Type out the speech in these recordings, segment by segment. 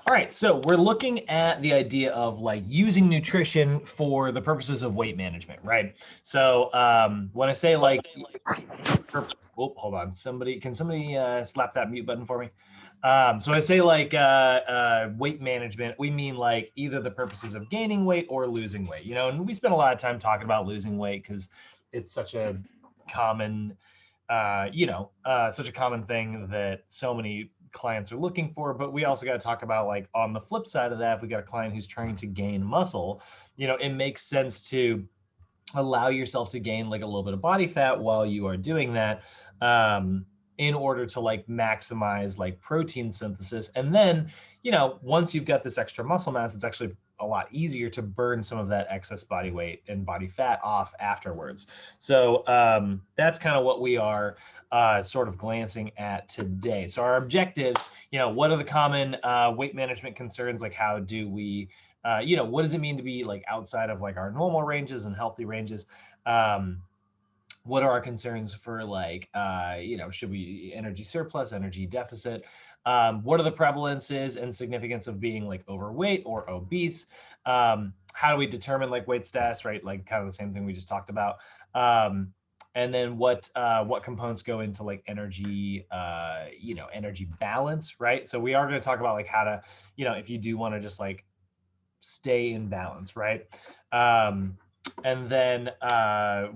All right, so we're looking at the idea of like using nutrition for the purposes of weight management, right? So when I say like, oh, hold on, can somebody slap that mute button for me? So I say like weight management, we mean like either the purposes of gaining weight or losing weight, you know, and we spend a lot of time talking about losing weight because it's such a common, such a common thing that so many clients are looking for. But we also got to talk about like on the flip side of that, if we got a client who's trying to gain muscle, you know, it makes sense to allow yourself to gain like a little bit of body fat while you are doing that, in order to like maximize like protein synthesis. And then, you know, once you've got this extra muscle mass, it's actually a lot easier to burn some of that excess body weight and body fat off afterwards. So that's kind of what we are sort of glancing at today. So our objective, you know, what are the common weight management concerns? Like how do we what does it mean to be like outside of like our normal ranges and healthy ranges? What are our concerns for like, should we energy surplus, energy deficit? What are the prevalences and significance of being like overweight or obese? How do we determine like weight status, right? Like kind of the same thing we just talked about. And then what components go into like energy, energy balance, right? So we are going to talk about like how to, if you do want to just like stay in balance, right? And then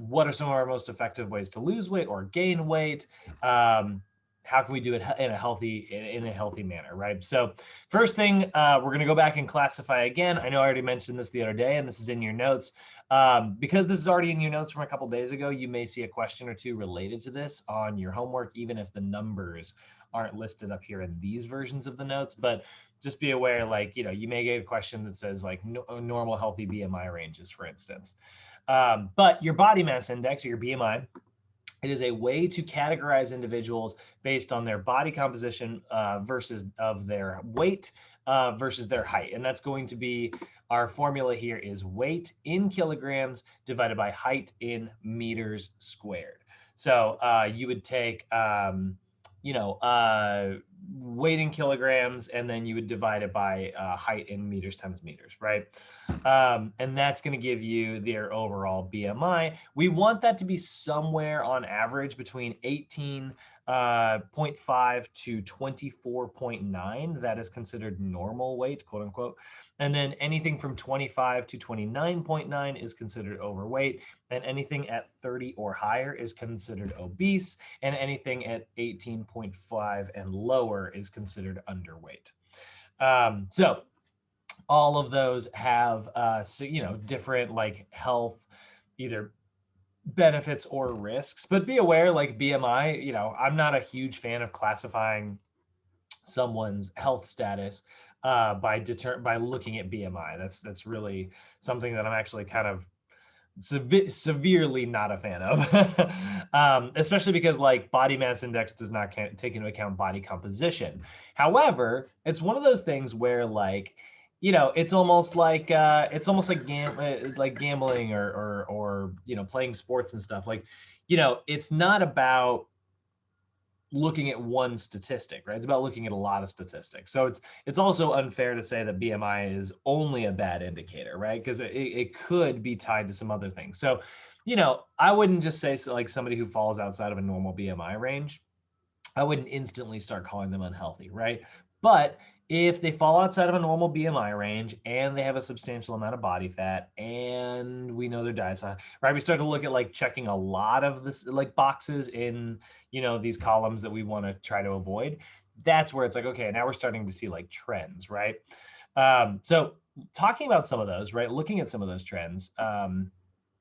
what are some of our most effective ways to lose weight or gain weight? How can we do it in a healthy manner, right? So first thing, we're going to go back and classify again. I know I already mentioned this the other day, and this is in your notes. Because this is already in your notes from a couple days ago, you may see a question or two related to this on your homework, even if the numbers aren't listed up here in these versions of the notes. But just be aware, like, you may get a question that says like normal healthy BMI ranges, for instance. But your body mass index, or your BMI, it is a way to categorize individuals based on their body composition versus of their weight versus their height. And that's going to be, our formula here is weight in kilograms divided by height in meters squared. So you would take, weight in kilograms, and then you would divide it by height in meters times meters, right? And that's going to give you their overall BMI. We want that to be somewhere on average between 18.5 to 24.9. That is considered normal weight, quote unquote. And then anything from 25 to 29.9 is considered overweight. And anything at 30 or higher is considered obese. And anything at 18.5 and lower is considered underweight. So all of those have, different like health, either benefits or risks. But be aware, like BMI, I'm not a huge fan of classifying someone's health status by looking at BMI. That's really something that I'm actually kind of severely not a fan of, especially because like body mass index does not take into account body composition. However, it's one of those things where like, it's almost like gambling or playing sports and stuff. Like, it's not about looking at one statistic, right? It's about looking at a lot of statistics. So it's also unfair to say that BMI is only a bad indicator, right? Because it could be tied to some other things. So, I wouldn't just say like somebody who falls outside of a normal BMI range, I wouldn't instantly start calling them unhealthy, right? But if they fall outside of a normal BMI range and they have a substantial amount of body fat and we know their diet's right, we start to look at like checking a lot of this like boxes in, these columns that we want to try to avoid. That's where it's like, okay, now we're starting to see like trends, right? So talking about some of those, right? Looking at some of those trends,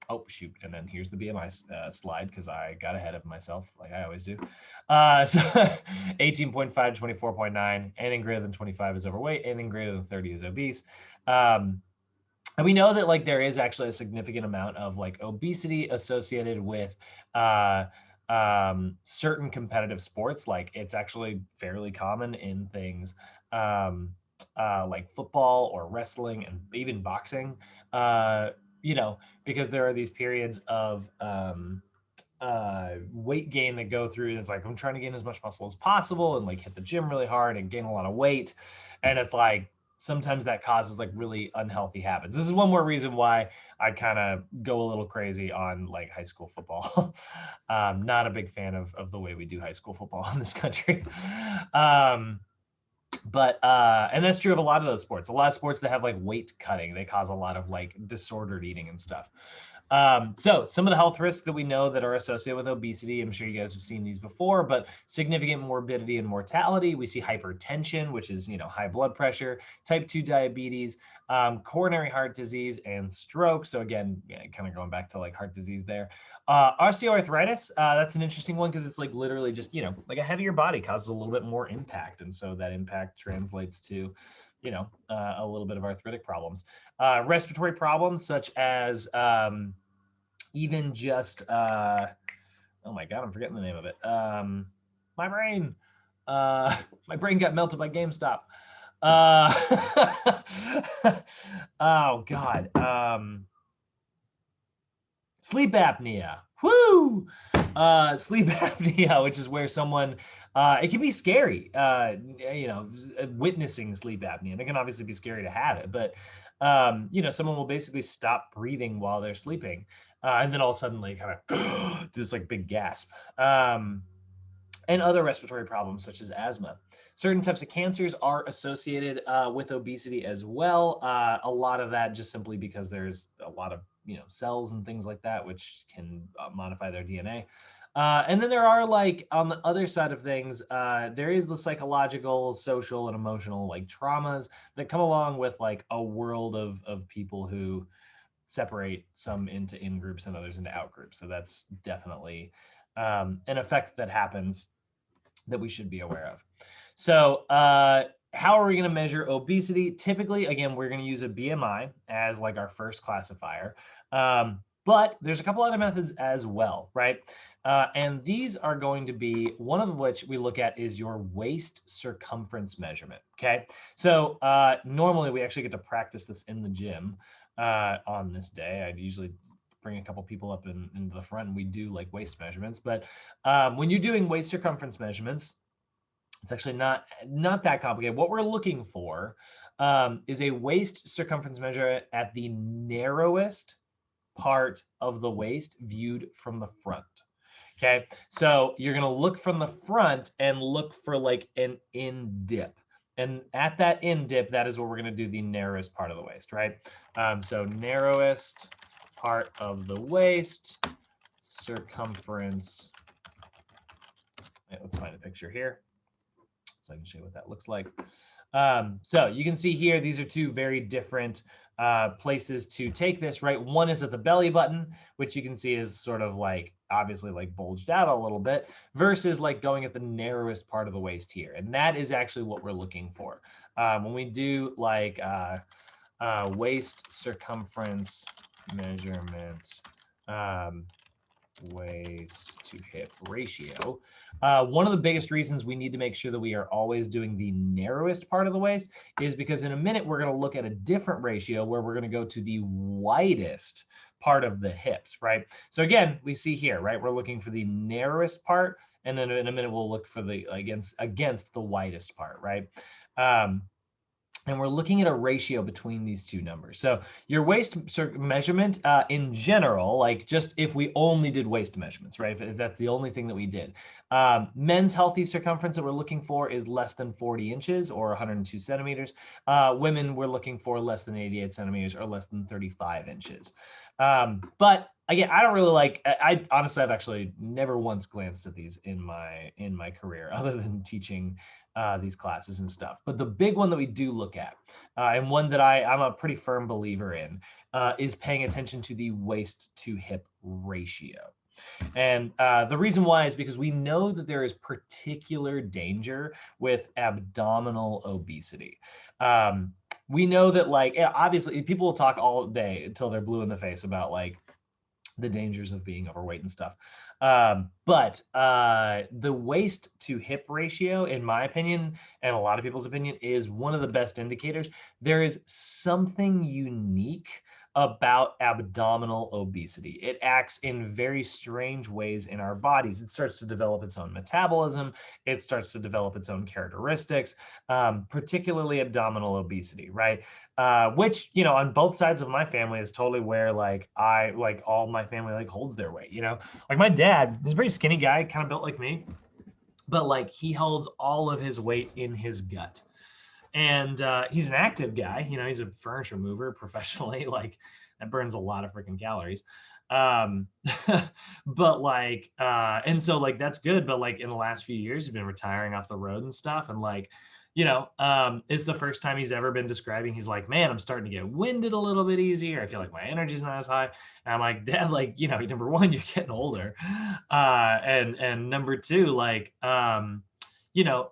oh, shoot. And then here's the BMI slide because I got ahead of myself like I always do. So 18.5 to 24.9, anything greater than 25 is overweight, anything greater than 30 is obese. And we know that like there is actually a significant amount of like obesity associated with certain competitive sports. Like it's actually fairly common in things like football or wrestling and even boxing. Because there are these periods of weight gain that go through. It's like, I'm trying to gain as much muscle as possible and like hit the gym really hard and gain a lot of weight. And it's like, sometimes that causes like really unhealthy habits. This is one more reason why I kind of go a little crazy on like high school football. Not a big fan of the way we do high school football in this country. And that's true of a lot of those sports. A lot of sports that have like weight cutting, they cause a lot of like disordered eating and stuff. So some of the health risks that we know that are associated with obesity, I'm sure you guys have seen these before, but significant morbidity and mortality. We see hypertension, which is, high blood pressure, type 2 diabetes, coronary heart disease, and stroke. So again, kind of going back to like heart disease there. Osteoarthritis, that's an interesting one because it's like literally just, like a heavier body causes a little bit more impact. And so that impact translates to, a little bit of arthritic problems. Respiratory problems such as even just, oh my God, I'm forgetting the name of it. My brain got melted by GameStop. Oh God. Sleep apnea. Woo! Sleep apnea, which is where someone, it can be scary, witnessing sleep apnea. And it can obviously be scary to have it, but, someone will basically stop breathing while they're sleeping. And then all of a sudden, like, kind of do this like big gasp. And other respiratory problems such as asthma. Certain types of cancers are associated with obesity as well. A lot of that just simply because there's a lot of cells and things like that which can modify their DNA. And then there are like on the other side of things, there is the psychological, social, and emotional like traumas that come along with like a world of people who separate some into in groups and others into out groups. So that's definitely an effect that happens that we should be aware of. So how are we going to measure obesity? Typically, again, we're going to use a BMI as like our first classifier. But there's a couple other methods as well, right? And these are going to be, one of which we look at is your waist circumference measurement, okay? So normally we actually get to practice this in the gym on this day. I'd usually bring a couple people up into the front and we do like waist measurements. But when you're doing waist circumference measurements, it's actually not that complicated. What we're looking for is a waist circumference measure at the narrowest part of the waist viewed from the front. Okay, so you're gonna look from the front and look for like an in dip. And at that in dip, that is where we're gonna do the narrowest part of the waist, right? So narrowest part of the waist, circumference. Let's find a picture here so I can show you what that looks like. So you can see here, these are two very different places to take this, right? One is at the belly button, which you can see is sort of like, obviously like bulged out a little bit, versus like going at the narrowest part of the waist here. And that is actually what we're looking for. When we do like waist circumference measurement, waist to hip ratio. One of the biggest reasons we need to make sure that we are always doing the narrowest part of the waist is because in a minute, we're going to look at a different ratio where we're going to go to the widest part of the hips, right? So again, we see here, right? We're looking for the narrowest part. And then in a minute, we'll look for the against the widest part, right? And we're looking at a ratio between these two numbers. So your waist measurement in general, like just if we only did waist measurements, right? If that's the only thing that we did. Men's healthy circumference that we're looking for is less than 40 inches or 102 centimeters. Women, we're looking for less than 88 centimeters or less than 35 inches. But again, I don't really like, I honestly, I've actually never once glanced at these in my career other than teaching these classes and stuff. But the big one that we do look at, and one that I'm a pretty firm believer in, is paying attention to the waist to hip ratio. And the reason why is because we know that there is particular danger with abdominal obesity. We know that like, obviously people will talk all day until they're blue in the face about like the dangers of being overweight and stuff. But the waist to hip ratio, in my opinion, and a lot of people's opinion, is one of the best indicators. There is something unique about abdominal obesity. It acts in very strange ways in our bodies. It starts to develop its own metabolism. It starts to develop its own characteristics, particularly abdominal obesity, right? Which, you know, on both sides of my family is totally where like all my family like holds their weight, you know? Like my dad is a very skinny guy, kind of built like me, but like he holds all of his weight in his gut. And he's an active guy, you know, he's a furniture mover professionally. Like that burns a lot of freaking calories. Um, but like, and so like that's good. But like in the last few years, he's been retiring off the road and stuff. And like, you know, it's the first time he's ever been describing. He's like, man, I'm starting to get winded a little bit easier. I feel like my energy's not as high. And I'm like, Dad, like, you know, number one, you're getting older, and number two, like, you know,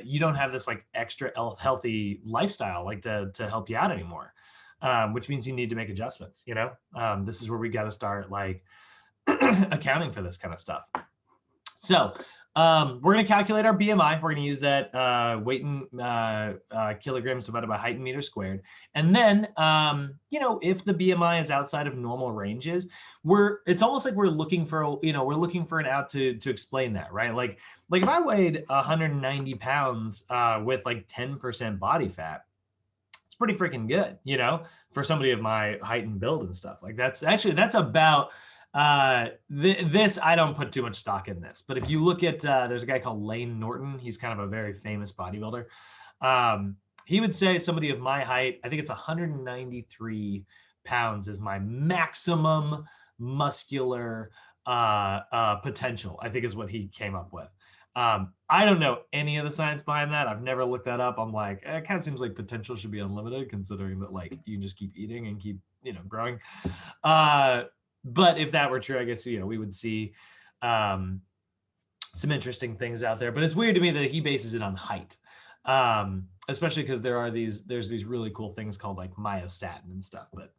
you don't have this like extra healthy lifestyle like to help you out anymore, which means you need to make adjustments. You know, this is where we got to start like accounting for this kind of stuff. So we're going to calculate our BMI. We're going to use that weight in kilograms divided by height in meters squared. And then, you know, if the BMI is outside of normal ranges, it's almost like we're looking for, you know, we're looking for an out to explain that, right? Like if I weighed 190 pounds with like 10% body fat, it's pretty freaking good, you know, for somebody of my height and build and stuff. Like that's about this. I don't put too much stock in this, but if you look at there's a guy called Lane Norton. He's kind of a very famous bodybuilder. He would say somebody of my height, I think it's 193 pounds is my maximum muscular potential, I think is what he came up with. I don't know any of the science behind that. I've never looked that up. I'm like, it kind of seems like potential should be unlimited, considering that like you can just keep eating and keep, you know, growing. But if that were true, I guess, you know, we would see some interesting things out there. But it's weird to me that he bases it on height, especially because there's these really cool things called like myostatin and stuff. But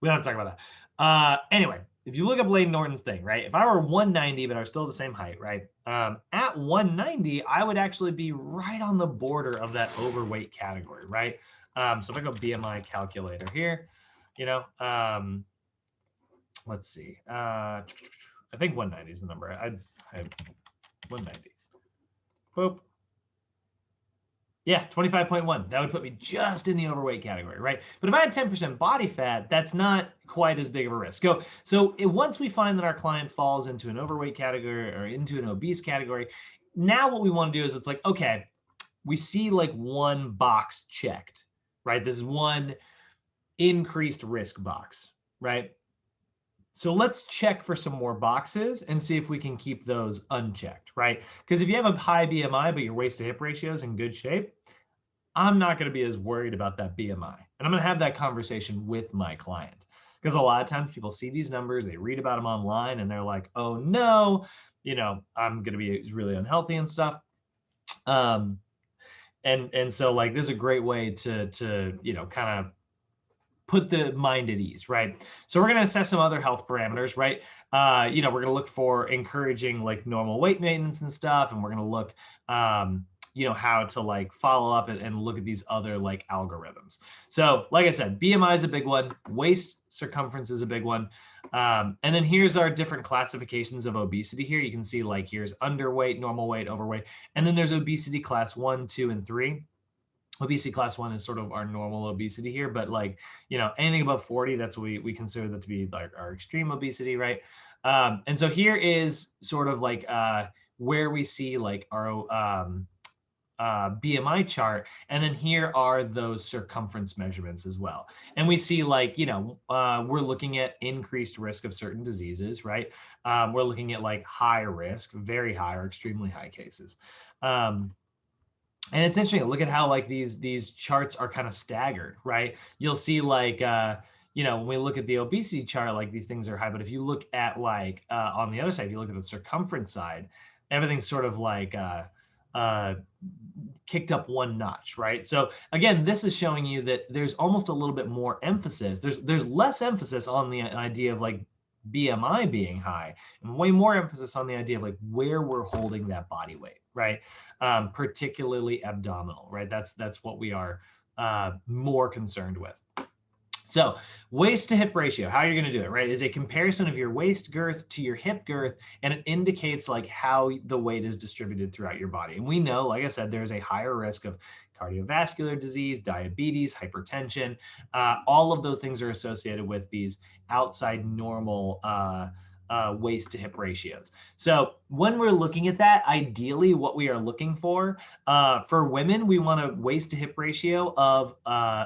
we don't have to talk about that. Anyway, if you look up Lane Norton's thing, right? If I were 190, but I was still the same height, right? At 190, I would actually be right on the border of that overweight category, right? So if I go BMI calculator here, you know, let's see. I think 190 is the number. I 190. Boop. Yeah, 25.1. That would put me just in the overweight category, right? But if I had 10% body fat, that's not quite as big of a risk. So once we find that our client falls into an overweight category or into an obese category, now what we want to do is it's like, okay, we see like one box checked, right? This is one increased risk box, right? So let's check for some more boxes and see if we can keep those unchecked, right? Because if you have a high BMI, but your waist to hip ratio is in good shape, I'm not going to be as worried about that BMI. And I'm going to have that conversation with my client. Because a lot of times people see these numbers, they read about them online, and they're like, oh no, you know, I'm going to be really unhealthy and stuff. And so like this is a great way to you know, kind of put the mind at ease, right? So we're going to assess some other health parameters, right? You know, we're going to look for encouraging like normal weight maintenance and stuff. And we're going to look, you know, how to like follow up and look at these other like algorithms. So like I said, BMI is a big one. Waist circumference is a big one. And then here's our different classifications of obesity here. You can see like here's underweight, normal weight, overweight. And then there's obesity class 1, 2, and 3. Obesity class 1 is sort of our normal obesity here, but like, you know, anything above 40, that's what we consider that to be like our extreme obesity, right? And so here is sort of like where we see like our BMI chart, and then here are those circumference measurements as well. And we see like, you know, we're looking at increased risk of certain diseases, right? We're looking at like high risk, very high or extremely high cases. And it's interesting to look at how like these charts are kind of staggered, right? You'll see like, you know, when we look at the obesity chart, like these things are high, but if you look at like on the other side, if you look at the circumference side, everything's sort of like kicked up one notch, right? So again, this is showing you that there's almost a little bit more emphasis. There's less emphasis on the idea of like BMI being high and way more emphasis on the idea of like where we're holding that body weight, right? Particularly abdominal, right? That's what we are more concerned with. So waist to hip ratio, how you're going to do it, right, is a comparison of your waist girth to your hip girth, and it indicates like how the weight is distributed throughout your body. And we know, like I said, there's a higher risk of cardiovascular disease, diabetes, hypertension. All of those things are associated with these outside normal waist to hip ratios. So when we're looking at that, ideally what we are looking for women, we want a waist to hip ratio of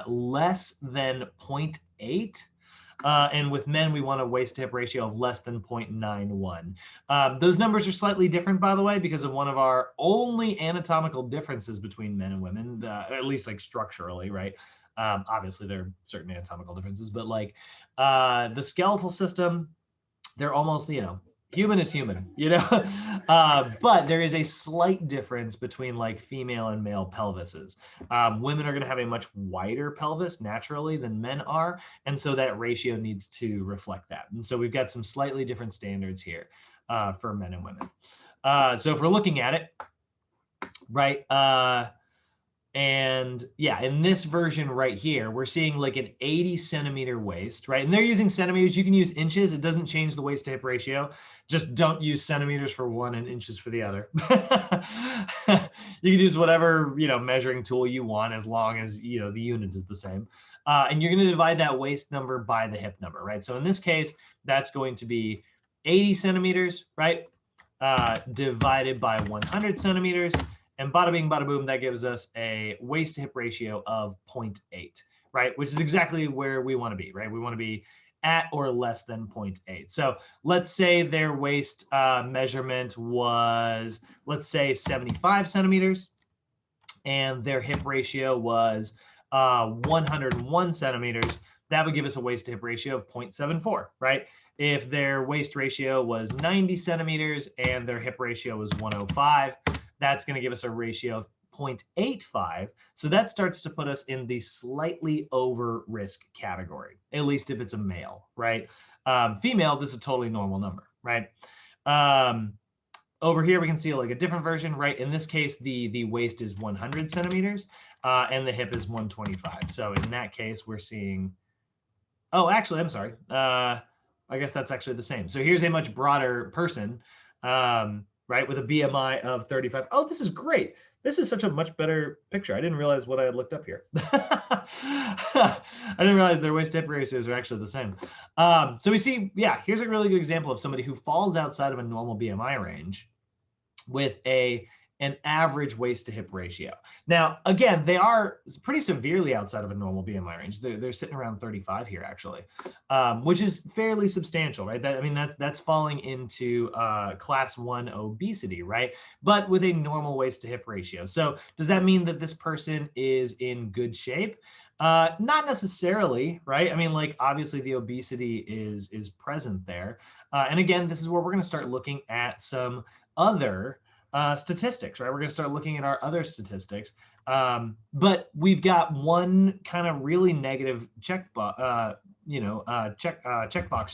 less than 0.8. And with men, we want a waist to hip ratio of less than 0.91. Those numbers are slightly different, by the way, because of one of our only anatomical differences between men and women, at least like structurally, right? Obviously, there are certain anatomical differences, but like the skeletal system, they're almost, human is human, but there is a slight difference between like female and male pelvises. Women are going to have a much wider pelvis naturally than men are. And so that ratio needs to reflect that. And so we've got some slightly different standards here for men and women. So if we're looking at it, right, and yeah, in this version right here, we're seeing like an 80 centimeter waist, right? And they're using centimeters. You can use inches. It doesn't change the waist to hip ratio. Just don't use centimeters for one and inches for the other. You can use whatever, measuring tool you want, as long as, the unit is the same. And you're going to divide that waist number by the hip number, right? So in this case, that's going to be 80 centimeters, right? Divided by 100 centimeters. And bada bing, bada boom, that gives us a waist to hip ratio of 0.8, right? Which is exactly where we want to be, right? We want to be at or less than 0.8. So let's say their waist measurement was, let's say 75 centimeters, and their hip ratio was 101 centimeters. That would give us a waist to hip ratio of 0.74, right? If their waist ratio was 90 centimeters and their hip ratio was 105, that's going to give us a ratio of 0.85. So that starts to put us in the slightly over risk category, at least if it's a male, right? Female, this is a totally normal number, right? Over here, we can see like a different version, right? In this case, the waist is 100 centimeters and the hip is 125. So in that case, we're seeing, oh, actually, I'm sorry. I guess that's actually the same. So here's a much broader person, right, with a BMI of 35. Oh, this is great. This is such a much better picture. I didn't realize what I had looked up here. I didn't realize their waist to hip ratios are actually the same. So we see, yeah, here's a really good example of somebody who falls outside of a normal BMI range with an average waist to hip ratio. Now, again, they are pretty severely outside of a normal BMI range. They're sitting around 35 here, actually, which is fairly substantial, right? That's falling into class 1 obesity, right? But with a normal waist to hip ratio. So does that mean that this person is in good shape? Not necessarily, right? I mean, like, obviously the obesity is present there. And again, this is where we're going to start looking at some other statistics, right? We're going to start looking at our other statistics. But we've got one kind of really negative checkbox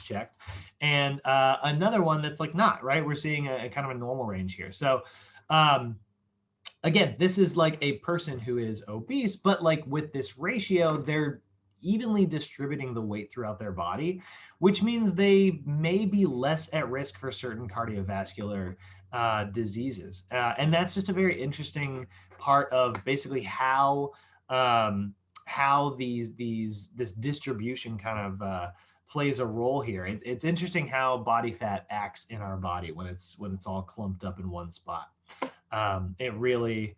checked, and another one that's like not, right? We're seeing a kind of a normal range here. So again, this is like a person who is obese, but like with this ratio, they're evenly distributing the weight throughout their body, which means they may be less at risk for certain cardiovascular diseases. And that's just a very interesting part of basically how this distribution kind of plays a role here. It's interesting how body fat acts in our body when it's all clumped up in one spot. It really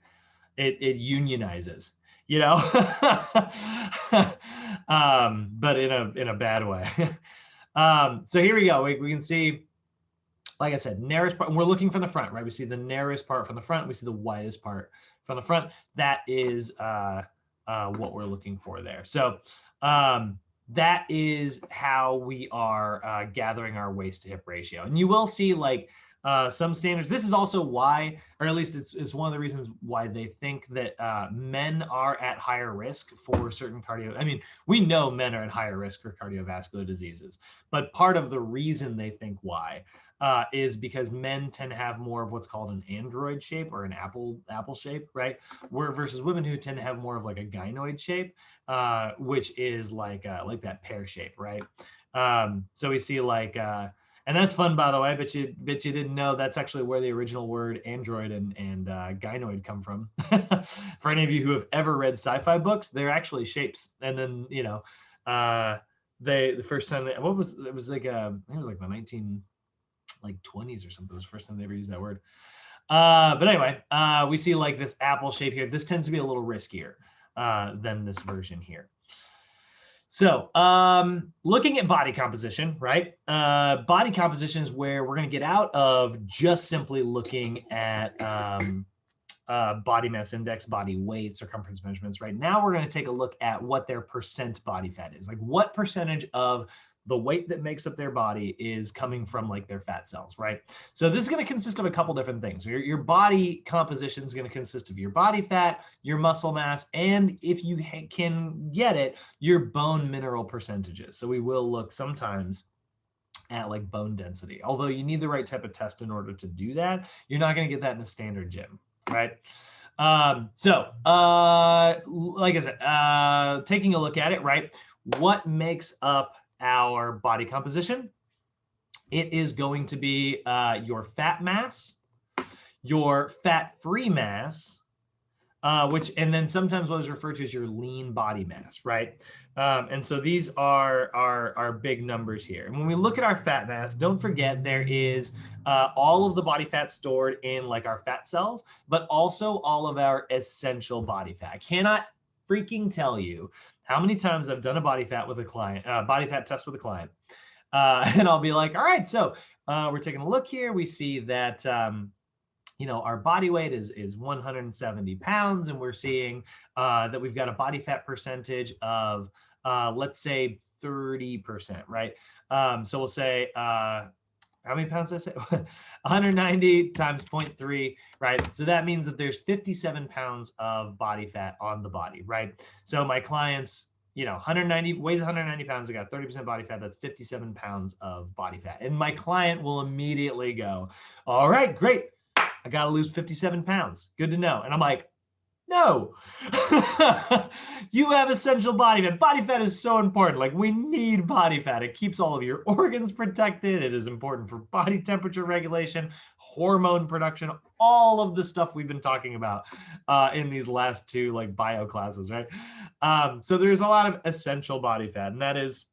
it unionizes, but in a bad way. So here we go. We can see, like I said, narrowest part, and we're looking from the front, right? We see the narrowest part from the front. We see the widest part from the front. That is what we're looking for there. So that is how we are gathering our waist to hip ratio. And you will see, like, Some standards. This is also why, or at least it's one of the reasons why they think that men are at higher risk for certain cardio. I mean, we know men are at higher risk for cardiovascular diseases, but part of the reason they think why is because men tend to have more of what's called an android shape or an apple shape, right? Where versus women who tend to have more of like a gynoid shape, which is like that pear shape, right? So we see like. And that's fun, by the way. Bet you didn't know that's actually where the original word android and gynoid come from. For any of you who have ever read sci-fi books, they're actually shapes. And then the first time it was like I think it was like the 1920s or something. It was the first time they ever used that word. But anyway, we see like this apple shape here. This tends to be a little riskier than this version here. So looking at body composition, right? Body composition is where we're going to get out of just simply looking at body mass index, body weight, circumference measurements. Right now, we're going to take a look at what their percent body fat is. Like what percentage of the weight that makes up their body is coming from like their fat cells, right? So this is going to consist of a couple different things. Your body composition is going to consist of your body fat, your muscle mass, and if you can get it, your bone mineral percentages. So we will look sometimes at like bone density, although you need the right type of test in order to do that. You're not going to get that in a standard gym, right? Like I said, taking a look at it, right? What makes up our body composition? It is going to be your fat mass, your fat-free mass, and then sometimes what is referred to as your lean body mass, right? And so these are big numbers here. And when we look at our fat mass, don't forget there is all of the body fat stored in like our fat cells, but also all of our essential body fat. I cannot freaking tell you how many times I've done a body fat with a client, body fat test with a client, and I'll be like, all right, so we're taking a look here. We see that our body weight is 170 pounds, and we're seeing that we've got a body fat percentage of, let's say 30%, right? So we'll say, how many pounds did I say? 190 times 0.3, right? So that means that there's 57 pounds of body fat on the body, right? So my client's, weighs 190 pounds, they got 30% body fat, that's 57 pounds of body fat. And my client will immediately go, all right, great. I got to lose 57 pounds. Good to know. And I'm like, no, you have essential body fat. Body fat is so important. Like we need body fat. It keeps all of your organs protected. It is important for body temperature regulation, hormone production, all of the stuff we've been talking about in these last two like bio classes, right? So there's a lot of essential body fat, and that is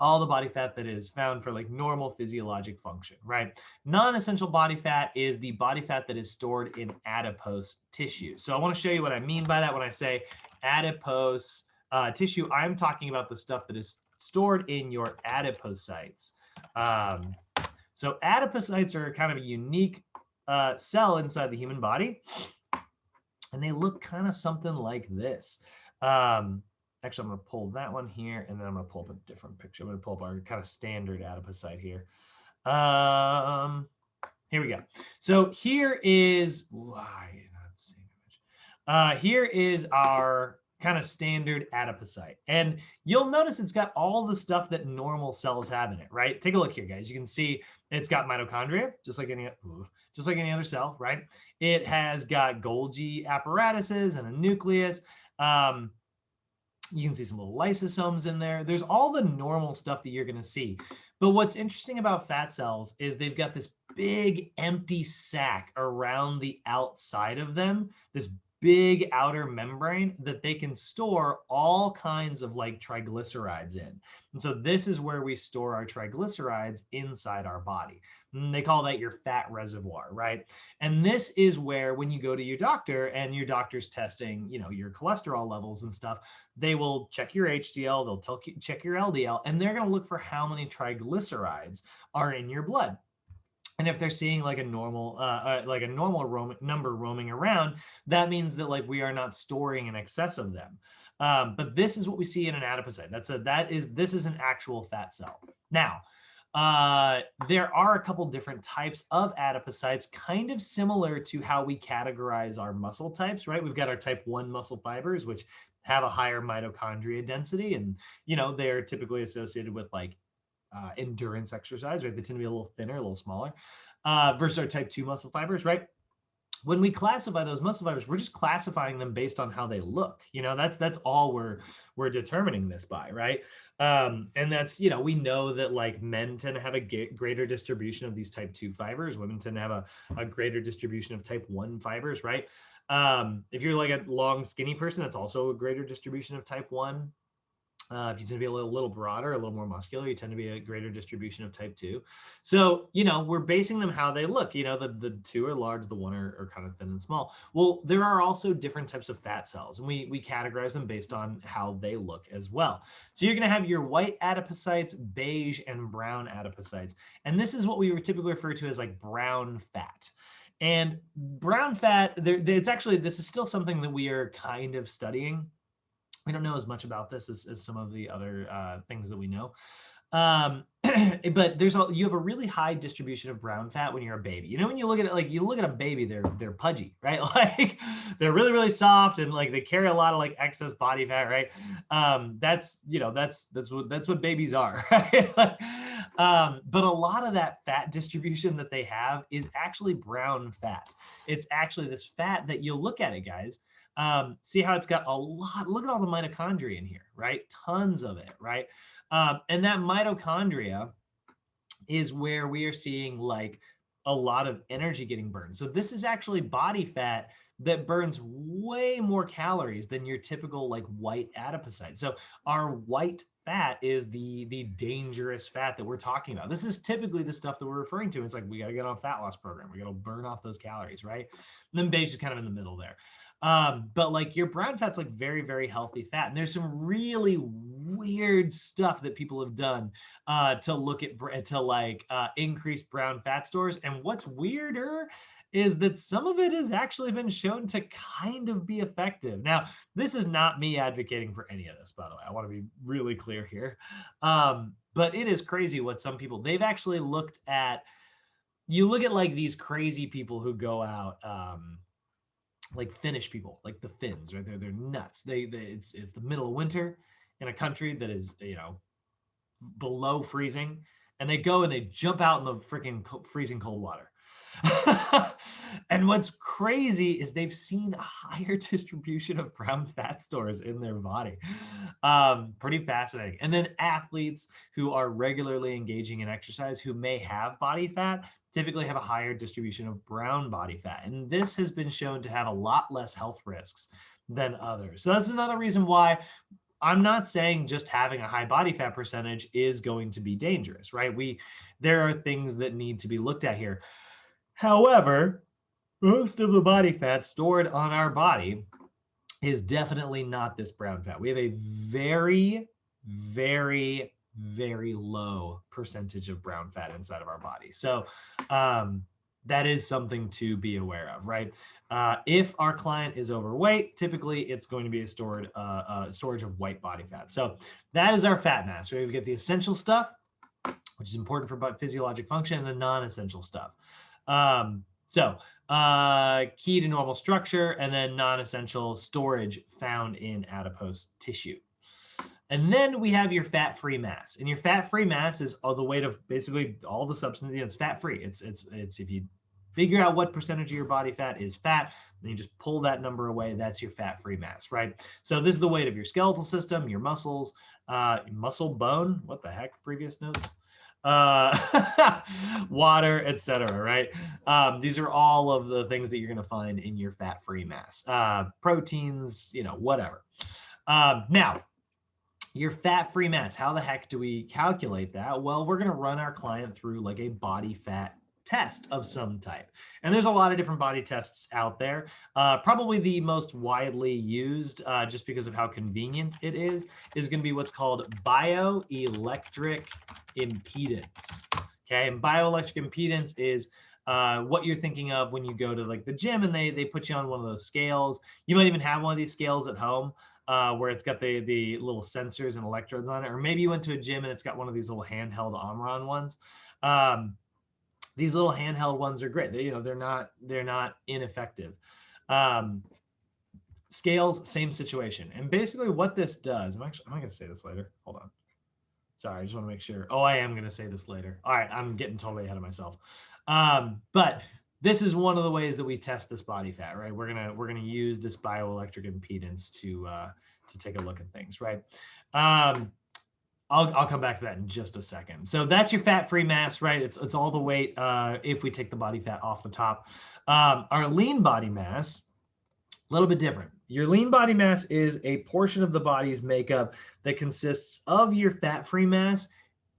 all the body fat that is found for like normal physiologic function, right? Non-essential body fat is the body fat that is stored in adipose tissue. So I want to show you what I mean by that when I say adipose tissue. I'm talking about the stuff that is stored in your adipocytes. So adipocytes are kind of a unique cell inside the human body, and they look kind of something like this. Actually, I'm going to pull that one here, and then I'm going to pull up a different picture. I'm going to pull up our kind of standard adipocyte here. Here we go. So here is, here is our kind of standard adipocyte. And you'll notice it's got all the stuff that normal cells have in it, right? Take a look here, guys. You can see it's got mitochondria, just like any other cell, right? It has got Golgi apparatuses and a nucleus. You can see some little lysosomes in there. There's all the normal stuff that you're going to see. But what's interesting about fat cells is they've got this big empty sac around the outside of them, this big outer membrane that they can store all kinds of like triglycerides in. And so this is where we store our triglycerides inside our body. And they call that your fat reservoir, right? And this is where when you go to your doctor and your doctor's testing, your cholesterol levels and stuff, they will check your HDL, they'll check your LDL, and they're going to look for how many triglycerides are in your blood. And if they're seeing like a normal number roaming around, that means that like we are not storing in excess of them. But this is what we see in an adipocyte. This is an actual fat cell. Now, There are a couple different types of adipocytes, kind of similar to how we categorize our muscle types, right? We've got our type 1 muscle fibers, which have a higher mitochondria density, and they're typically associated with like endurance exercise, right? They tend to be a little thinner, a little smaller, versus our type 2 muscle fibers, right? When we classify those muscle fibers, we're just classifying them based on how they look. That's all we're determining this by, right? And that's, we know that like men tend to have a greater distribution of these type 2 fibers. Women tend to have a greater distribution of type 1 fibers, right? If you're like a long, skinny person, that's also a greater distribution of type 1. If you tend to be a little broader, a little more muscular, you tend to be a greater distribution of type 2. So, we're basing them how they look. The 2 are large, the 1 are kind of thin and small. Well, there are also different types of fat cells, and we categorize them based on how they look as well. So you're going to have your white adipocytes, beige, and brown adipocytes. And this is what we typically refer to as like brown fat. And brown fat, this is still something that we are kind of studying. We don't know as much about this as some of the other things that we know. But you have a really high distribution of brown fat when you're a baby. When you look at it, like you look at a baby, they're pudgy, right? Like they're really, really soft, and like they carry a lot of like excess body fat, right? That's what babies are, right? But a lot of that fat distribution that they have is actually brown fat. It's actually this fat that you'll look at it, guys. See how it's got a lot, look at all the mitochondria in here, right? Tons of it, right? And that mitochondria is where we are seeing like a lot of energy getting burned. So this is actually body fat that burns way more calories than your typical like white adipocyte. So our white fat is the dangerous fat that we're talking about. This is typically the stuff that we're referring to. It's like, we got to get on a fat loss program. We got to burn off those calories, right? And then beige is kind of in the middle there. But like your brown fat's like very, very healthy fat. And there's some really weird stuff that people have done to look at, increase brown fat stores. And what's weirder is that some of it has actually been shown to kind of be effective. Now, this is not me advocating for any of this, by the way. I want to be really clear here. But it is crazy what some people, they've actually looked at, you look at like these crazy people who go out, like Finnish people, like the Finns, right? They're nuts. It's the middle of winter in a country that is, below freezing, and they go and they jump out in the freaking freezing cold water. And what's crazy is they've seen a higher distribution of brown fat stores in their body. Pretty fascinating. And then athletes who are regularly engaging in exercise who may have body fat typically have a higher distribution of brown body fat. And this has been shown to have a lot less health risks than others. So that's another reason why I'm not saying just having a high body fat percentage is going to be dangerous, right? There are things that need to be looked at here. However, most of the body fat stored on our body is definitely not this brown fat. We have a very, very, very low percentage of brown fat inside of our body. So that is something to be aware of, right? If our client is overweight, typically it's going to be a storage of white body fat. So that is our fat mass, right? We get the essential stuff, which is important for physiologic function, and the non-essential stuff. Key to normal structure, and then non-essential storage found in adipose tissue. And then we have your fat-free mass, and your fat-free mass is all the weight of basically all the substance. It's fat-free. It's if you figure out what percentage of your body fat is fat, then you just pull that number away. That's your fat-free mass, right? So this is the weight of your skeletal system, your muscles, muscle, bone. What the heck? Previous notes. Water, etc. Right? These are all of the things that you're going to find in your fat-free mass. Proteins, whatever. Now, your fat-free mass, how the heck do we calculate that? Well, we're going to run our client through like a body fat test of some type. And there's a lot of different body tests out there. Probably the most widely used, just because of how convenient it is going to be what's called bioelectric impedance. Okay, and bioelectric impedance is what you're thinking of when you go to like the gym and they put you on one of those scales. You might even have one of these scales at home. where it's got the little sensors and electrodes on it, or maybe you went to a gym and it's got one of these little handheld Omron ones. These little handheld ones are great. They're not ineffective. Scales, same situation. And basically what this does, am I going to say this later? Hold on. Sorry, I just want to make sure. Oh, I am going to say this later. All right, I'm getting totally ahead of myself. But this is one of the ways that we test this body fat, right? We're gonna use this bioelectric impedance to take a look at things, right? I'll come back to that in just a second. So that's your fat-free mass, right? It's all the weight if we take the body fat off the top. Our lean body mass, a little bit different. Your lean body mass is a portion of the body's makeup that consists of your fat-free mass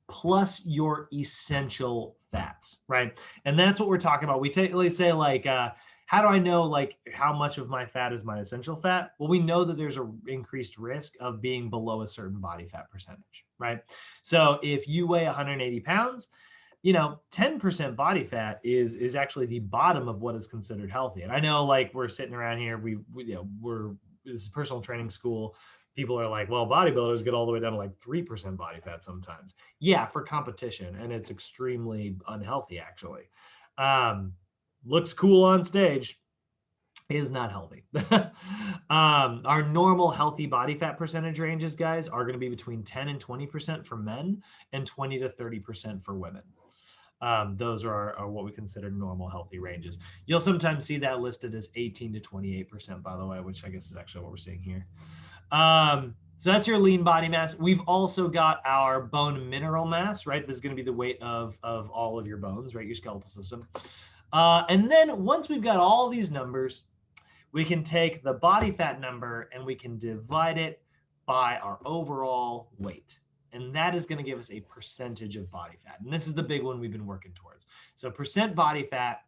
plus your essential fats, right? And that's what we're talking about. We typically say like, how do I know like how much of my fat is my essential fat? Well, we know that there's an increased risk of being below a certain body fat percentage, right? So if you weigh 180 pounds, 10% body fat is actually the bottom of what is considered healthy. And I know like we're sitting around here, this is personal training school. People are like, well, bodybuilders get all the way down to like 3% body fat sometimes. Yeah, for competition. And it's extremely unhealthy, actually. Looks cool on stage, is not healthy. Our normal healthy body fat percentage ranges, guys, are going to be between 10 and 20% for men and 20 to 30% for women. Those are what we consider normal healthy ranges. You'll sometimes see that listed as 18 to 28%, by the way, which I guess is actually what we're seeing here. So that's your lean body mass. We've also got our bone mineral mass, right? This is going to be the weight of all of your bones, right? Your skeletal system. And then once we've got all these numbers, we can take the body fat number and we can divide it by our overall weight. And that is going to give us a percentage of body fat. And this is the big one we've been working towards. So percent body fat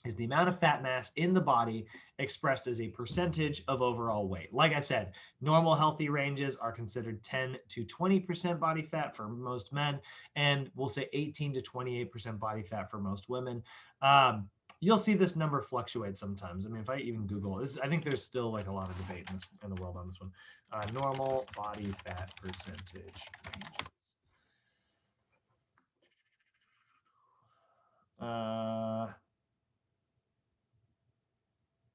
is the amount of fat mass in the body expressed as a percentage of overall weight. Like I said, normal healthy ranges are considered 10 to 20% body fat for most men, and we'll say 18 to 28% body fat for most women. You'll see this number fluctuate sometimes. I mean, if I even Google this, I think there's still like a lot of debate in the world on this one. Normal body fat percentage ranges.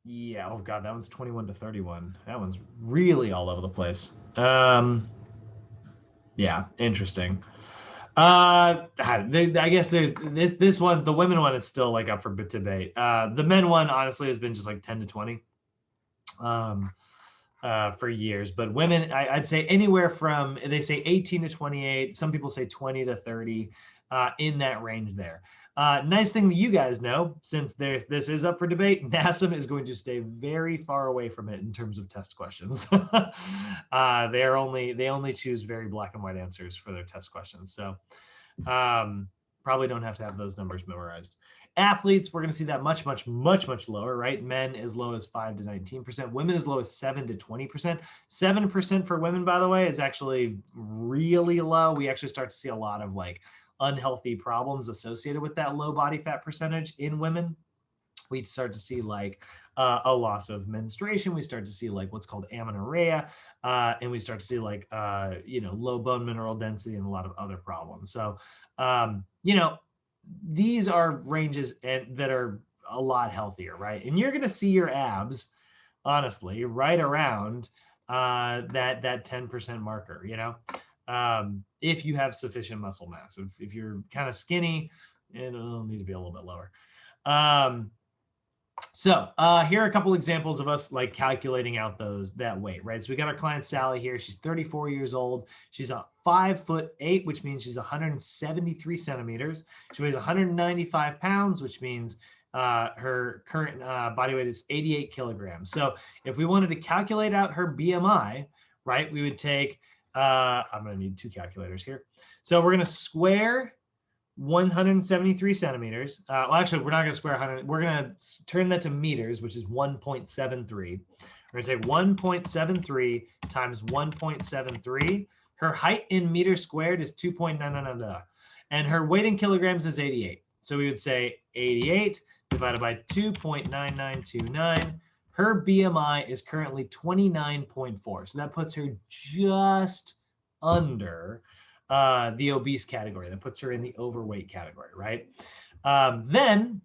Yeah, oh God, that one's 21 to 31. That one's really all over the place. Yeah, interesting. I guess there's this one, the women one is still like up for debate. The men one honestly has been just like 10 to 20 for years, but women, I'd say anywhere from, they say 18 to 28. Some people say 20 to 30 in that range there. Nice thing that you guys know, since this is up for debate, NASA is going to stay very far away from it in terms of test questions. They only choose very black and white answers for their test questions. So probably don't have to have those numbers memorized. Athletes, we're going to see that much lower, right? Men as low as 5 to 19%, women as low as 7 to 20%. 7% for women, by the way, is actually really low. We actually start to see a lot of like unhealthy problems associated with that low body fat percentage in women. We start to see like a loss of menstruation. We start to see like what's called amenorrhea, and we start to see like low bone mineral density and a lot of other problems. So these are ranges that are a lot healthier, right? And you're going to see your abs, honestly, right around that 10% marker, if you have sufficient muscle mass. If you're kind of skinny, it'll need to be a little bit lower. So here are a couple examples of us like calculating out that weight, right? So we got our client Sally here. She's 34 years old. She's a 5'8", which means she's 173 centimeters. She weighs 195 pounds, which means her current body weight is 88 kilograms. So if we wanted to calculate out her BMI, right, we would take, I'm going to need two calculators here. So we're going to square 173 centimeters. Well, actually, we're not going to square 100. We're going to turn that to meters, which is 1.73. We're going to say 1.73 times 1.73. Her height in meters squared is 2.999, and her weight in kilograms is 88. So we would say 88 divided by 2.9929. Her BMI is currently 29.4. So that puts her just under the obese category. That puts her in the overweight category, right? Then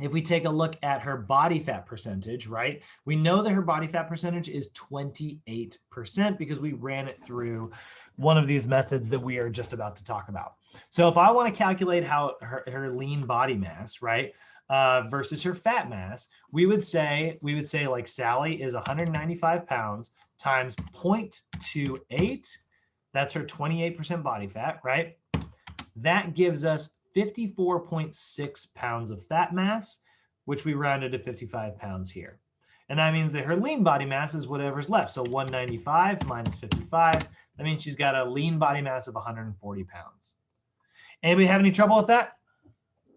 if we take a look at her body fat percentage, right? We know that her body fat percentage is 28% because we ran it through one of these methods that we are just about to talk about. So if I want to calculate how her lean body mass, right, versus her fat mass, we would say like Sally is 195 pounds times 0.28. That's her 28% body fat, right? That gives us 54.6 pounds of fat mass, which we rounded to 55 pounds here. And that means that her lean body mass is whatever's left. So 195 minus 55, that means she's got a lean body mass of 140 pounds. Anybody have any trouble with that?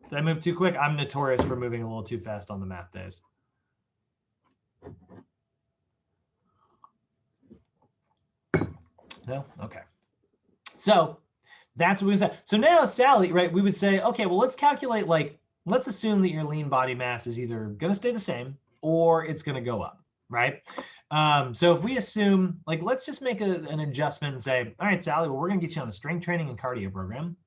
Did I move too quick? I'm notorious for moving a little too fast on the math days. No? Okay. So that's what we said. So now Sally, right, we would say, okay, well, let's calculate, like, let's assume that your lean body mass is either going to stay the same or it's going to go up, right? So if we assume, like, let's just make an adjustment and say, all right, Sally, well, we're going to get you on a strength training and cardio program.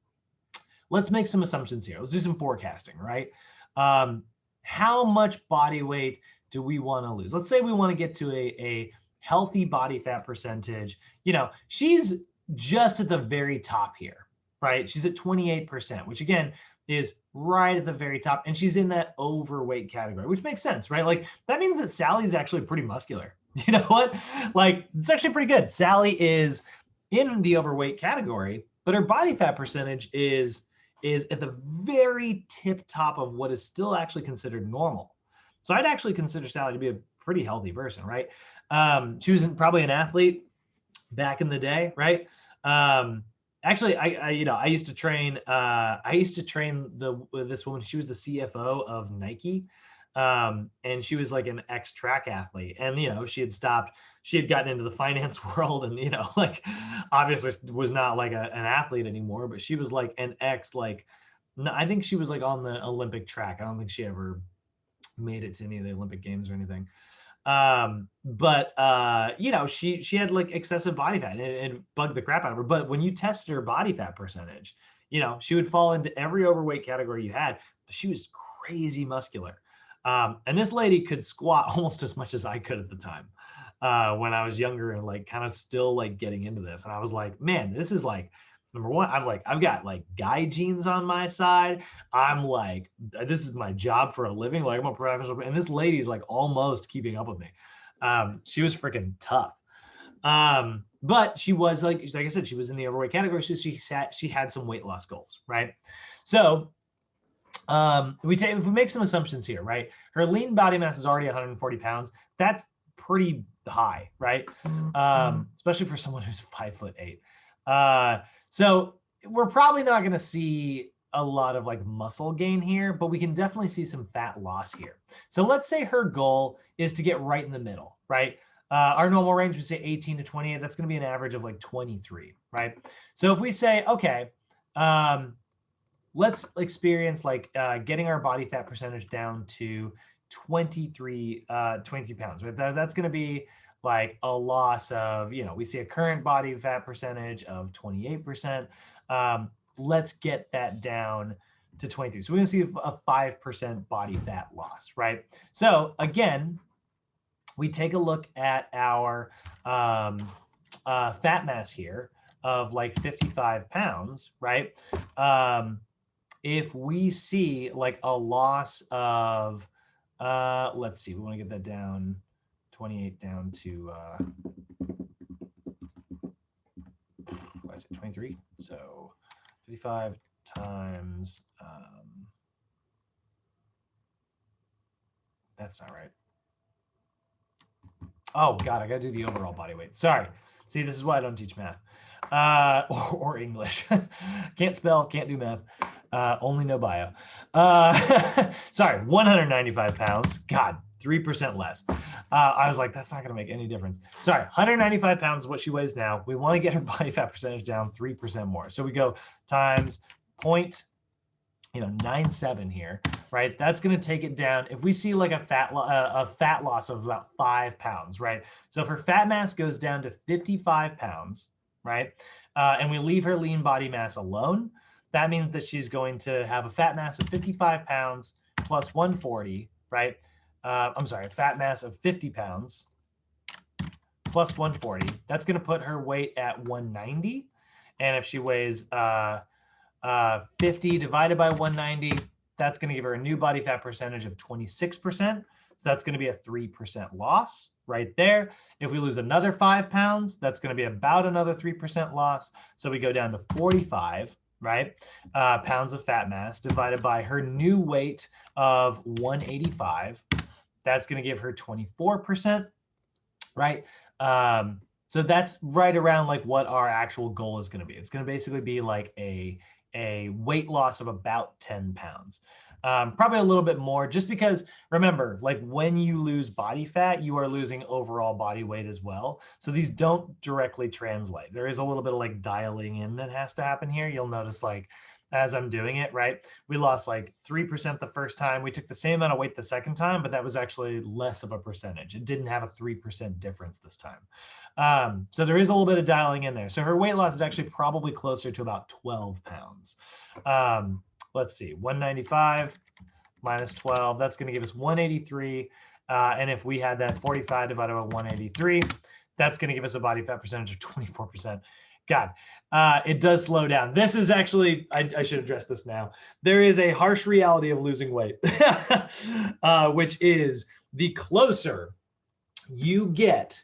Let's make some assumptions here. Let's do some forecasting, right? How much body weight do we want to lose? Let's say we want to get to a healthy body fat percentage. You know, she's just at the very top here, right? She's at 28%, which again is right at the very top. And she's in that overweight category, which makes sense, right? Like that means that Sally's actually pretty muscular. You know what? Like it's actually pretty good. Sally is in the overweight category, but her body fat percentage is at the very tip top of what is still actually considered normal. So I'd actually consider Sally to be a pretty healthy person, right? She was probably an athlete back in the day, right? Actually, I used to train. This woman. She was the CFO of Nike, and she was like an ex-track athlete. And you know, she had stopped. She had gotten into the finance world, and you know, like obviously was not like an athlete anymore. But she was like an ex. Like, I think she was like on the Olympic track. I don't think she ever made it to any of the Olympic Games or anything. You know, she had like excessive body fat and it bugged the crap out of her. But when you tested her body fat percentage, you know, she would fall into every overweight category you had, but she was crazy muscular. And this lady could squat almost as much as I could at the time, when I was younger and like kind of still like getting into this. And I was like, man, this is like, number one, I've got like guy genes on my side. I'm like, this is my job for a living. Like I'm a professional, and this lady's like almost keeping up with me. She was freaking tough. But she was like I said, she was in the overweight category. So she had some weight loss goals, right? So if we make some assumptions here, right? Her lean body mass is already 140 pounds. That's pretty high, right? Especially for someone who's 5'8". So we're probably not going to see a lot of like muscle gain here, but we can definitely see some fat loss here. So let's say her goal is to get right in the middle, right? Our normal range would say 18 to 28. That's going to be an average of like 23, right? So if we say, okay, let's experience like getting our body fat percentage down to 23 pounds, right? That's going to be like a loss of, you know, we see a current body fat percentage of 28%. Let's get that down to 23. So we're going to see a 5% body fat loss, right? So again, we take a look at our fat mass here of like 55 pounds, right? If we see like a loss of, let's see, we want to get that down 28 down to, what is it, 23? So 55 times, that's not right. Oh God, I gotta do the overall body weight. Sorry. See, this is why I don't teach math or English. Can't spell, can't do math. Only know bio. Sorry, 195 pounds. God, 3% less. I was like, that's not going to make any difference. Sorry, 195 pounds is what she weighs now. We want to get her body fat percentage down 3% more. So we go times 0.97 here, right? That's going to take it down. If we see like a fat loss of about 5 pounds, right? So if her fat mass goes down to 55 pounds, right? And we leave her lean body mass alone, that means that she's going to have a fat mass of 55 pounds plus 140, right? I'm sorry, a fat mass of 50 pounds plus 140. That's going to put her weight at 190. And if she weighs 50 divided by 190, that's going to give her a new body fat percentage of 26%. So that's going to be a 3% loss right there. If we lose another 5 pounds, that's going to be about another 3% loss. So we go down to 45, right? Pounds of fat mass divided by her new weight of 185. That's going to give her 24%, right? So that's right around like what our actual goal is going to be. It's going to basically be like a weight loss of about 10 pounds. Probably a little bit more, just because remember, like when you lose body fat, you are losing overall body weight as well. So these don't directly translate. There is a little bit of like dialing in that has to happen here. You'll notice like as I'm doing it, right? We lost like 3% the first time. We took the same amount of weight the second time, but that was actually less of a percentage. It didn't have a 3% difference this time. So there is a little bit of dialing in there. So her weight loss is actually probably closer to about 12 pounds. Let's see, 195 minus 12, that's going to give us 183. And if we had that 45 divided by 183, that's going to give us a body fat percentage of 24%. God, it does slow down. This is actually, I should address this now. There is a harsh reality of losing weight, which is the closer you get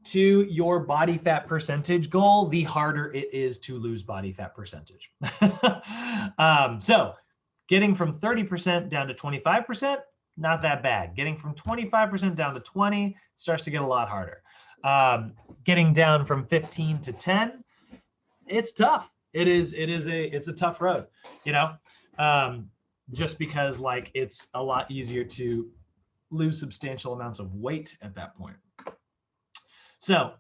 to your body fat percentage goal, the harder it is to lose body fat percentage. So getting from 30% down to 25%, not that bad. Getting from 25% down to 20 starts to get a lot harder. Getting down from 15 to 10, it's tough. It's a tough road, you know, just because like it's a lot easier to lose substantial amounts of weight at that point. So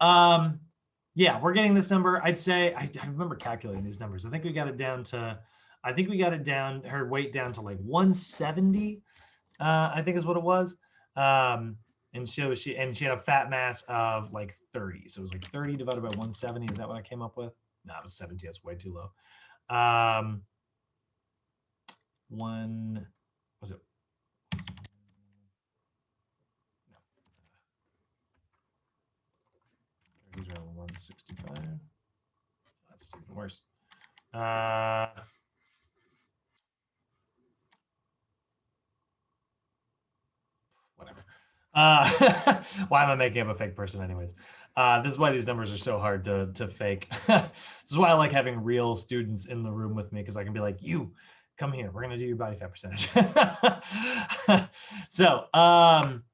yeah, we're getting this number. I'd say I remember calculating these numbers. I think we got it down, her weight down to like 170, I think is what it was. And she had a fat mass of like 30. So it was like 30 divided by 170. Is that what I came up with? No, it was 70. That's way too low. Was it? No. These are 165. That's even worse. Whatever. Why am I making up a fake person anyways? This is why these numbers are so hard to fake. This is why I like having real students in the room with me, because I can be like, you, come here. We're going to do your body fat percentage. So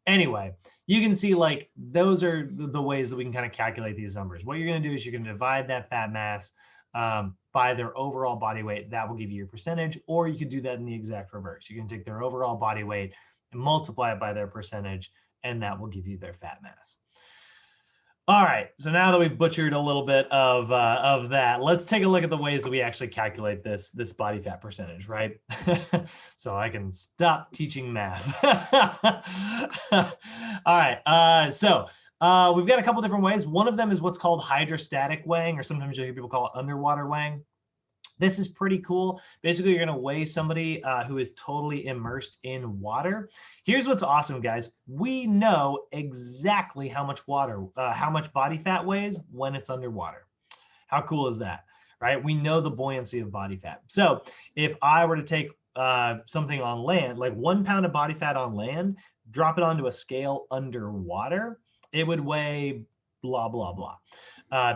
anyway, you can see like those are the ways that we can kind of calculate these numbers. What you're going to do is you're going to divide that fat mass by their overall body weight. That will give you your percentage, or you could do that in the exact reverse. You can take their overall body weight and multiply it by their percentage, and that will give you their fat mass. All right, so now that we've butchered a little bit of that, let's take a look at the ways that we actually calculate this body fat percentage, right? So I can stop teaching math. All right, so we've got a couple different ways. One of them is what's called hydrostatic weighing, or sometimes you hear people call it underwater weighing. This is pretty cool. Basically, you're going to weigh somebody who is totally immersed in water. Here's what's awesome, guys. We know exactly how much body fat weighs when it's underwater. How cool is that, right? We know the buoyancy of body fat. So if I were to take something on land, like 1 pound of body fat on land, drop it onto a scale underwater, it would weigh blah, blah, blah.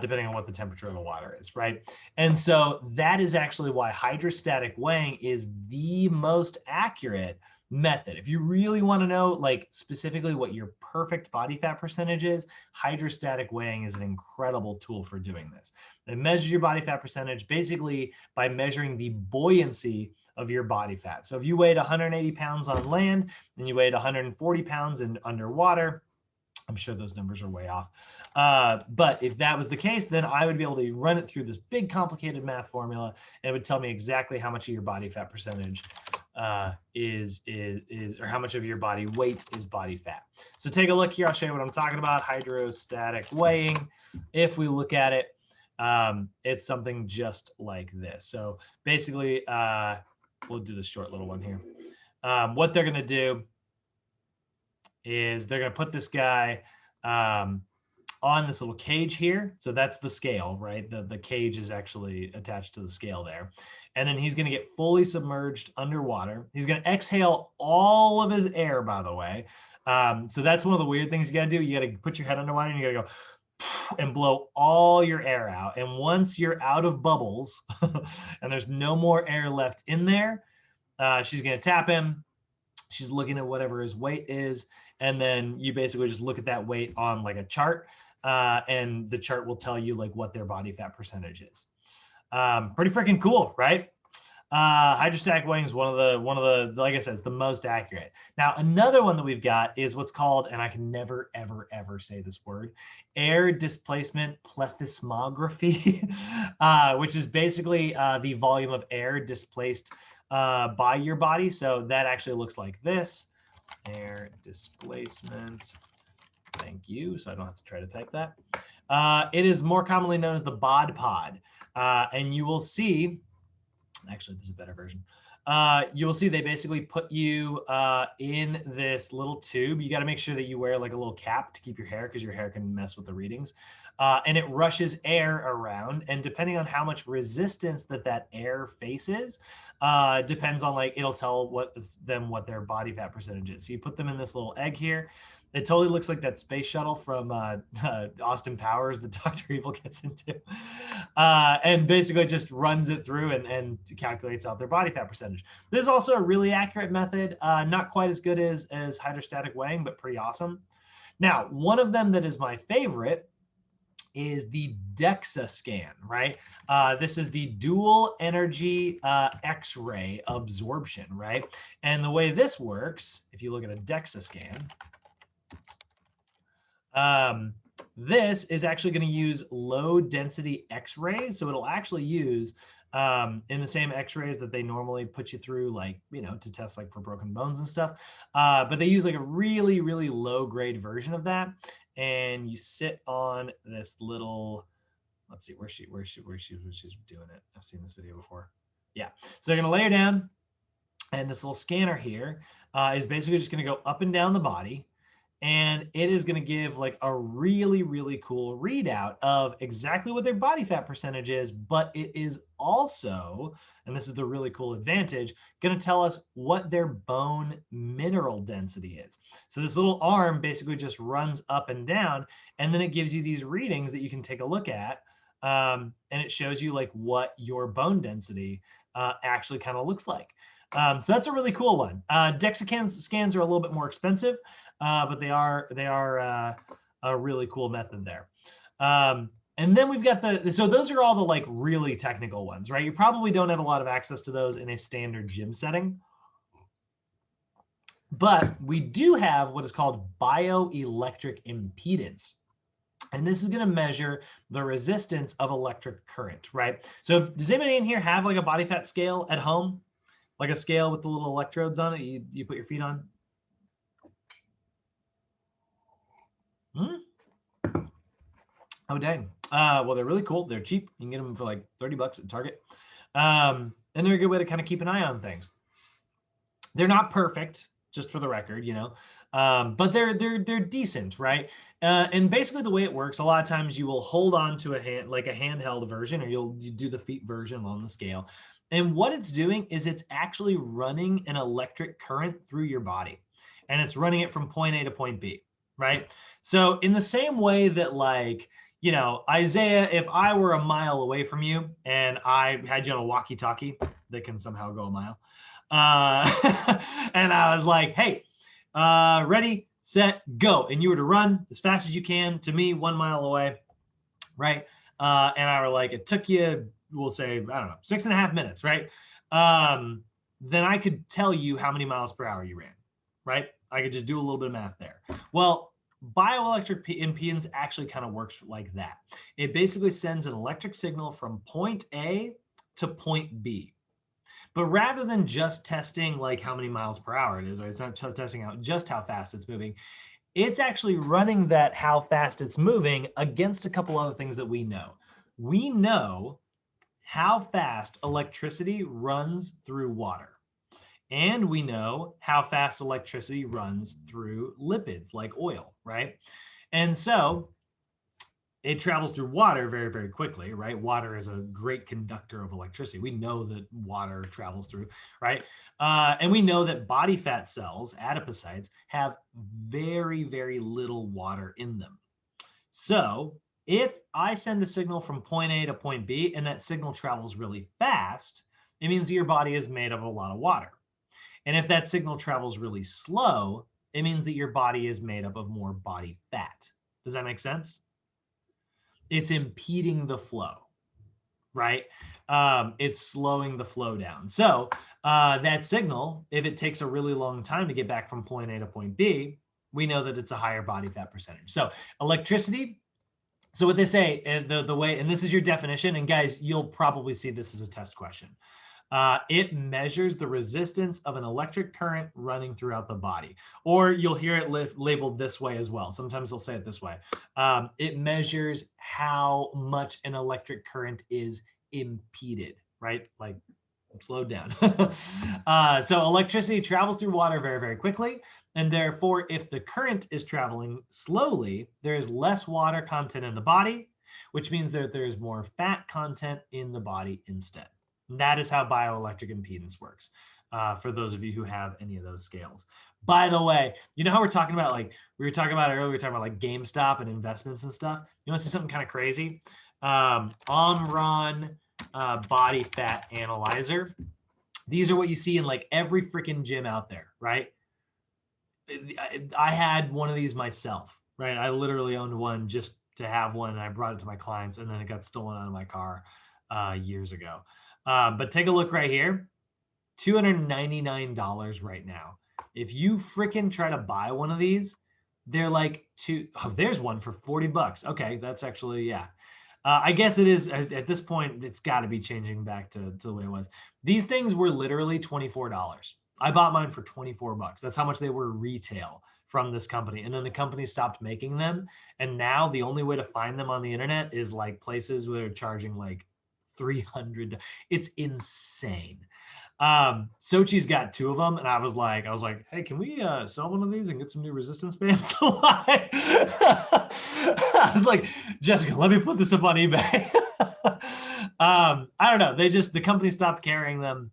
Depending on what the temperature of the water is, right? And so that is actually why hydrostatic weighing is the most accurate method. If you really want to know, like specifically what your perfect body fat percentage is, hydrostatic weighing is an incredible tool for doing this. It measures your body fat percentage basically by measuring the buoyancy of your body fat. So if you weighed 180 pounds on land and you weighed 140 pounds in underwater, I'm sure those numbers are way off. But if that was the case, then I would be able to run it through this big complicated math formula, and it would tell me exactly how much of your body fat percentage or how much of your body weight is body fat. So take a look here. I'll show you what I'm talking about. Hydrostatic weighing. If we look at it, it's something just like this. So basically, we'll do this short little one here. What they're going to do is they're going to put this guy on this little cage here. So that's the scale, right? The cage is actually attached to the scale there. And then he's going to get fully submerged underwater. He's going to exhale all of his air, by the way. So that's one of the weird things you got to do. You got to put your head underwater and you got to go and blow all your air out. And once you're out of bubbles and there's no more air left in there, she's going to tap him. She's looking at whatever his weight is. And then you basically just look at that weight on like a chart. And the chart will tell you like what their body fat percentage is. Pretty freaking cool, right? Hydrostatic weighing is one of the, like I said, it's the most accurate. Now, another one that we've got is what's called, and I can never, ever, ever say this word, air displacement plethysmography, which is basically the volume of air displaced by your body. So that actually looks like this, air displacement. Thank you. So I don't have to try to type that. It is more commonly known as the bod pod. And you will see, actually, this is a better version. You will see they basically put you in this little tube. You got to make sure that you wear like a little cap to keep your hair because your hair can mess with the readings. And it rushes air around. And depending on how much resistance that air faces, depends on like, it'll tell what their body fat percentage is. So you put them in this little egg here. It totally looks like that space shuttle from Austin Powers that Dr. Evil gets into. And basically just runs it through and calculates out their body fat percentage. This is also a really accurate method, not quite as good as hydrostatic weighing, but pretty awesome. Now, one of them that is my favorite is the DEXA scan, right? This is the dual energy X-ray absorption, right? And the way this works, if you look at a DEXA scan, this is actually going to use low density X-rays. So it'll actually use in the same X-rays that they normally put you through, like, you know, to test like for broken bones and stuff. But they use like a really, really low grade version of that. And you sit on this little, let's see, where's she's doing it. I've seen this video before. Yeah. So they're going to lay her down. And this little scanner here is basically just going to go up and down the body. And it is going to give like a really, really cool readout of exactly what their body fat percentage is. But it is also, and this is the really cool advantage, going to tell us what their bone mineral density is. So this little arm basically just runs up and down, and then it gives you these readings that you can take a look at. And it shows you like what your bone density actually kind of looks like. So that's a really cool one. DEXA scans are a little bit more expensive. But they are a really cool method there. And then we've got so those are all the like really technical ones, right? You probably don't have a lot of access to those in a standard gym setting. But we do have what is called bioelectric impedance. And this is going to measure the resistance of electric current, right? So does anybody in here have like a body fat scale at home? Like a scale with the little electrodes on it you put your feet on? Oh, dang. Well, they're really cool. They're cheap. You can get them for like 30 bucks at Target. And they're a good way to kind of keep an eye on things. They're not perfect, just for the record, you know, but they're decent, right? And basically the way it works, a lot of times you will hold on to a hand, like a handheld version, or you do the feet version on the scale. And what it's doing is it's actually running an electric current through your body. And it's running it from point A to point B, right? So in the same way that, like, you know, Isaiah, if I were a mile away from you and I had you on a walkie-talkie that can somehow go a mile, and I was like, hey, ready, set, go. And you were to run as fast as you can to me 1 mile away, right? And I were like, it took you, we'll say, I don't know, 6.5 minutes, right? Then I could tell you how many miles per hour you ran, right? I could just do a little bit of math there. Well, bioelectric impedance actually kind of works like that. It basically sends an electric signal from point A to point B. But rather than just testing like how many miles per hour it is, or it's not testing out just how fast it's moving, it's actually running that how fast it's moving against a couple other things that we know. We know how fast electricity runs through water. And we know how fast electricity runs through lipids like oil, right? And so it travels through water very, very quickly, right? Water is a great conductor of electricity. We know that water travels through, right? And we know that body fat cells, adipocytes, have very, very little water in them. So if I send a signal from point A to point B and that signal travels really fast, it means that your body is made of a lot of water. And if that signal travels really slow, it means that your body is made up of more body fat. Does that make sense? It's impeding the flow, right? It's slowing the flow down. So that signal, if it takes a really long time to get back from point A to point B, we know that it's a higher body fat percentage. So electricity, so what they say, the way, and this is your definition, and guys, you'll probably see this as a test question. It measures the resistance of an electric current running throughout the body. Or you'll hear it labeled this way as well. Sometimes they'll say it this way. It measures how much an electric current is impeded, right? Like slowed down. So electricity travels through water very, very quickly. And therefore, if the current is traveling slowly, there is less water content in the body, which means that there's more fat content in the body instead. That is how bioelectric impedance works, for those of you who have any of those scales. By the way, you know how we're talking about, like we were talking about earlier, we were talking about like GameStop and investments and stuff. You want to see something kind of crazy? Omron body fat analyzer. These are what you see in like every freaking gym out there, right? I had one of these myself, right? I literally owned one just to have one, and I brought it to my clients, and then it got stolen out of my car years ago. But take a look right here, $299 right now. If you freaking try to buy one of these, they're like there's one for 40 bucks. Okay, that's actually, yeah. I guess it is at this point, it's got to be changing back to the way it was. These things were literally $24. I bought mine for 24 bucks. That's how much they were retail from this company. And then the company stopped making them. And now the only way to find them on the internet is like places where they're charging like 300. It's insane. Sochi's got two of them, and I was like, hey, can we sell one of these and get some new resistance bands? I was like, Jessica, let me put this up on eBay. I don't know. The company stopped carrying them,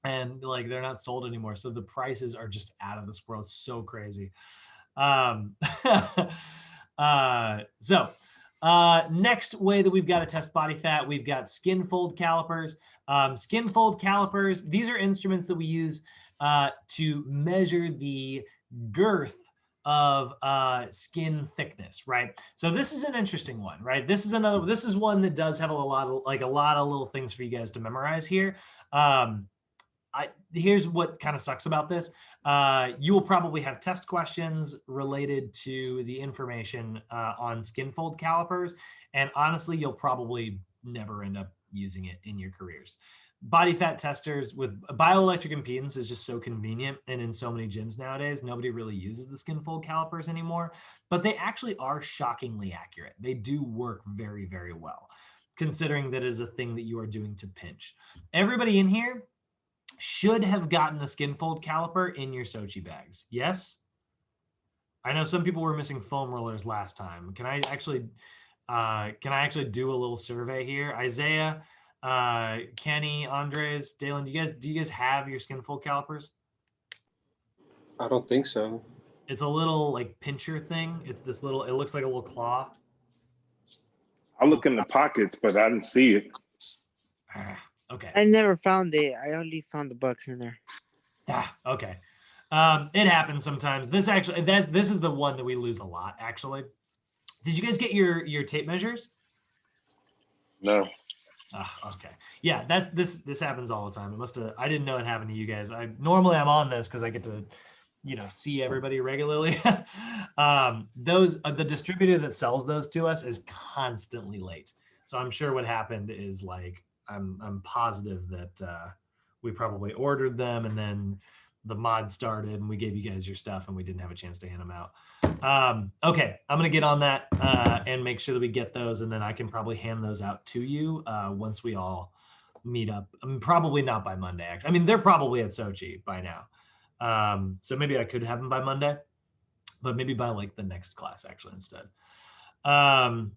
and like they're not sold anymore. So the prices are just out of this world. So crazy. Next way that we've got to test body fat, we've got skin fold calipers. Skin fold calipers, these are instruments that we use to measure the girth of skin thickness, right? So this is an interesting one, right? This is one that does have a lot of little things for you guys to memorize here. Here's what kind of sucks about this. You will probably have test questions related to the information on skin fold calipers. And honestly, you'll probably never end up using it in your careers. Body fat testers with bioelectric impedance is just so convenient. And in so many gyms nowadays, nobody really uses the skin fold calipers anymore, but they actually are shockingly accurate. They do work very, very well, considering that it is a thing that you are doing to pinch. Everybody in here should have gotten a skin fold caliper in your Sochi bags. Yes? I know some people were missing foam rollers last time. Can I actually do a little survey here? Isaiah, Kenny, Andres, Dalen, do you guys have your skin fold calipers? I don't think so. It's a little like pincher thing. It's this little, it looks like a little claw. I look in the pockets, but I didn't see it. Okay. I never found it. I only found the bucks in there. Okay. It happens sometimes. This is the one that we lose a lot, actually. Did you guys get your tape measures? No. Okay. Yeah, this happens all the time. I didn't know it happened to you guys. Normally I'm on this because I get to, see everybody regularly. The distributor that sells those to us is constantly late. So I'm sure what happened is like, I'm positive that we probably ordered them, and then the mod started and we gave you guys your stuff and we didn't have a chance to hand them out. Okay, I'm gonna get on that and make sure that we get those, and then I can probably hand those out to you once we all meet up. Probably not by Monday, actually. I mean, they're probably at Sochi by now. So maybe I could have them by Monday, but maybe by like the next class actually instead. Hold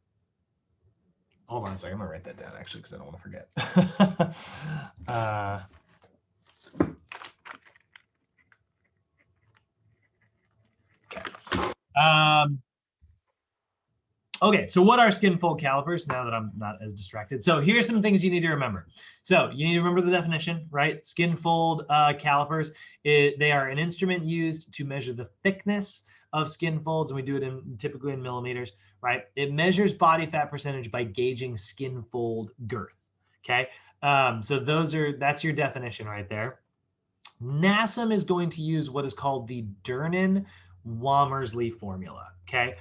on a second, I'm gonna write that down actually because I don't want to forget. Okay, so what are skin fold calipers, now that I'm not as distracted? So here's some things you need to remember. So you need to remember the definition, right? Skin fold calipers, they are an instrument used to measure the thickness of skin folds, and we do it typically in millimeters, right? It measures body fat percentage by gauging skin fold girth, okay? So that's your definition right there. NASM is going to use what is called the Durnin-Wamersley formula, okay?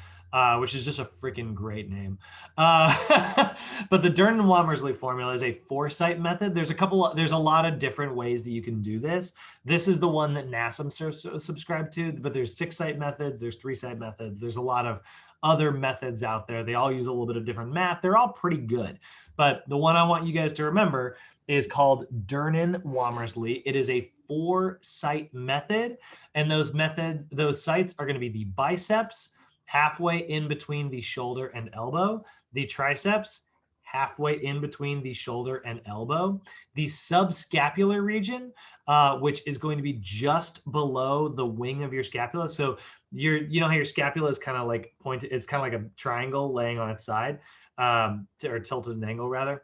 Which is just a freaking great name. But the Durnin-Wamersley formula is a 4-site method. There's a lot of different ways that you can do this. This is the one that NASM subscribed to, but there's 6-site methods, there's 3-site methods. There's a lot of other methods out there. They all use a little bit of different math. They're all pretty good. But the one I want you guys to remember is called Durnin-Wamersley. It is a 4-site method, and those sites are going to be the biceps, halfway in between the shoulder and elbow, the triceps, halfway in between the shoulder and elbow, the subscapular region, which is going to be just below the wing of your scapula. So you know how your scapula is kind of like pointed, it's kind of like a triangle laying on its side, or tilted an angle rather.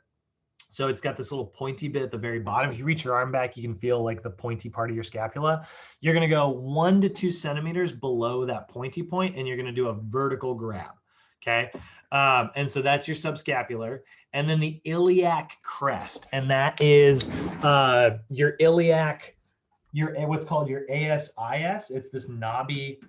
So it's got this little pointy bit at the very bottom. If you reach your arm back, you can feel like the pointy part of your scapula. You're going to go 1 to 2 centimeters below that pointy point, and you're going to do a vertical grab. Okay. And so that's your subscapular. And then the iliac crest. And that is your iliac, what's called your ASIS. It's this knobby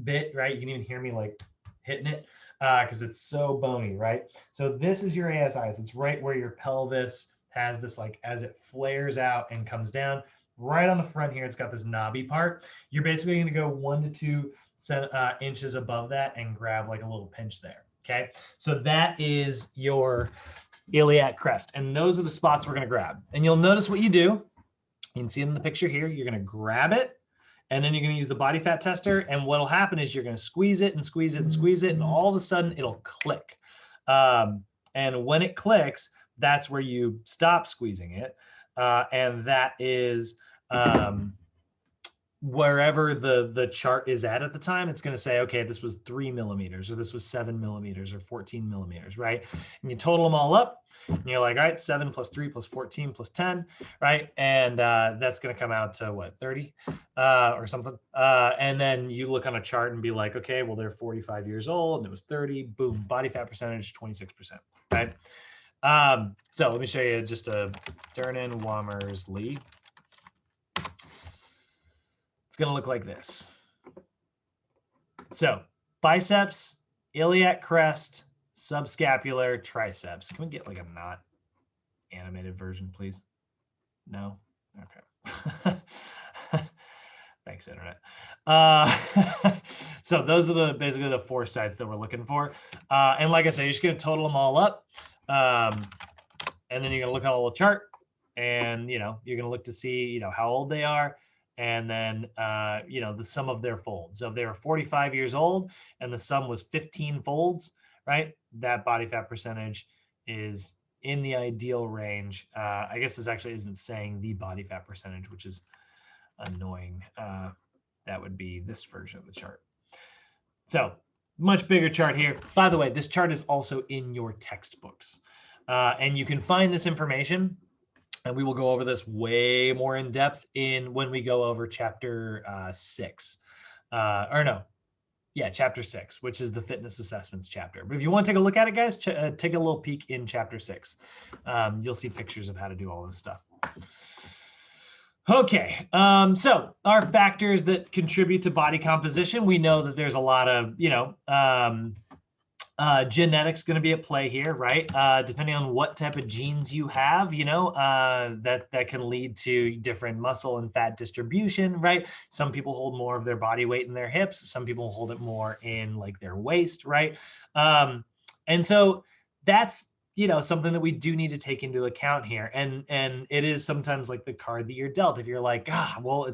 bit, right? You can even hear me like hitting it, because it's so bony, right? So this is your ASIS. It's right where your pelvis has this, like, as it flares out and comes down, right on the front here, it's got this knobby part. You're basically going to go 1 to 2 inches above that and grab like a little pinch there, okay? So that is your iliac crest. And those are the spots we're going to grab. And you'll notice what you do. You can see it in the picture here. You're going to grab it, and then you're going to use the body fat tester. And what'll happen is you're going to squeeze it and squeeze it and squeeze it, and all of a sudden it'll click. And when it clicks, that's where you stop squeezing it. And that is wherever the chart is at the time. It's going to say, okay, this was 3 millimeters, or this was 7 millimeters, or 14 millimeters, right? And you total them all up, and you're like, all right, 7 plus 3 plus 14 plus 10, right? And that's going to come out to what, 30 or something. And then you look on a chart and be like, okay, well, they're 45 years old and it was 30, boom, body fat percentage, 26%, right? So let me show you just a Durnin-Wamersley. It's going to look like this. So biceps, iliac crest, subscapular, triceps. Can we get like a not animated version, please? No? Okay. Thanks, internet. So those are basically the 4 sites that we're looking for. And like I said, you're just going to total them all up. And then you're going to look at a little chart, and, you know, you're going to look to see, you know, how old they are. And then, you know, the sum of their folds. So if they were 45 years old and the sum was 15 folds, right, that body fat percentage is in the ideal range. I guess this actually isn't saying the body fat percentage, which is annoying. That would be this version of the chart. So much bigger chart here. By the way, this chart is also in your textbooks. And you can find this information, and we will go over this way more in depth when we go over chapter 6. Chapter 6, which is the fitness assessments chapter. But if you want to take a look at it, guys, take a little peek in chapter 6. You'll see pictures of how to do all this stuff. Okay, so our factors that contribute to body composition, we know that there's a lot of, you know, Genetics going to be at play here, right? Depending on what type of genes you have, that can lead to different muscle and fat distribution, right? Some people hold more of their body weight in their hips. Some people hold it more in like their waist, right? And so that's, something that we do need to take into account here. And it is sometimes like the card that you're dealt. If you're like, well,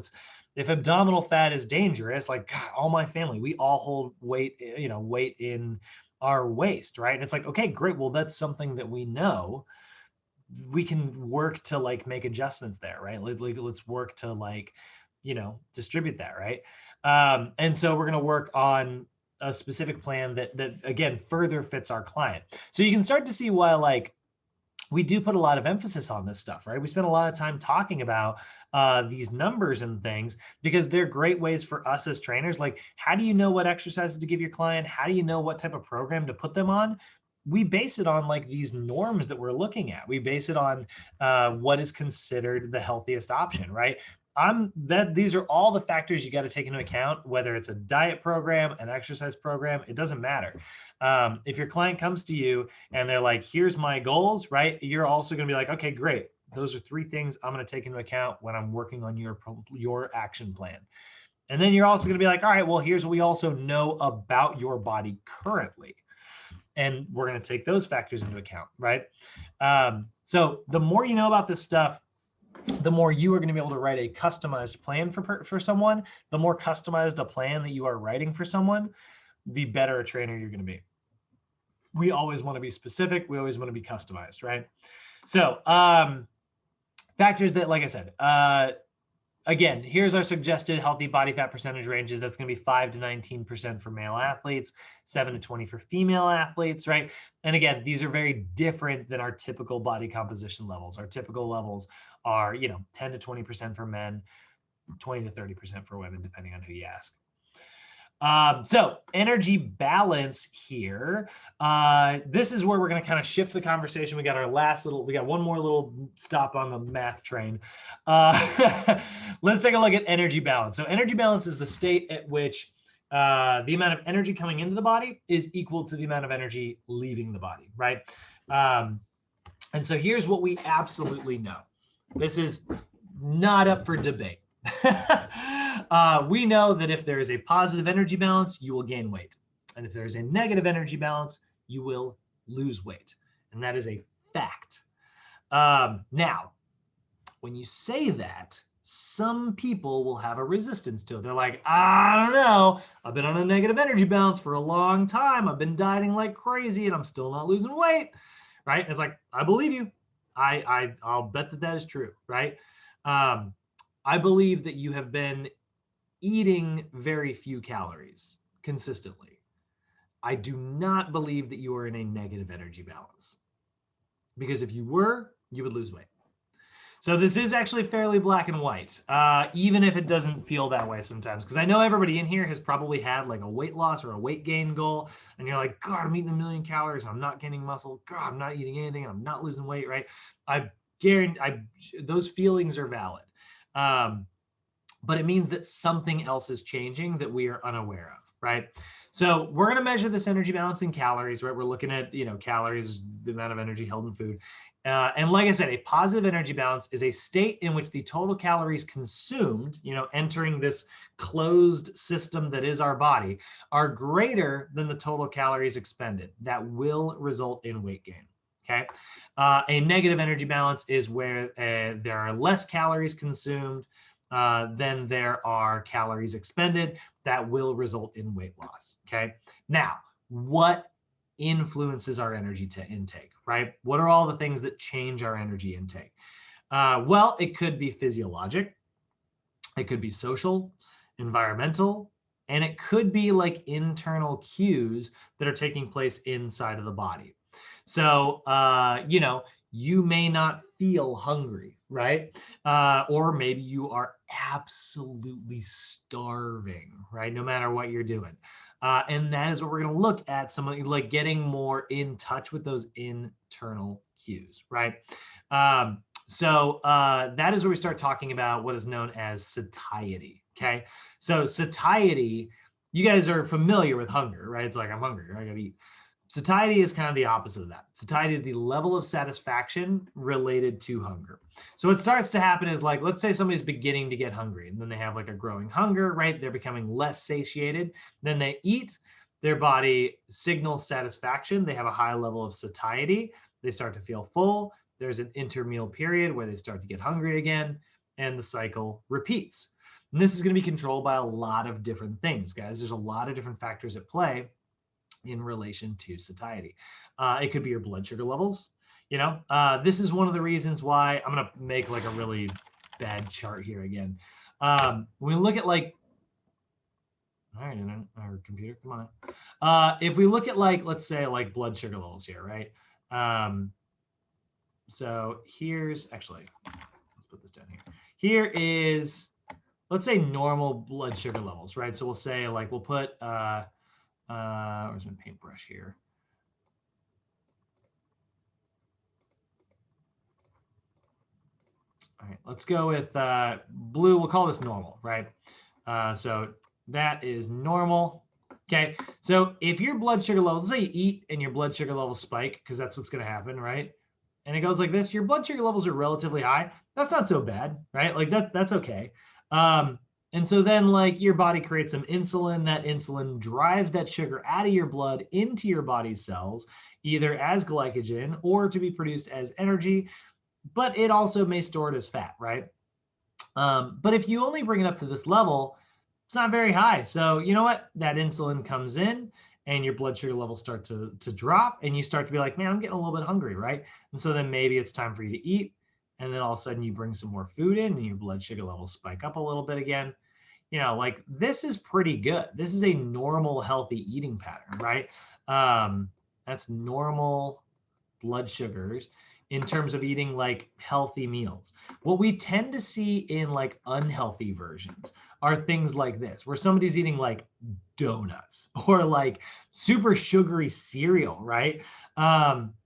if abdominal fat is dangerous, like God, all my family, we all hold weight in our waist, right? And it's like, okay, great. Well, that's something that we know. We can work to like make adjustments there, right? Let's work to like, distribute that, right? And so we're going to work on a specific plan that again further fits our client. So you can start to see why like we do put a lot of emphasis on this stuff, right? We spend a lot of time talking about these numbers and things because they're great ways for us as trainers. Like, how do you know what exercises to give your client? How do you know what type of program to put them on? We base it on like these norms that we're looking at. We base it on what is considered the healthiest option, right? These are all the factors you got to take into account, whether it's a diet program, an exercise program, it doesn't matter. If your client comes to you and they're like, here's my goals, right? You're also going to be like, okay, great. Those are 3 things I'm going to take into account when I'm working on your action plan. And then you're also going to be like, all right, well, here's what we also know about your body currently. And we're going to take those factors into account, right? So the more you know about this stuff, the more you are going to be able to write a customized plan for someone. The more customized a plan that you are writing for someone, the better a trainer you're going to be. We always want to be specific. We always want to be customized, right? So factors that, like I said, again, here's our suggested healthy body fat percentage ranges. That's going to be 5 to 19% for male athletes, 7 to 20 for female athletes, right? And again, these are very different than our typical body composition levels. Our typical levels are, 10 to 20% for men, 20 to 30% for women, depending on who you ask. So energy balance here. This is where we're going to kind of shift the conversation. We got one more little stop on the math train. Let's take a look at energy balance. So energy balance is the state at which the amount of energy coming into the body is equal to the amount of energy leaving the body, right? And so here's what we absolutely know. This is not up for debate. We know that if there is a positive energy balance, you will gain weight. And if there is a negative energy balance, you will lose weight. And that is a fact. Now, when you say that, some people will have a resistance to it. They're like, I don't know. I've been on a negative energy balance for a long time. I've been dieting like crazy and I'm still not losing weight, right? It's like, I believe you. I'll bet that is true, right? I believe that you have been eating very few calories consistently. I do not believe that you are in a negative energy balance, because if you were, you would lose weight. So this is actually fairly black and white, even if it doesn't feel that way sometimes, because I know everybody in here has probably had like a weight loss or a weight gain goal, and you're like, God, I'm eating 1 million calories, I'm not gaining muscle, God, I'm not eating anything, I'm not losing weight, right? I guarantee those feelings are valid. But it means that something else is changing that we are unaware of, right? So we're going to measure this energy balance in calories, right? We're looking at, calories is the amount of energy held in food. And like I said, a positive energy balance is a state in which the total calories consumed, entering this closed system that is our body, are greater than the total calories expended. That will result in weight gain. Okay. A negative energy balance is where there are less calories consumed than there are calories expended. That will result in weight loss. Okay. Now, what influences our energy intake, right? What are all the things that change our energy intake? Well, it could be physiologic, it could be social, environmental, and it could be like internal cues that are taking place inside of the body. So, you may not feel hungry, right? Or maybe you are absolutely starving, right? No matter what you're doing. And that is what we're going to look at, something like getting more in touch with those internal cues, right? So that is where we start talking about what is known as satiety, okay? So satiety, you guys are familiar with hunger, right? It's like, I'm hungry, I gotta eat. Satiety is kind of the opposite of that. Satiety is the level of satisfaction related to hunger. So what starts to happen is like, let's say somebody's beginning to get hungry and then they have like a growing hunger, right? They're becoming less satiated. Then they eat, their body signals satisfaction. They have a high level of satiety. They start to feel full. There's an intermeal period where they start to get hungry again, and the cycle repeats. And this is going to be controlled by a lot of different things, guys. There's a lot of different factors at play in relation to satiety. It could be your blood sugar levels. This is one of the reasons why I'm going to make like a really bad chart here again. When we look at like, all right, our computer, come on. If we look at like, let's say like blood sugar levels here, right? So here's actually, let's put this down here. Here is, let's say normal blood sugar levels, right? So we'll say like, we'll put, where's my paintbrush here? All right, let's go with blue. We'll call this normal, right? So that is normal. Okay, so if your blood sugar levels, let's say you eat and your blood sugar levels spike, because that's what's going to happen, right? And it goes like this, your blood sugar levels are relatively high. That's not so bad, right? Like that's okay. And so then like your body creates some insulin. That insulin drives that sugar out of your blood into your body's cells, either as glycogen or to be produced as energy, but it also may store it as fat, right? But if you only bring it up to this level, it's not very high. So you know what? That insulin comes in and your blood sugar levels start to drop, and you start to be like, man, I'm getting a little bit hungry, right? And so then maybe it's time for you to eat. And then all of a sudden you bring some more food in and your blood sugar levels spike up a little bit again. Like this is pretty good. This is a normal, healthy eating pattern, right? That's normal blood sugars in terms of eating like healthy meals. What we tend to see in like unhealthy versions are things like this, where somebody's eating like donuts or like super sugary cereal, right?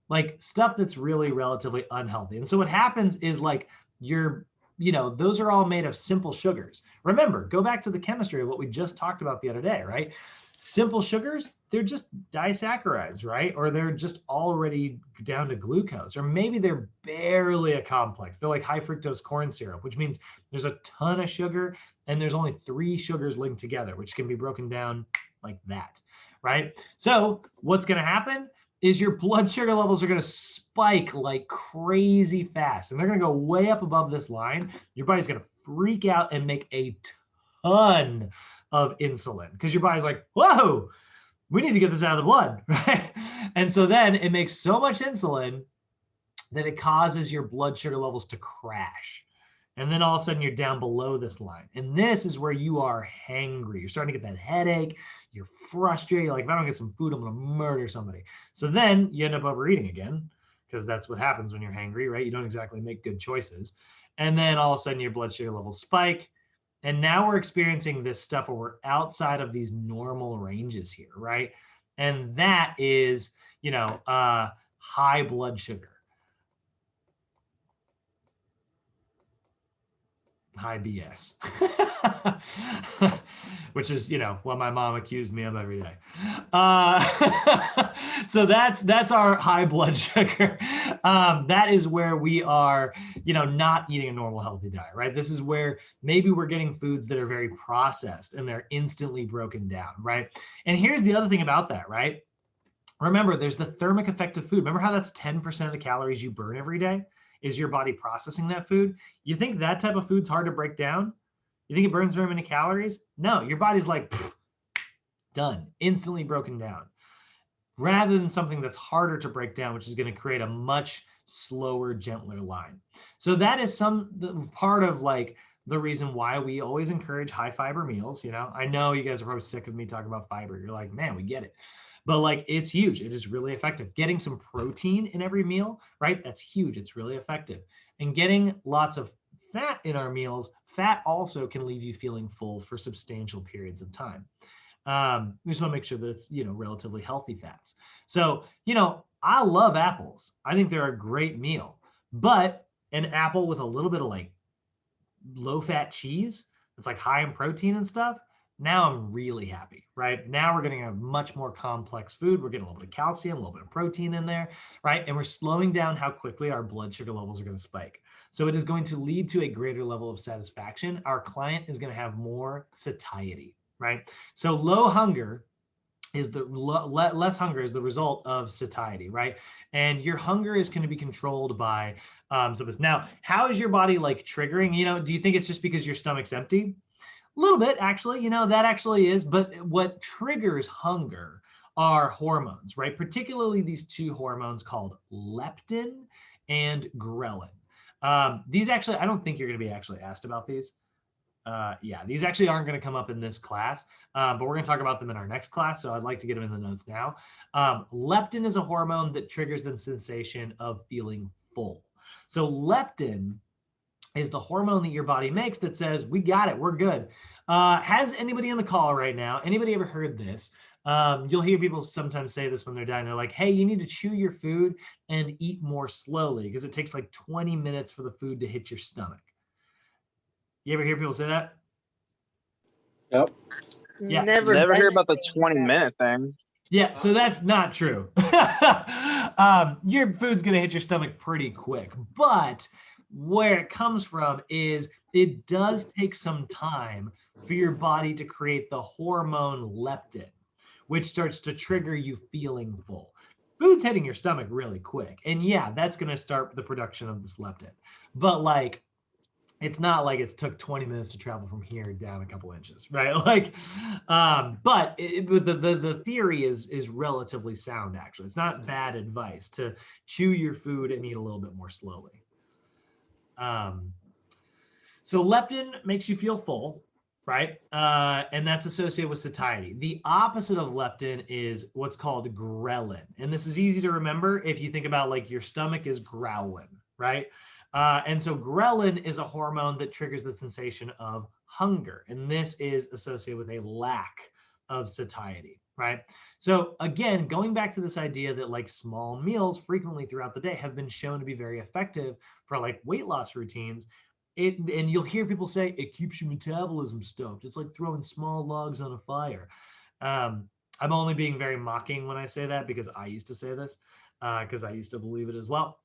Like stuff that's really relatively unhealthy. And so what happens is like those are all made of simple sugars. Remember, go back to the chemistry of what we just talked about the other day, right? Simple sugars, they're just disaccharides, right? Or they're just already down to glucose, or maybe they're barely a complex. They're like high fructose corn syrup, which means there's a ton of sugar and there's only 3 sugars linked together, which can be broken down like that, right? So what's going to happen is your blood sugar levels are going to spike like crazy fast, and they're going to go way up above this line. Your body's going to freak out and make a ton of insulin because your body's like, whoa, we need to get this out of the blood, right? And so then it makes so much insulin that it causes your blood sugar levels to crash. And then all of a sudden you're down below this line. And this is where you are hangry. You're starting to get that headache. You're frustrated. You're like, if I don't get some food, I'm going to murder somebody. So then you end up overeating again, because that's what happens when you're hangry, right? You don't exactly make good choices. And then all of a sudden your blood sugar levels spike. And now we're experiencing this stuff where we're outside of these normal ranges here, right? And that is, high blood sugar. High BS, which is, what my mom accused me of every day. So that's our high blood sugar. That is where we are, not eating a normal healthy diet, right? This is where maybe we're getting foods that are very processed and they're instantly broken down, right? And here's the other thing about that, right? Remember, there's the thermic effect of food. Remember how that's 10% of the calories you burn every day? Is your body processing that food? You think that type of food's hard to break down? You think it burns very many calories? No, your body's like, done, instantly broken down. Rather than something that's harder to break down, which is going to create a much slower, gentler line. So that is part of like the reason why we always encourage high fiber meals. I know you guys are probably sick of me talking about fiber. You're like, man, we get it. But like, it's huge. It is really effective. Getting some protein in every meal, right? That's huge. It's really effective. And getting lots of fat in our meals, fat also can leave you feeling full for substantial periods of time. We just want to make sure that it's, relatively healthy fats. So, I love apples. I think they're a great meal, but an apple with a little bit of like low fat cheese, it's like high in protein and stuff, Now I'm really happy, right? Now we're getting a much more complex food. We're getting a little bit of calcium, a little bit of protein in there, right? And we're slowing down how quickly our blood sugar levels are going to spike. So it is going to lead to a greater level of satisfaction. Our client is going to have more satiety, right? So low hunger is the less hunger is the result of satiety, right? And your hunger is going to be controlled by some of this. Now, how is your body like triggering? You know, do you think it's just because your stomach's empty? A little bit, actually, you know, that actually is. But what triggers hunger are hormones, right? Particularly these two hormones called leptin and ghrelin. These actually, I don't think you're going to be actually asked about these. Yeah, these actually aren't going to come up in this class, but we're going to talk about them in our next class. So I'd like to get them in the notes now. Leptin is a hormone that triggers the sensation of feeling full. So leptin is the hormone that your body makes that says, we got it, we're good. Has anybody on the call right now, anybody ever heard this? You'll hear people sometimes say this when they're dying. They're like, hey, you need to chew your food and eat more slowly because it takes like 20 minutes for the food to hit your stomach. You ever hear people say that? Yep. Yeah. Never Never done hear about the anything 20-minute thing. Yeah, so that's not true. Your food's going to hit your stomach pretty quick. But where it comes from is it does take some time for your body to create the hormone leptin, which starts to trigger you feeling full. Food's hitting your stomach really quick. And yeah, that's going to start the production of this leptin. But like, it's not like it took 20 minutes to travel from here down a couple inches, right? Like, but the theory is relatively sound, actually. It's not bad advice to chew your food and eat a little bit more slowly. So leptin makes you feel full, right? And that's associated with satiety. The opposite of leptin is what's called ghrelin. And this is easy to remember if you think about like your stomach is growling, right? And so ghrelin is a hormone that triggers the sensation of hunger. And this is associated with a lack of satiety, right? So again, going back to this idea that like small meals frequently throughout the day have been shown to be very effective for like weight loss routines. And you'll hear people say it keeps your metabolism stoked. It's like throwing small logs on a fire. I'm only being very mocking when I say that because I used to say this because I used to believe it as well.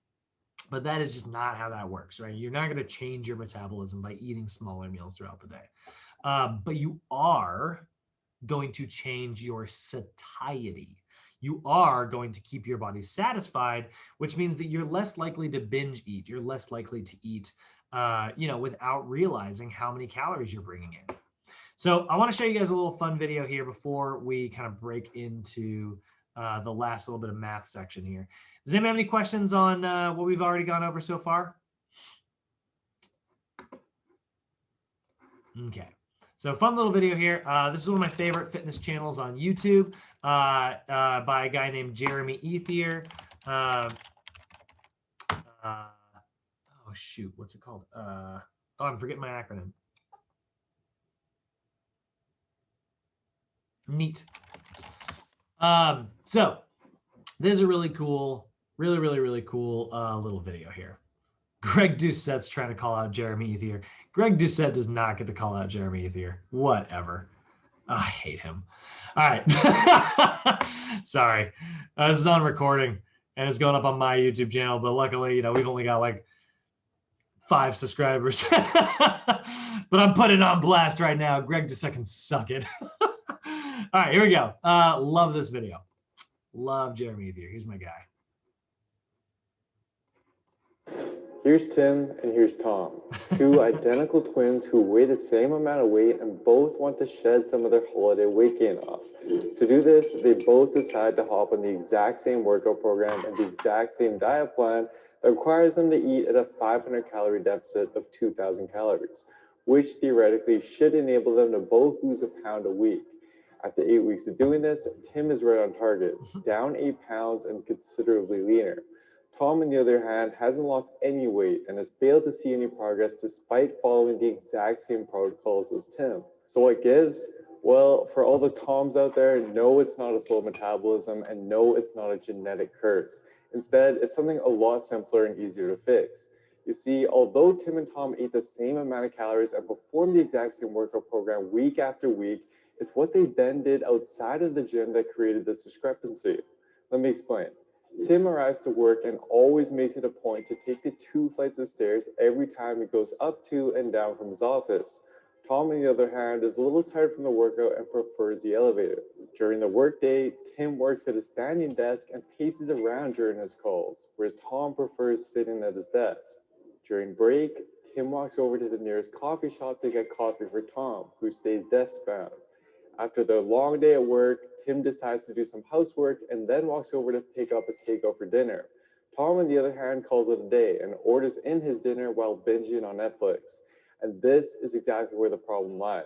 But that is just not how that works, right? You're not going to change your metabolism by eating smaller meals throughout the day. But you are going to change your satiety. You are going to keep your body satisfied, which means that you're less likely to binge eat. You're less likely to eat, without realizing how many calories you're bringing in. So I want to show you guys a little fun video here before we kind of break into the last little bit of math section here. Does anybody have any questions on what we've already gone over so far? Okay. So fun little video here. This is one of my favorite fitness channels on YouTube by a guy named Jeremy Ethier. Oh, shoot. What's it called? I'm forgetting my acronym. Neat. So this is a really cool, really cool little video here. Greg Doucette's trying to call out Jeremy Ethier. Greg Doucette does not get to call out Jeremy Ethier. Whatever. Oh, I hate him. All right. Sorry. This is on recording and it's going up on my YouTube channel, but luckily, we've only got like 5 subscribers. But I'm putting it on blast right now. Greg Doucette can suck it. All right, here we go. Love this video. Love Jeremy Ethier. Here's my guy. Here's Tim and here's Tom, two identical twins who weigh the same amount of weight and both want to shed some of their holiday weight gain off. To do this, they both decide to hop on the exact same workout program and the exact same diet plan that requires them to eat at a 500 calorie deficit of 2,000 calories, which theoretically should enable them to both lose a pound a week. After 8 weeks of doing this, Tim is right on target, down 8 pounds and considerably leaner. Tom, on the other hand, hasn't lost any weight and has failed to see any progress despite following the exact same protocols as Tim. So what gives? Well, for all the Toms out there, no, it's not a slow metabolism, and no, it's not a genetic curse. Instead, it's something a lot simpler and easier to fix. You see, although Tim and Tom ate the same amount of calories and performed the exact same workout program week after week, It's what they then did outside of the gym that created this discrepancy. Let me explain. Tim arrives to work and always makes it a point to take the 2 flights of stairs every time he goes up to and down from his office. Tom, on the other hand, is a little tired from the workout and prefers the elevator. During the workday, Tim works at a standing desk and paces around during his calls, whereas Tom prefers sitting at his desk. During break, Tim walks over to the nearest coffee shop to get coffee for Tom, who stays desk-bound. After their long day at work, Tim decides to do some housework and then walks over to pick up his takeout for dinner. Tom, on the other hand, calls it a day and orders in his dinner while binging on Netflix. And this is exactly where the problem lies.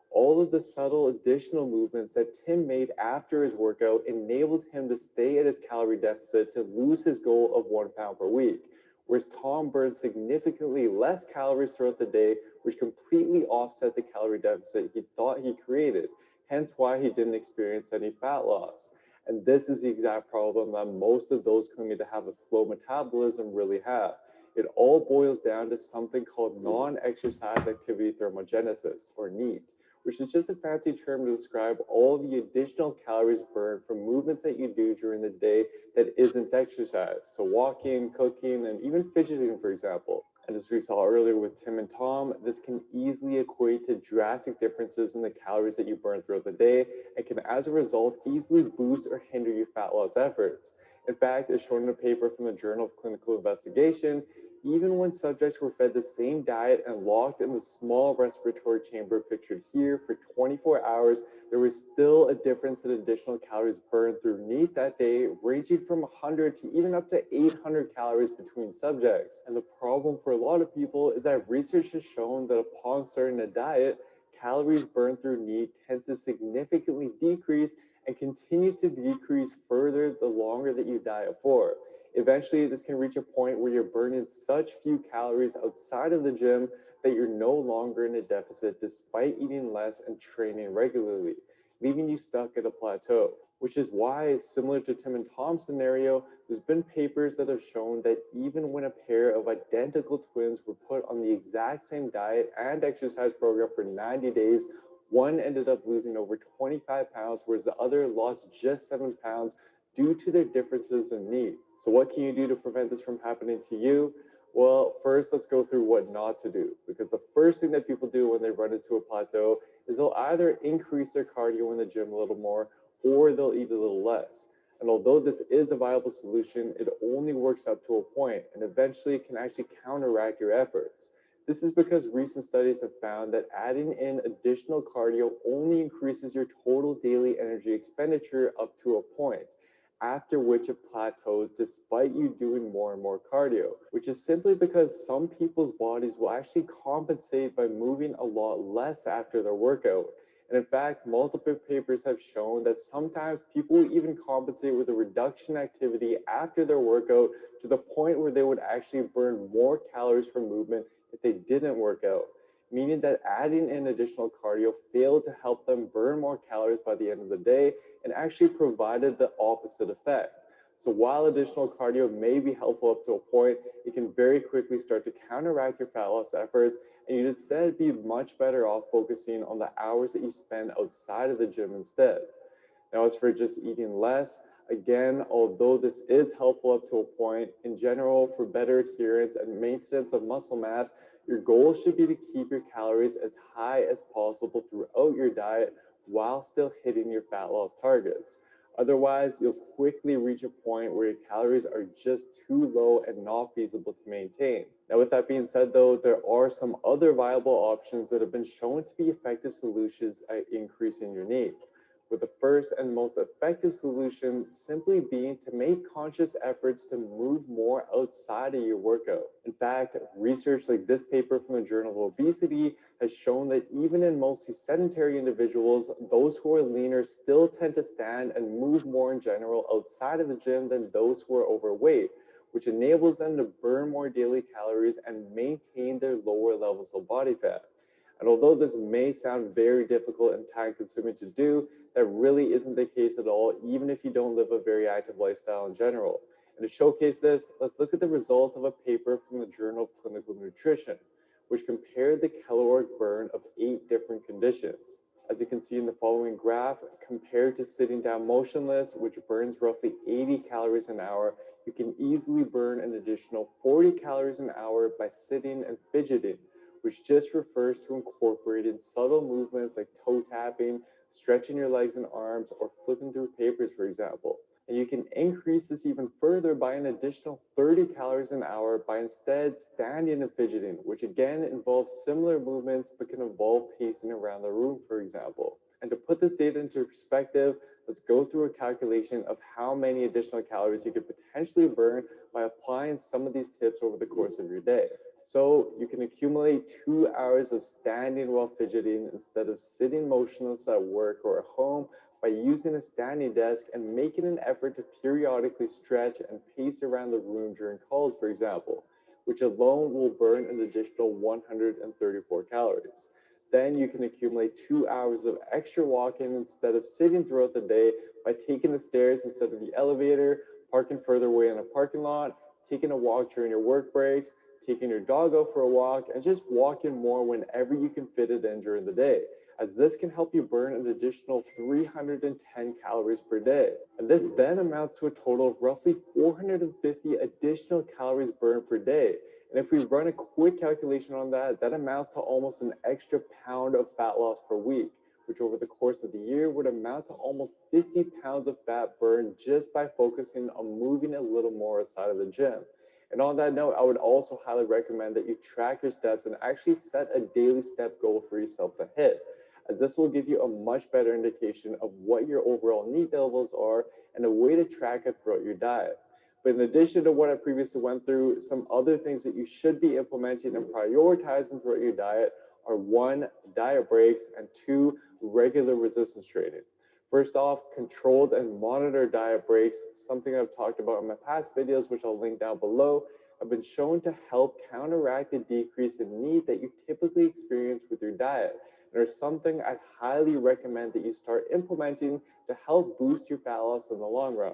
All of the subtle additional movements that Tim made after his workout enabled him to stay at his calorie deficit to lose his goal of 1 pound per week, whereas Tom burned significantly less calories throughout the day, which completely offset the calorie deficit he thought he created, hence why he didn't experience any fat loss. And this is the exact problem that most of those claiming to have a slow metabolism really have. It all boils down to something called non-exercise activity thermogenesis, or NEAT, which is just a fancy term to describe all the additional calories burned from movements that you do during the day that isn't exercise. So walking, cooking, and even fidgeting, for example. And as we saw earlier with Tim and Tom, this can easily equate to drastic differences in the calories that you burn throughout the day and can, as a result, easily boost or hinder your fat loss efforts. In fact, as shown in a paper from the Journal of Clinical Investigation, even when subjects were fed the same diet and locked in the small respiratory chamber pictured here for 24 hours, there was still a difference in additional calories burned through NEAT that day, ranging from 100 to even up to 800 calories between subjects. And the problem for a lot of people is that research has shown that upon starting a diet, calories burned through NEAT tends to significantly decrease and continues to decrease further the longer that you diet for. Eventually, this can reach a point where you're burning such few calories outside of the gym that you're no longer in a deficit despite eating less and training regularly, leaving you stuck at a plateau. Which is why, similar to Tim and Tom's scenario, there's been papers that have shown that even when a pair of identical twins were put on the exact same diet and exercise program for 90 days, one ended up losing over 25 pounds, whereas the other lost just 7 pounds due to their differences in NEAT. So what can you do to prevent this from happening to you? Well, first, let's go through what not to do, because the first thing that people do when they run into a plateau is they'll either increase their cardio in the gym a little more, or they'll eat a little less. And although this is a viable solution, it only works up to a point, and eventually it can actually counteract your efforts. This is because recent studies have found that adding in additional cardio only increases your total daily energy expenditure up to a point, after which it plateaus despite you doing more and more cardio, which is simply because some people's bodies will actually compensate by moving a lot less after their workout. And in fact, multiple papers have shown that sometimes people will even compensate with a reduction in activity after their workout to the point where they would actually burn more calories from movement if they didn't work out, meaning that adding in additional cardio failed to help them burn more calories by the end of the day and actually provided the opposite effect. So while additional cardio may be helpful up to a point, it can very quickly start to counteract your fat loss efforts, and you'd instead be much better off focusing on the hours that you spend outside of the gym instead. Now, as for just eating less, again, although this is helpful up to a point, in general, for better adherence and maintenance of muscle mass, your goal should be to keep your calories as high as possible throughout your diet while still hitting your fat loss targets. Otherwise, you'll quickly reach a point where your calories are just too low and not feasible to maintain. Now, with that being said, though, there are some other viable options that have been shown to be effective solutions at increasing your needs, with the first and most effective solution simply being to make conscious efforts to move more outside of your workout. In fact, research like this paper from the Journal of Obesity has shown that even in mostly sedentary individuals, those who are leaner still tend to stand and move more in general outside of the gym than those who are overweight, which enables them to burn more daily calories and maintain their lower levels of body fat. And although this may sound very difficult and time consuming to do, that really isn't the case at all, even if you don't live a very active lifestyle in general. And to showcase this, let's look at the results of a paper from the Journal of Clinical Nutrition, which compared the caloric burn of 8 different conditions. As you can see in the following graph, compared to sitting down motionless, which burns roughly 80 calories an hour, you can easily burn an additional 40 calories an hour by sitting and fidgeting, which just refers to incorporating subtle movements like toe tapping, stretching your legs and arms, or flipping through papers, for example. And you can increase this even further by an additional 30 calories an hour by instead standing and fidgeting, which again involves similar movements but can involve pacing around the room, for example. And to put this data into perspective, let's go through a calculation of how many additional calories you could potentially burn by applying some of these tips over the course of your day. So you can accumulate 2 hours of standing while fidgeting instead of sitting motionless at work or at home by using a standing desk and making an effort to periodically stretch and pace around the room during calls, for example, which alone will burn an additional 134 calories. Then you can accumulate 2 hours of extra walking instead of sitting throughout the day by taking the stairs instead of the elevator, parking further away in a parking lot, taking a walk during your work breaks, taking your dog out for a walk, and just walking more whenever you can fit it in during the day, as this can help you burn an additional 310 calories per day. And this then amounts to a total of roughly 450 additional calories burned per day. And if we run a quick calculation on that, that amounts to almost an extra pound of fat loss per week, which over the course of the year would amount to almost 50 pounds of fat burned just by focusing on moving a little more outside of the gym. And on that note, I would also highly recommend that you track your steps and actually set a daily step goal for yourself to hit, as this will give you a much better indication of what your overall need levels are and a way to track it throughout your diet. But in addition to what I previously went through, some other things that you should be implementing and prioritizing throughout your diet are 1, diet breaks, and 2, regular resistance training. First off, controlled and monitored diet breaks, something I've talked about in my past videos, which I'll link down below, have been shown to help counteract the decrease in need that you typically experience with your diet, and are something I'd highly recommend that you start implementing to help boost your fat loss in the long run.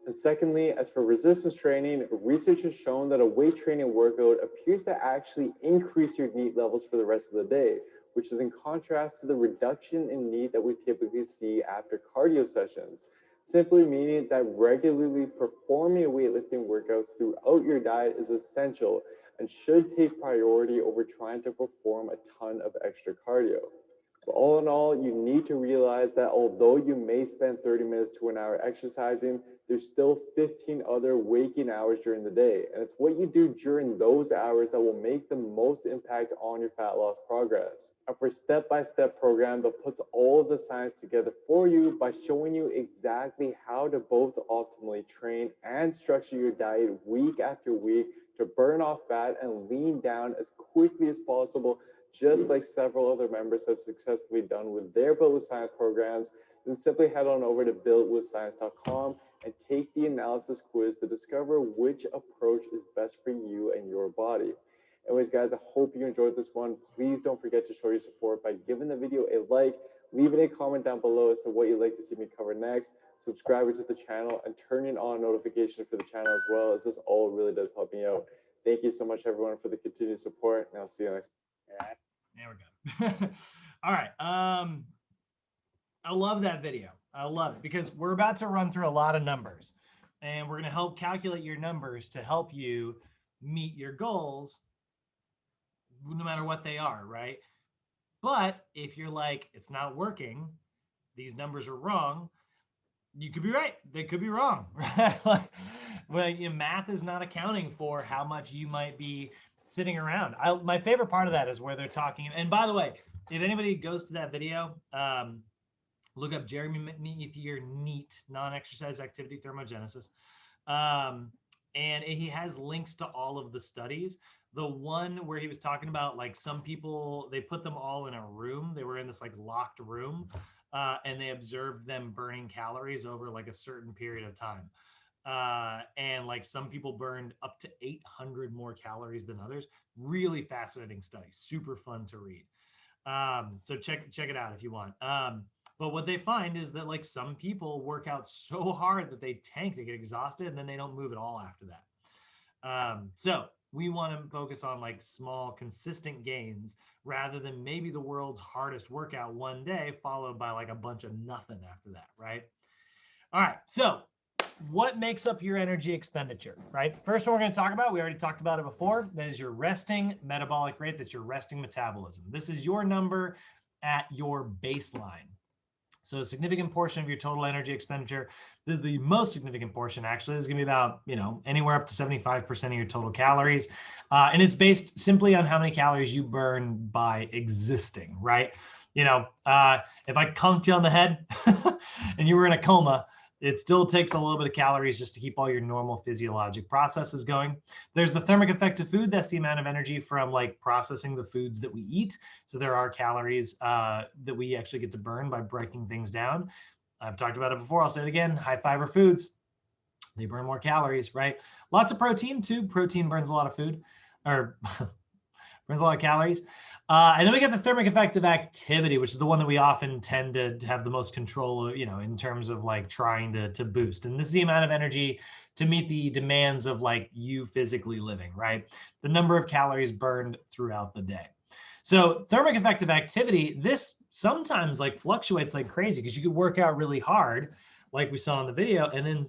And secondly, as for resistance training, research has shown that a weight training workout appears to actually increase your NEAT levels for the rest of the day, which is in contrast to the reduction in NEAT that we typically see after cardio sessions, simply meaning that regularly performing weightlifting workouts throughout your diet is essential and should take priority over trying to perform a ton of extra cardio. But all in all, you need to realize that although you may spend 30 minutes to an hour exercising, there's still 15 other waking hours during the day. And it's what you do during those hours that will make the most impact on your fat loss progress. And for a step-by-step program that puts all of the science together for you by showing you exactly how to both optimally train and structure your diet week after week to burn off fat and lean down as quickly as possible, just like several other members have successfully done with their Built with Science programs, then simply head on over to builtwithscience.com and take the analysis quiz to discover which approach is best for you and your body. Anyways, guys, I hope you enjoyed this one. Please don't forget to show your support by giving the video a like, leaving a comment down below as to what you'd like to see me cover next, subscribing to the channel, and turning on notifications for the channel as well, as this all really does help me out. Thank you so much, everyone, for the continued support, and I'll see you next time. There we go. All right. I love that video. I love it because we're about to run through a lot of numbers, and we're going to help calculate your numbers to help you meet your goals, no matter what they are, right? But if you're like, it's not working, these numbers are wrong, you could be right. They could be wrong, right? Well, you know, math is not accounting for how much you might be sitting around. My favorite part of that is where they're talking. And by the way, if anybody goes to that video, look up Jeremy McNeithier NEAT, non-exercise activity thermogenesis. And he has links to all of the studies. The one where he was talking about, like, some people, they put them all in a room. They were in this like locked room, and they observed them burning calories over like a certain period of time. And like some people burned up to 800 more calories than others. Really fascinating study, super fun to read. So check it out if you want. But what they find is that like some people work out so hard that they tank, they get exhausted, and then they don't move at all after that. So We want to focus on like small, consistent gains rather than maybe the world's hardest workout one day, followed by like a bunch of nothing after that, right? All right, so what makes up your energy expenditure, right? First one we're going to talk about, we already talked about it before, that is your resting metabolic rate, that's your resting metabolism. This is your number at your baseline. So a significant portion of your total energy expenditure, this is the most significant portion actually, is going to be about, anywhere up to 75% of your total calories. And it's based simply on how many calories you burn by existing, right? If I conked you on the head and you were in a coma, it still takes a little bit of calories just to keep all your normal physiologic processes going. There's the thermic effect of food. That's the amount of energy from like processing the foods that we eat. So there are calories that we actually get to burn by breaking things down. I've talked about it before. I'll say it again. High fiber foods, they burn more calories, right? Lots of protein too. Protein burns a lot of food, or burns a lot of calories. And then we get the thermic effect of activity, which is the one that we often tend to have the most control of, in terms of like trying to boost. And this is the amount of energy to meet the demands of like you physically living, right? The number of calories burned throughout the day. So thermic effect of activity, this sometimes like fluctuates like crazy because you could work out really hard, like we saw in the video, and then,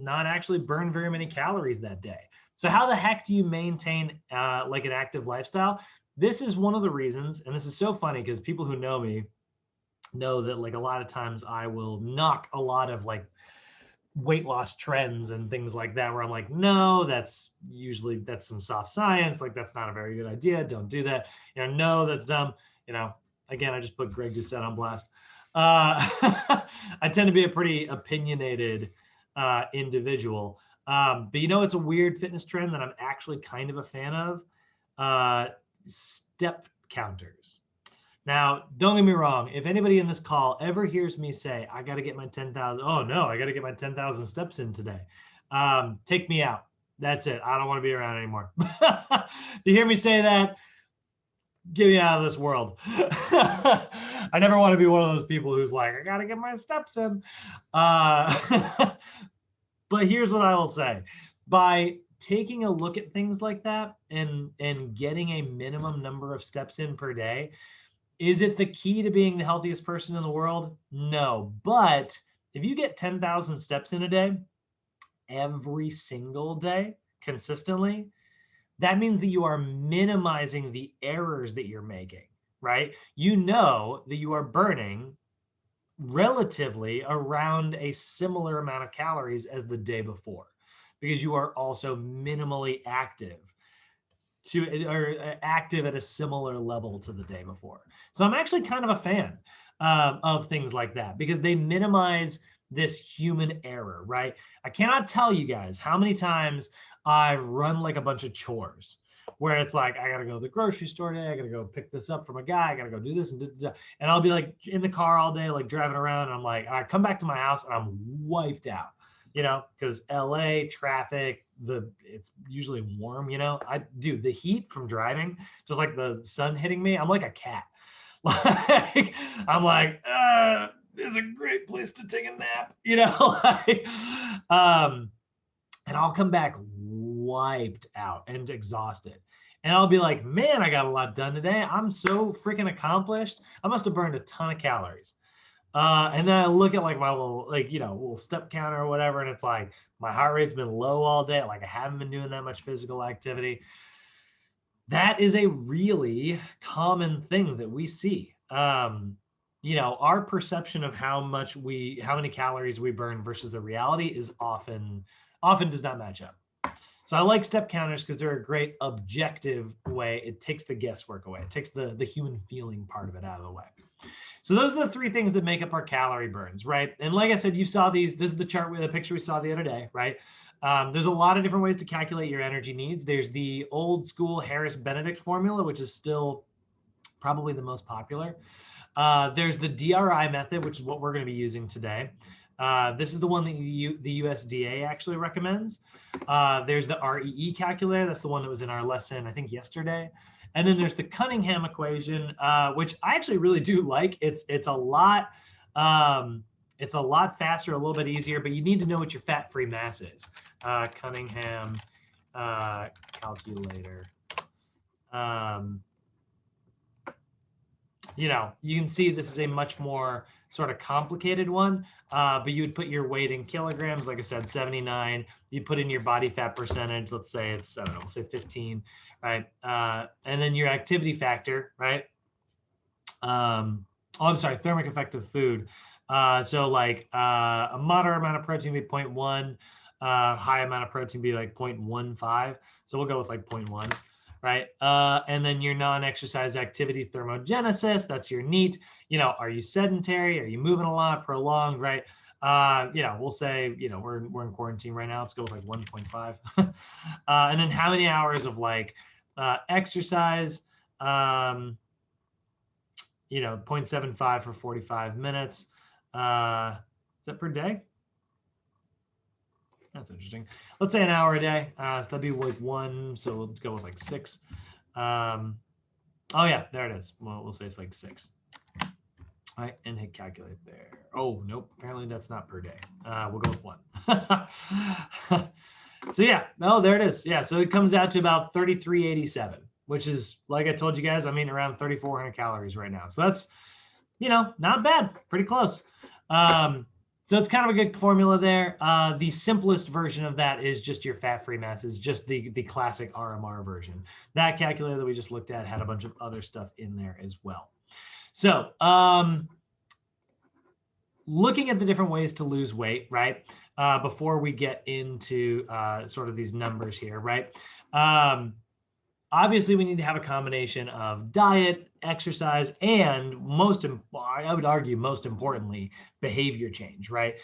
not actually burn very many calories that day. So how the heck do you maintain like an active lifestyle? This is one of the reasons, and this is so funny because people who know me know that like a lot of times I will knock a lot of like weight loss trends and things like that, where I'm like, no, that's some soft science. Like that's not a very good idea. Don't do that. No, that's dumb. Again, I just put Greg Doucette on blast. I tend to be a pretty opinionated individual. But it's a weird fitness trend that I'm actually kind of a fan of. Step counters. Now, don't get me wrong. If anybody in this call ever hears me say, I got to get my 10,000, oh no, I got to get my 10,000 steps in today. Take me out. That's it. I don't want to be around anymore. You hear me say that? Get me out of this world. I never want to be one of those people who's like, I got to get my steps in. But here's what I will say. By taking a look at things like that and getting a minimum number of steps in per day, is it the key to being the healthiest person in the world? No. But if you get 10,000 steps in a day, every single day, consistently, that means that you are minimizing the errors that you're making, right? You know that you are burning relatively around a similar amount of calories as the day before, because you are also minimally active active at a similar level to the day before. So I'm actually kind of a fan of things like that because they minimize this human error, right? I cannot tell you guys how many times I've run like a bunch of chores where it's like, I got to go to the grocery store today. I got to go pick this up from a guy. I got to go do this. And I'll be like in the car all day, like driving around. And I'm like, I come back to my house and I'm wiped out. Because LA traffic, it's usually warm, the heat from driving, just like the sun hitting me, I'm like a cat. Like, I'm like, this is a great place to take a nap, and I'll come back wiped out and exhausted. And I'll be like, man, I got a lot done today. I'm so freaking accomplished. I must have burned a ton of calories. And then I look at like my little step counter or whatever, and it's like my heart rate's been low all day. Like I haven't been doing that much physical activity. That is a really common thing that we see. Our perception of how many calories we burn versus the reality is often does not match up. So I like step counters because they're a great objective way. It takes the guesswork away. It takes the human feeling part of it out of the way. So those are the three things that make up our calorie burns, right? And like I said, you saw these. This is the picture we saw the other day, right? There's a lot of different ways to calculate your energy needs. There's the old school Harris-Benedict formula, which is still probably the most popular. There's the DRI method, which is what we're going to be using today. This is the one that the USDA actually recommends. There's the REE calculator. That's the one that was in our lesson, I think, yesterday. And then there's the Cunningham equation, which I actually really do like. It's a lot faster, a little bit easier, but you need to know what your fat-free mass is. Cunningham calculator. You know, you can see this is a much more sort of complicated one, but you would put your weight in kilograms, like I said, 79. You put in your body fat percentage, let's say it's, I don't know, we'll say 15, right? And then your activity factor, right? Oh, I'm sorry, thermic effect of food. So like a moderate amount of protein would be 0.1, high amount of protein would be like 0.15. So we'll go with like 0.1. Right. And then your non-exercise activity thermogenesis, that's your NEAT. You know, are you sedentary? Are you moving a lot, prolonged, right? You know, we'll say, you know, we're in quarantine right now. Let's go with like 1.5. And then how many hours of like exercise? You know, 0.75 for 45 minutes. Is that per day? That's interesting. Let's say an hour a day. So that'd be like 1. So we'll go with like 6. Oh yeah, there it is. Well, we'll say it's like 6. All right, and hit calculate there. Oh, nope. Apparently that's not per day. We'll go with 1. So yeah, no, there it is. Yeah, so it comes out to about 3387, which is, like I told you guys, I'm eating around 3,400 calories right now. So that's, you know, not bad. Pretty close. So it's kind of a good formula there. The simplest version of that is just your fat-free mass, is just the classic RMR version. That calculator that we just looked at had a bunch of other stuff in there as well. So looking at the different ways to lose weight, right? Before we get into sort of these numbers here, right? Obviously, we need to have a combination of diet, exercise, and I would argue most importantly, behavior change, right?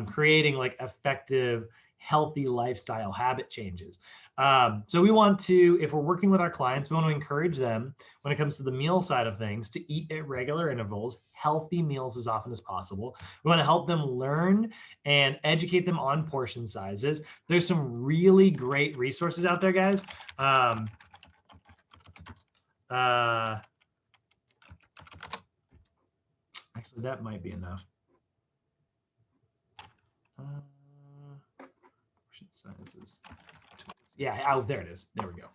Creating like effective, healthy lifestyle habit changes. So we want to, if we're working with our clients, we want to encourage them when it comes to the meal side of things to eat at regular intervals, healthy meals as often as possible. We want to help them learn and educate them on portion sizes. There's some really great resources out there, guys. Actually, that might be enough. Portion sizes. Yeah, oh, there it is. There we go.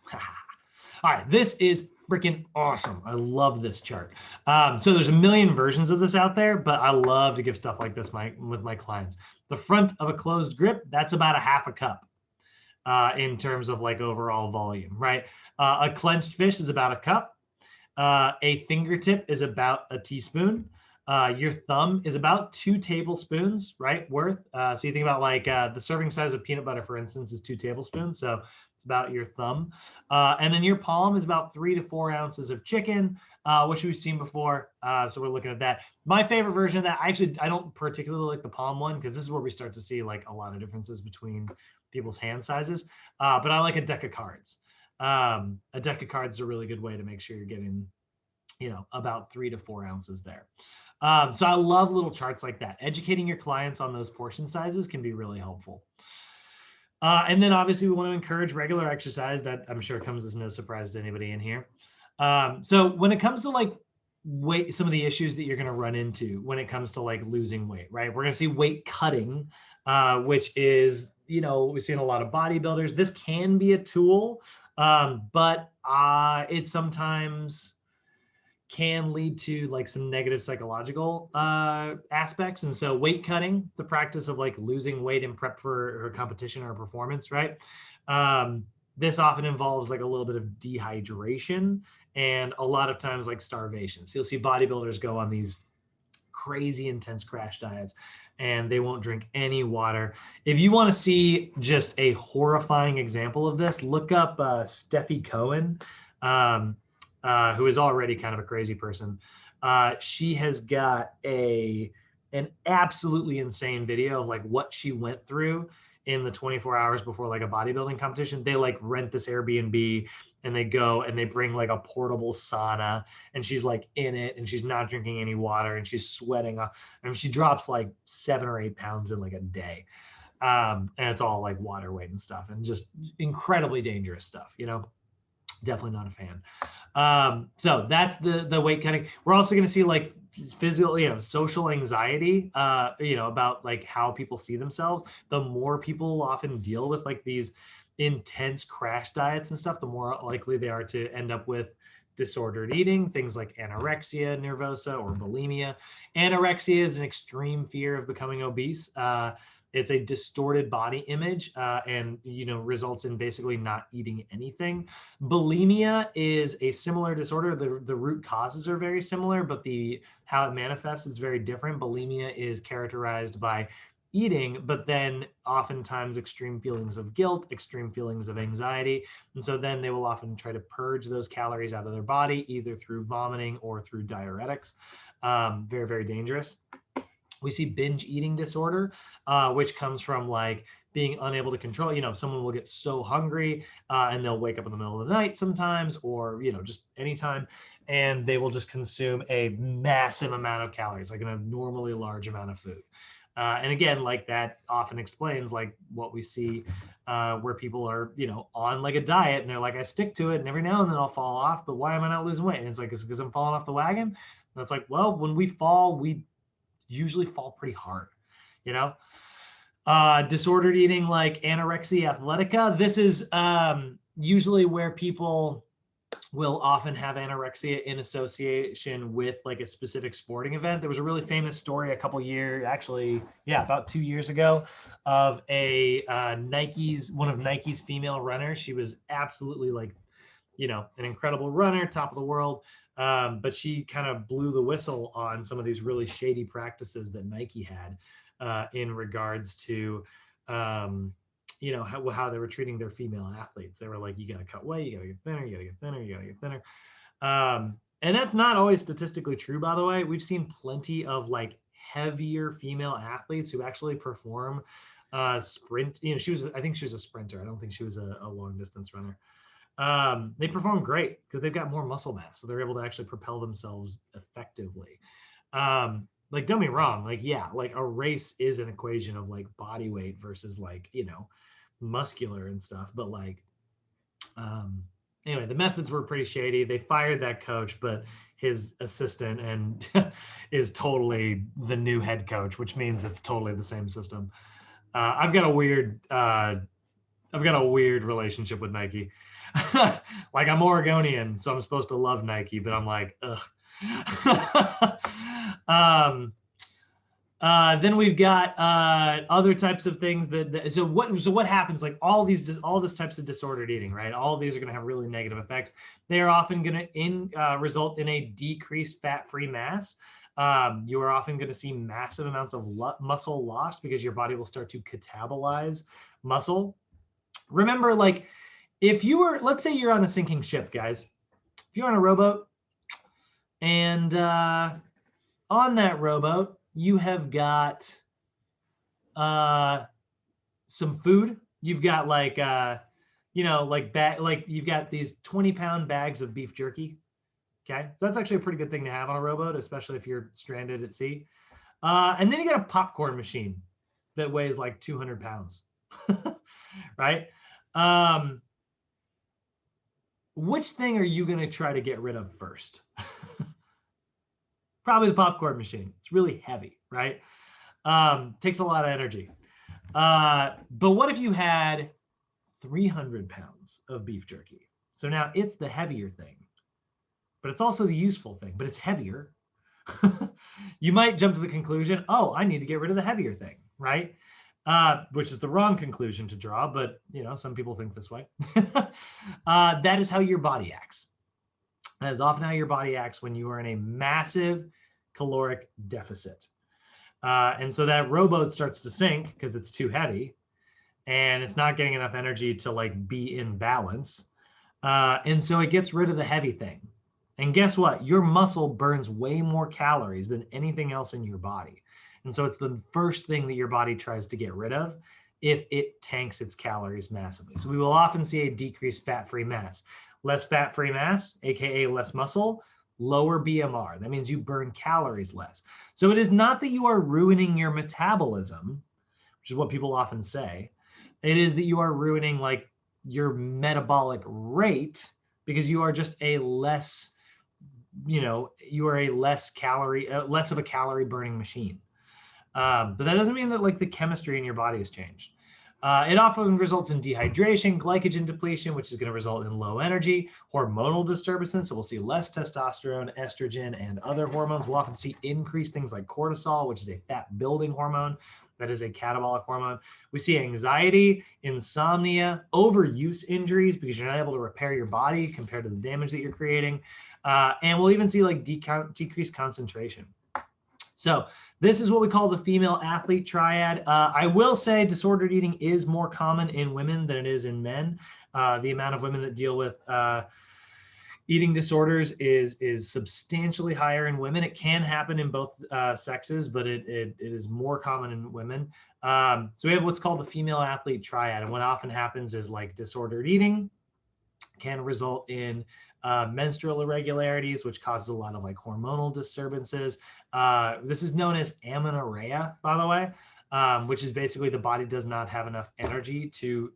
All right, this is freaking awesome. I love this chart. So there's a million versions of this out there, but I love to give stuff like this with my clients. The front of a closed grip, that's about a half a cup in terms of like overall volume, right? A clenched fist is about a cup. A fingertip is about a teaspoon. Your thumb is about 2 tablespoons, right, worth. So you think about like the serving size of peanut butter, for instance, is 2 tablespoons. So it's about your thumb. And then your palm is about 3 to 4 ounces of chicken, which we've seen before. So we're looking at that. My favorite version of that, I don't particularly like the palm one, because this is where we start to see like a lot of differences between people's hand sizes. But I like a deck of cards. A deck of cards is a really good way to make sure you're getting, you know, about 3 to 4 ounces there. So I love little charts like that. Educating your clients on those portion sizes can be really helpful. And then obviously we want to encourage regular exercise. That I'm sure comes as no surprise to anybody in here. So when it comes to like weight, some of the issues that you're going to run into when it comes to like losing weight, right? We're going to see weight cutting, which is, you know, we've seen a lot of bodybuilders. This can be a tool, but it sometimes can lead to like some negative psychological aspects. And so weight cutting, the practice of like losing weight in prep for a competition or a performance, right? This often involves like a little bit of dehydration and a lot of times like starvation. So you'll see bodybuilders go on these crazy intense crash diets and they won't drink any water. If you want to see just a horrifying example of this, look up Steffi Cohen, who is already kind of a crazy person. She has got an absolutely insane video of like what she went through in the 24 hours before like a bodybuilding competition. They like rent this Airbnb and they go and they bring like a portable sauna and she's like in it and she's not drinking any water and she's sweating. And she drops like 7 or 8 pounds in like a day. And it's all like water weight and stuff and just incredibly dangerous stuff, you know? Definitely not a fan. So that's the weight cutting. We're also going to see like physical, you know, social anxiety, you know, about like how people see themselves. The more people often deal with like these intense crash diets and stuff, the more likely they are to end up with disordered eating, things like anorexia nervosa or bulimia. Anorexia is an extreme fear of becoming obese. It's a distorted body image and results in basically not eating anything. Bulimia is a similar disorder. The root causes are very similar, but how it manifests is very different. Bulimia is characterized by eating, but then oftentimes extreme feelings of guilt, extreme feelings of anxiety. And so then they will often try to purge those calories out of their body, either through vomiting or through diuretics. Very, very dangerous. We see binge eating disorder, which comes from like being unable to control. Someone will get so hungry and they'll wake up in the middle of the night sometimes, or just anytime, and they will just consume a massive amount of calories, like an abnormally large amount of food. And again, like that often explains like what we see where people are, on like a diet and they're like, I stick to it and every now and then I'll fall off, but why am I not losing weight? And it's like, it's because I'm falling off the wagon. And it's like, well, when we fall, we usually fall pretty hard, disordered eating like anorexia athletica. This is usually where people will often have anorexia in association with like a specific sporting event. There was a really famous story about 2 years ago of one of Nike's female runners. She was absolutely like, an incredible runner, top of the world. But she kind of blew the whistle on some of these really shady practices that Nike had in regards to, how they were treating their female athletes. They were like, you got to cut weight, you got to get thinner, you got to get thinner, you got to get thinner. And that's not always statistically true, by the way. We've seen plenty of like heavier female athletes who actually perform sprint. I think she was a sprinter. I don't think she was a long distance runner. They perform great because they've got more muscle mass, so they're able to actually propel themselves effectively. Like, don't be wrong, like, yeah, like a race is an equation of like body weight versus like, muscular and stuff. But like, anyway, the methods were pretty shady. They fired that coach, but his assistant and is totally the new head coach, which means it's totally the same system. I've got a weird relationship with Nike. Like, I'm Oregonian, so I'm supposed to love Nike, but I'm like, ugh. Then we've got other types of things so what happens, like all this types of disordered eating, right? All of these are going to have really negative effects. They are often going to result in a decreased fat-free mass. You are often going to see massive amounts of muscle lost because your body will start to catabolize muscle. Remember, like, let's say you're on a sinking ship, guys. If you're on a rowboat and on that rowboat, you have got some food. You've got like, you've got these 20-pound bags of beef jerky. Okay. So that's actually a pretty good thing to have on a rowboat, especially if you're stranded at sea. And then you got a popcorn machine that weighs like 200 pounds, right? Which thing are you going to try to get rid of first? Probably the popcorn machine. It's really heavy, right? Takes a lot of energy. But what if you had 300 pounds of beef jerky? So now it's the heavier thing, but it's also the useful thing, but it's heavier. You might jump to the conclusion, oh, I need to get rid of the heavier thing, right? Which is the wrong conclusion to draw, but some people think this way. That is how your body acts. That is often how your body acts when you are in a massive caloric deficit. And so that rowboat starts to sink because it's too heavy and it's not getting enough energy to like be in balance. And so it gets rid of the heavy thing. And guess what? Your muscle burns way more calories than anything else in your body. And so it's the first thing that your body tries to get rid of if it tanks its calories massively. So we will often see a decreased fat-free mass. Less fat-free mass, AKA less muscle, lower BMR. That means you burn calories less. So it is not that you are ruining your metabolism, which is what people often say. It is that you are ruining like your metabolic rate because you are just a less, you are a less of a calorie burning machine. But that doesn't mean that like the chemistry in your body has changed. It often results in dehydration, glycogen depletion, which is going to result in low energy, hormonal disturbances. So we'll see less testosterone, estrogen, and other hormones. We'll often see increased things like cortisol, which is a fat building hormone. That is a catabolic hormone. We see anxiety, insomnia, overuse injuries because you're not able to repair your body compared to the damage that you're creating. And we'll even see like decreased concentration. So this is what we call the female athlete triad. I will say disordered eating is more common in women than it is in men. The amount of women that deal with eating disorders is substantially higher in women. It can happen in both sexes, but it is more common in women. So we have what's called the female athlete triad. And what often happens is like disordered eating can result in menstrual irregularities, which causes a lot of like hormonal disturbances. This is known as amenorrhea, by the way, which is basically the body does not have enough energy to,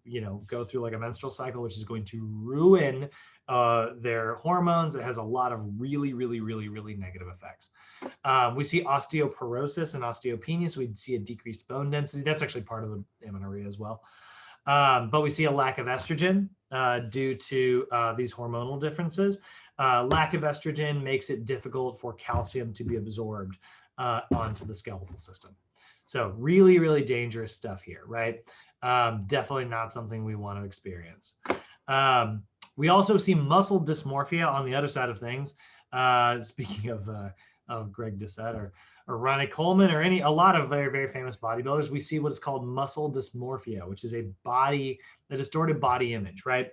go through like a menstrual cycle, which is going to ruin their hormones. It has a lot of really, really, really, really negative effects. We see osteoporosis and osteopenia, so we see a decreased bone density. That's actually part of the amenorrhea as well. But we see a lack of estrogen due to these hormonal differences. Lack of estrogen makes it difficult for calcium to be absorbed onto the skeletal system. So really, really dangerous stuff here, right? Definitely not something we want to experience. We also see muscle dysmorphia on the other side of things. Speaking of Greg Doucette or Ronnie Coleman or a lot of very, very famous bodybuilders, we see what is called muscle dysmorphia, which is a distorted body image, right?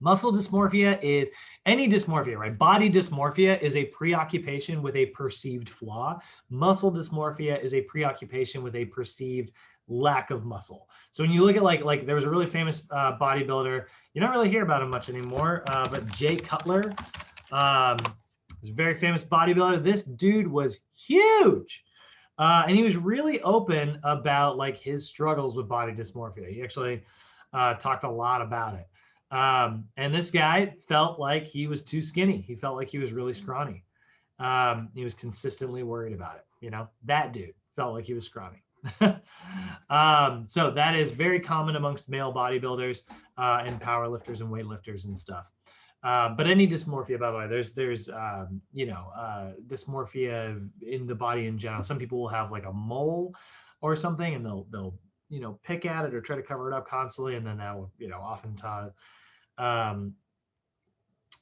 Muscle dysmorphia is any dysmorphia, right? Body dysmorphia is a preoccupation with a perceived flaw. Muscle dysmorphia is a preoccupation with a perceived lack of muscle. So when you look at like there was a really famous bodybuilder, you don't really hear about him much anymore, but Jay Cutler, he's a very famous bodybuilder. This dude was huge. And he was really open about like his struggles with body dysmorphia. He actually talked a lot about it. And this guy felt like he was too skinny. He felt like he was really scrawny. He was consistently worried about it. That dude felt like he was scrawny. So that is very common amongst male bodybuilders and powerlifters and weightlifters and stuff. But any dysmorphia, by the way, there's dysmorphia in the body in general. Some people will have like a mole or something, and they'll pick at it or try to cover it up constantly, and then that will oftentimes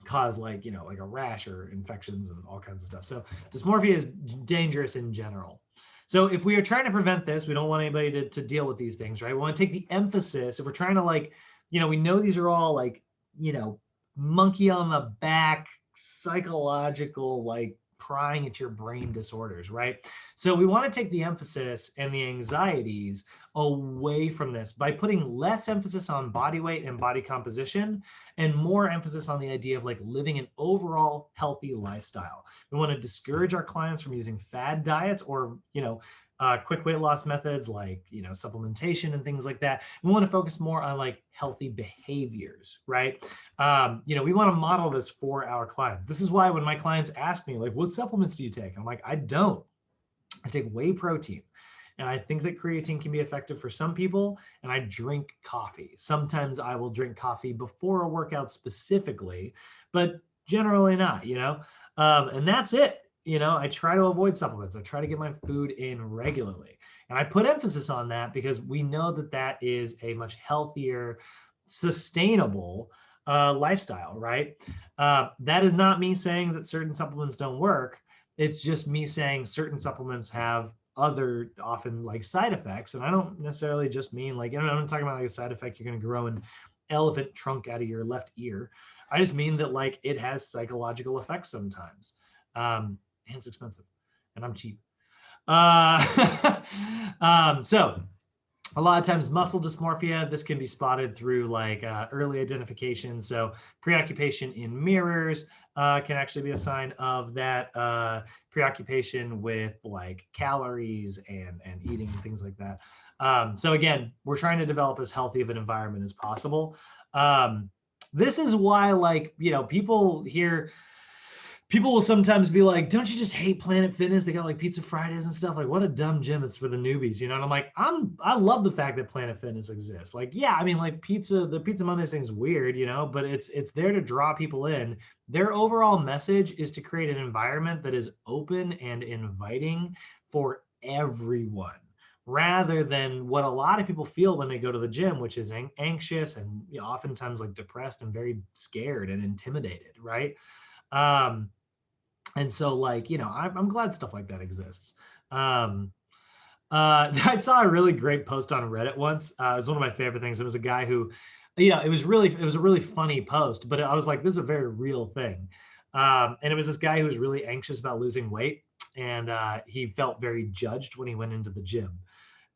cause like a rash or infections and all kinds of stuff. So dysmorphia is dangerous in general. So if we are trying to prevent this, we don't want anybody to deal with these things, right? We want to take the emphasis. If we're trying to we know these are all monkey on the back, psychological, prying at your brain disorders, right? So we want to take the emphasis and the anxieties away from this by putting less emphasis on body weight and body composition and more emphasis on the idea of living an overall healthy lifestyle. We want to discourage our clients from using fad diets or, quick weight loss methods like, supplementation and things like that. We want to focus more on healthy behaviors, right? We want to model this for our clients. This is why when my clients ask me what supplements do you take? I'm like, I don't. I take whey protein. And I think that creatine can be effective for some people, and I drink coffee. Sometimes I will drink coffee before a workout specifically, but generally not, and that's it. I try to avoid supplements. I try to get my food in regularly. And I put emphasis on that because we know that is a much healthier, sustainable lifestyle, right? That is not me saying that certain supplements don't work. It's just me saying certain supplements have other often side effects. And I don't necessarily just mean I'm not talking about a side effect. You're going to grow an elephant trunk out of your left ear. I just mean that it has psychological effects sometimes. And it's expensive and I'm cheap. So a lot of times muscle dysmorphia, this can be spotted through early identification. So preoccupation in mirrors can actually be a sign of that. Preoccupation with calories and eating and things like that. So again, we're trying to develop as healthy of an environment as possible. This is why people people will sometimes be like, don't you just hate Planet Fitness? They got like Pizza Fridays and stuff. Like, what a dumb gym. It's for the newbies, you know? And I'm like, I love the fact that Planet Fitness exists. Like, yeah, I mean, like the Pizza Mondays thing's weird, you know, but it's there to draw people in. Their overall message is to create an environment that is open and inviting for everyone, rather than what a lot of people feel when they go to the gym, which is anxious and, you know, oftentimes like depressed and very scared and intimidated, right? And so, like, you know, I'm glad stuff like that exists. I saw a really great post on Reddit once. It was one of my favorite things. It was a guy who, you know, it was a really funny post, but I was like, this is a very real thing. And it was this guy who was really anxious about losing weight, and he felt very judged when he went into the gym.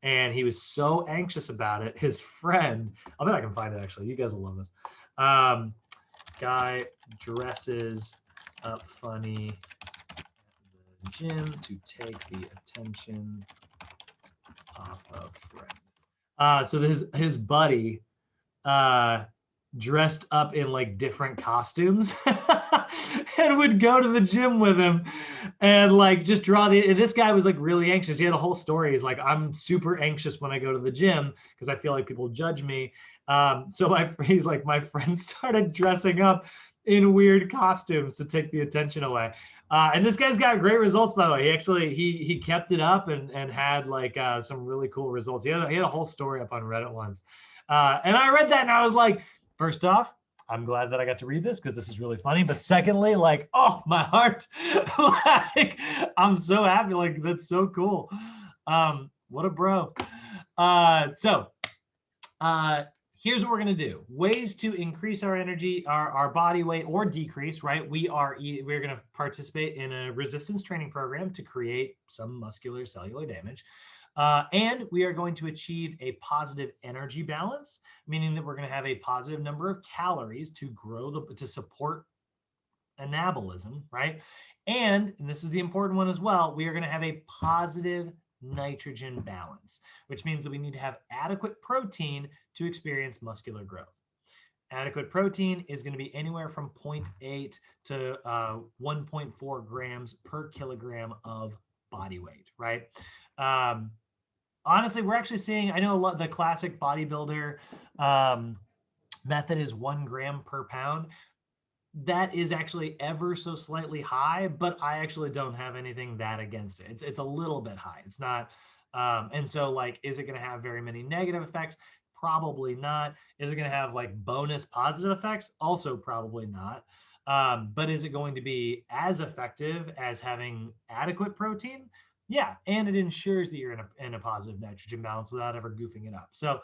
And he was so anxious about it. His friend, I bet I can find it actually. You guys will love this. Guy dresses up funny at the gym to take the attention off of friend. So his buddy dressed up in like different costumes and would go to the gym with him and like just draw this guy was like really anxious. He had a whole story. He's like, I'm super anxious when I go to the gym because I feel like people judge me. So he's like, my friend started dressing up in weird costumes to take the attention away. And this guy's got great results, by the way. He actually he kept it up and had like some really cool results. He had a whole story up on Reddit once. And I read that and I was like, first off, I'm glad that I got to read this because this is really funny. But secondly, like, oh, my heart, like, I'm so happy. Like, that's so cool. What a bro. Here's what we're going to do. Ways to increase our energy, our body weight, or decrease, right? We're going to participate in a resistance training program to create some muscular cellular damage. And we are going to achieve a positive energy balance, meaning that we're going to have a positive number of calories to to support anabolism, right? And this is the important one as well, we are going to have a positive nitrogen balance, which means that we need to have adequate protein to experience muscular growth. Adequate protein is going to be anywhere from 0.8 to 1.4 grams per kilogram of body weight, right? Honestly, we're actually seeing, I know a lot, the classic bodybuilder method is 1 gram per pound. That is actually ever so slightly high, but I actually don't have anything that against it. It's a little bit high. It's not, and so like, is it going to have very many negative effects? Probably not. Is it going to have like bonus positive effects? Also probably not. But is it going to be as effective as having adequate protein? Yeah, and it ensures that you're in a positive nitrogen balance without ever goofing it up. So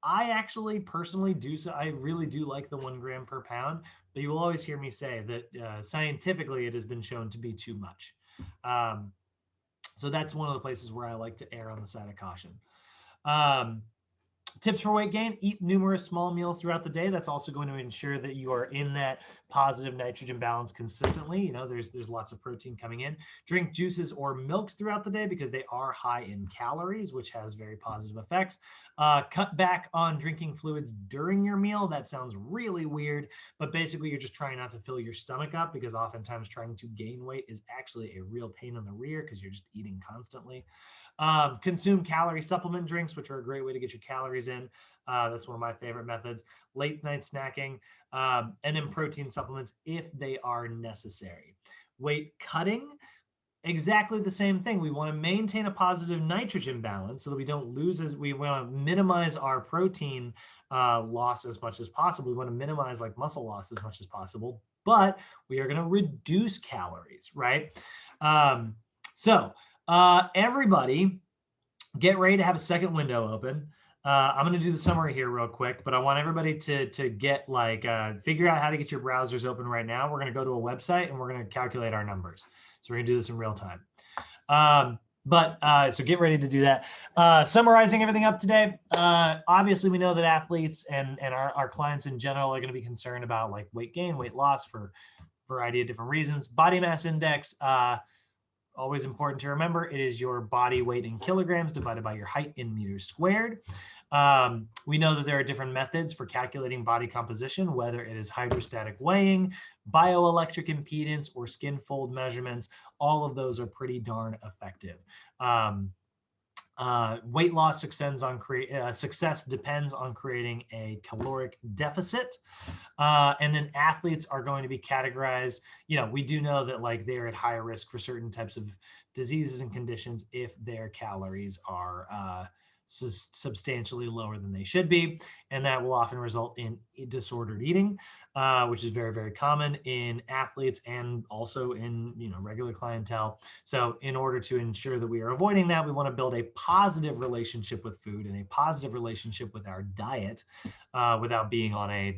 I actually personally I really do like the 1 gram per pound, but you will always hear me say that scientifically it has been shown to be too much. So that's one of the places where I like to err on the side of caution. Tips for weight gain: eat numerous small meals throughout the day. That's also going to ensure that you are in that positive nitrogen balance consistently. You know, there's lots of protein coming in. Drink juices or milks throughout the day because they are high in calories, which has very positive effects. Cut back on drinking fluids during your meal. That sounds really weird, but basically you're just trying not to fill your stomach up, because oftentimes trying to gain weight is actually a real pain in the rear because you're just eating constantly. Consume calorie supplement drinks, which are a great way to get your calories in. That's one of my favorite methods. Late night snacking, and then protein supplements if they are necessary. Weight cutting, exactly the same thing. We want to maintain a positive nitrogen balance so that we don't lose, we want to minimize our protein loss as much as possible. We want to minimize like muscle loss as much as possible, but we are going to reduce calories, right? Everybody get ready to have a second window open. I'm going to do the summary here real quick, but I want everybody to get like, figure out how to get your browsers open right now. We're going to go to a website and we're going to calculate our numbers. So we're going to do this in real time. So get ready to do that. Summarizing everything up today. Obviously, we know that athletes and our clients in general are going to be concerned about like weight gain, weight loss for a variety of different reasons. Body mass index, always important to remember, it is your body weight in kilograms divided by your height in meters squared. We know that there are different methods for calculating body composition, whether it is hydrostatic weighing, bioelectric impedance, or skin fold measurements. All of those are pretty darn effective. Weight loss success depends on creating a caloric deficit. And then athletes are going to be categorized. We do know that like they're at higher risk for certain types of diseases and conditions if their calories are substantially lower than they should be. And that will often result in disordered eating, which is very, very common in athletes and also in regular clientele. So in order to ensure that we are avoiding that, we want to build a positive relationship with food and a positive relationship with our diet without being on a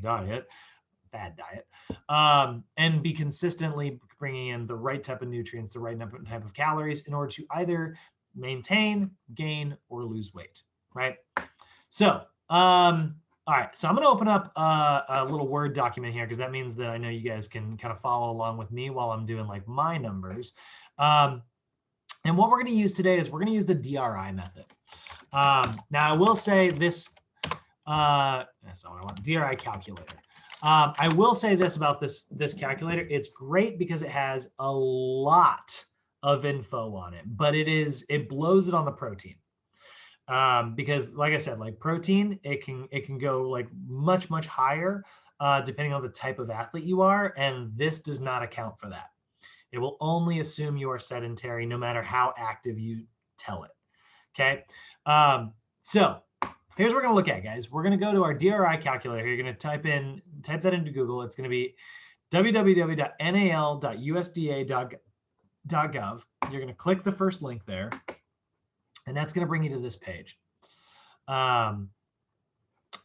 bad diet, and be consistently bringing in the right type of nutrients, the right type of calories in order to either maintain, gain, or lose weight, right? So, all right, so I'm going to open up a little Word document here because that means that I know you guys can kind of follow along with me while I'm doing like my numbers. And what we're going to use today is we're going to use the DRI method. Now, I will say this, that's not what I want, DRI calculator. I will say this about this calculator. It's great because it has a lot of info on it, but it blows it on the protein. Because like I said, like protein, it can go like much higher depending on the type of athlete you are, and this does not account for that. It will only assume you are sedentary no matter how active you tell it. Okay, so here's what we're going to look at, guys. We're going to go to our DRI calculator. You're going to type that into Google. It's going to be www.nal.usda.gov. You're going to click the first link there, and that's going to bring you to this page. And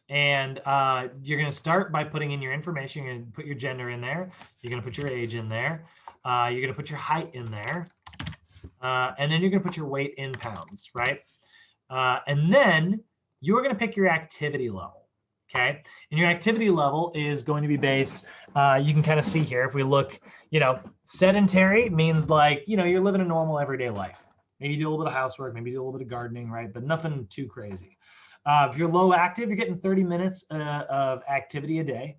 you're going to start by putting in your information. You're going to put your gender in there. You're going to put your age in there. You're going to put your height in there. And then you're going to put your weight in pounds, right? And then you're going to pick your activity level, okay? And your activity level is going to be based, you can kind of see here, if we look, sedentary means like, you're living a normal everyday life. Maybe you do a little bit of housework, maybe you do a little bit of gardening, right? But nothing too crazy. If you're low active, you're getting 30 minutes of activity a day.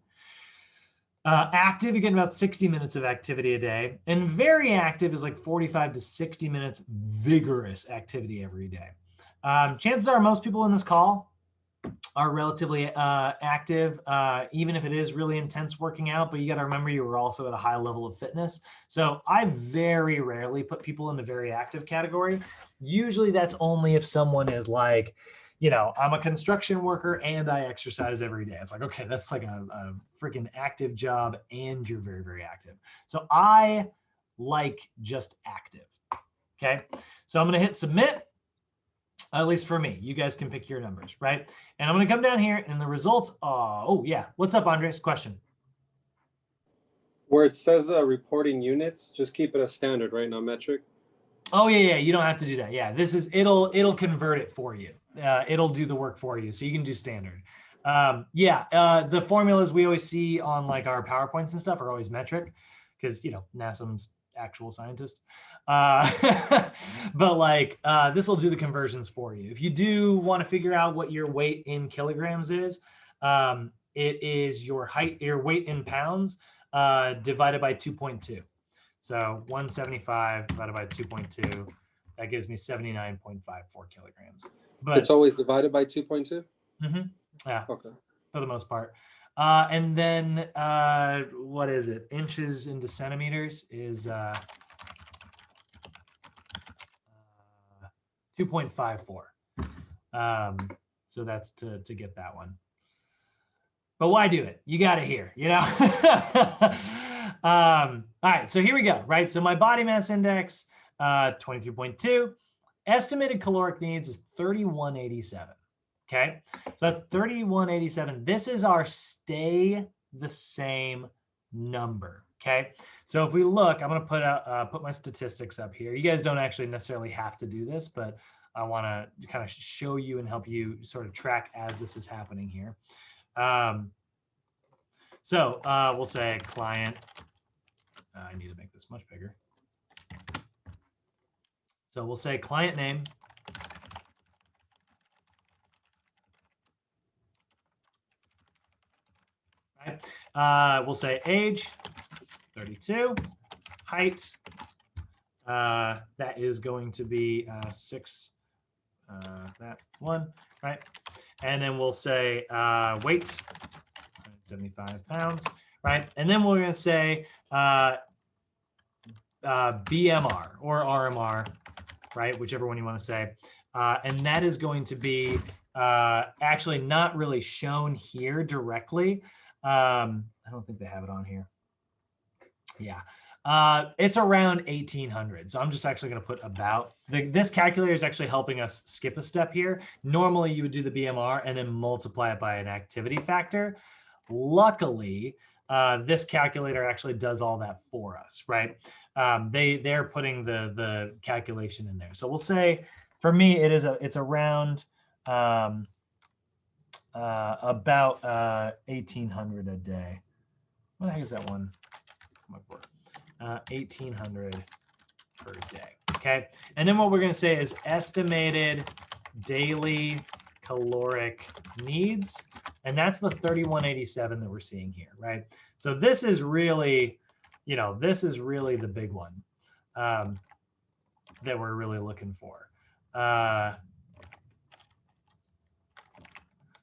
Active, you're getting about 60 minutes of activity a day. And very active is like 45 to 60 minutes vigorous activity every day. Chances are most people in this call are relatively active, even if it is really intense working out, but you got to remember you were also at a high level of fitness. So I very rarely put people in the very active category. Usually that's only if someone is like, I'm a construction worker and I exercise every day. It's like, okay, that's like a freaking active job and you're very, very active. So I like just active. Okay. So I'm going to hit submit. At least for me, you guys can pick your numbers, right? And I'm going to come down here and the results. Oh yeah. What's up, Andres? Question. Where it says reporting units, just keep it as standard, right? Not metric. Oh yeah. You don't have to do that. Yeah. It'll convert it for you. It'll do the work for you. So you can do standard. The formulas we always see on like our PowerPoints and stuff are always metric because, NASM's actual scientist. But like this will do the conversions for you. If you do want to figure out what your weight in kilograms is, it is your weight in pounds divided by 2.2. So 175 divided by 2.2, that gives me 79.54 kilograms. But it's always divided by 2.2? Mm-hmm. Yeah. Okay. For the most part. And then what is it? Inches into centimeters is 2.54. So that's to get that one. But why do it? You got it here, all right, so here we go, right? So my body mass index, 23.2. Estimated caloric needs is 3187. Okay, so that's 3187. This is our stay the same number. Okay, so if we look, I'm going to put my statistics up here. You guys don't actually necessarily have to do this, but I want to kind of show you and help you sort of track as this is happening here. So we'll say client. I need to make this much bigger. So we'll say client name. we'll say age, 32, height, that is going to be 6, that one, right? And then we'll say weight, 75 pounds, right? And then we're going to say BMR or RMR, right? Whichever one you want to say. And that is going to be actually not really shown here directly. I don't think they have it on here. Yeah. It's around 1800. So I'm just actually going to put about. This calculator is actually helping us skip a step here. Normally, you would do the BMR and then multiply it by an activity factor. Luckily, this calculator actually does all that for us, right? They're putting the calculation in there. So we'll say, for me, it's around about 1800 a day. What the heck is that one? 1800 per day. Okay, and then what we're going to say is estimated daily caloric needs, and that's the 3187 that we're seeing here, right? So this is really, this is really the big one that we're really looking for.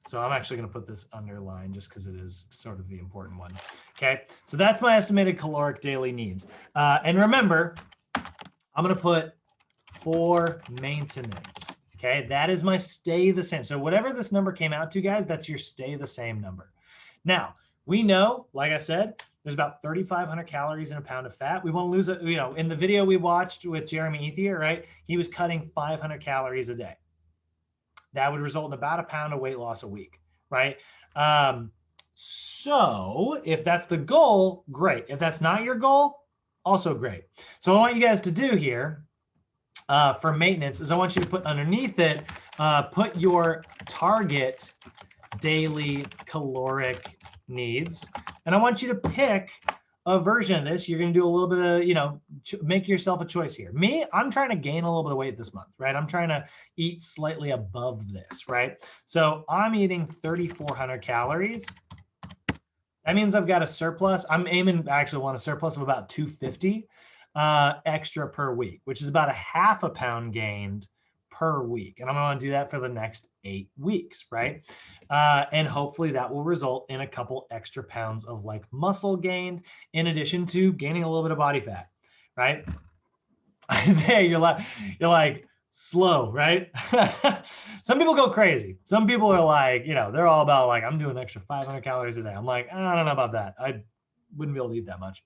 So I'm actually going to put this underline just because it is sort of the important one. Okay, so that's my estimated caloric daily needs. And remember, I'm going to put for maintenance. Okay, that is my stay the same. So whatever this number came out to, guys, that's your stay the same number. Now, we know, like I said, there's about 3,500 calories in a pound of fat. We want to lose it, in the video we watched with Jeremy Ethier, right? He was cutting 500 calories a day. That would result in about a pound of weight loss a week, right? So if that's the goal, great. If that's not your goal, also great. So what I want you guys to do here for maintenance is I want you to put underneath it, put your target daily caloric needs. And I want you to pick a version of this. You're going to do a little bit of, make yourself a choice here. Me, I'm trying to gain a little bit of weight this month, right? I'm trying to eat slightly above this, right? So I'm eating 3,400 calories. That means I've got a surplus. I'm aiming, I actually want a surplus of about 250 extra per week, which is about a half a pound gained per week. And I'm going to do that for the next 8 weeks, right? And hopefully that will result in a couple extra pounds of like muscle gained in addition to gaining a little bit of body fat, right? Isaiah, you're like slow, right? Some people go crazy. Some people are like, they're all about like, I'm doing extra 500 calories a day. I'm like, I don't know about that. I wouldn't be able to eat that much.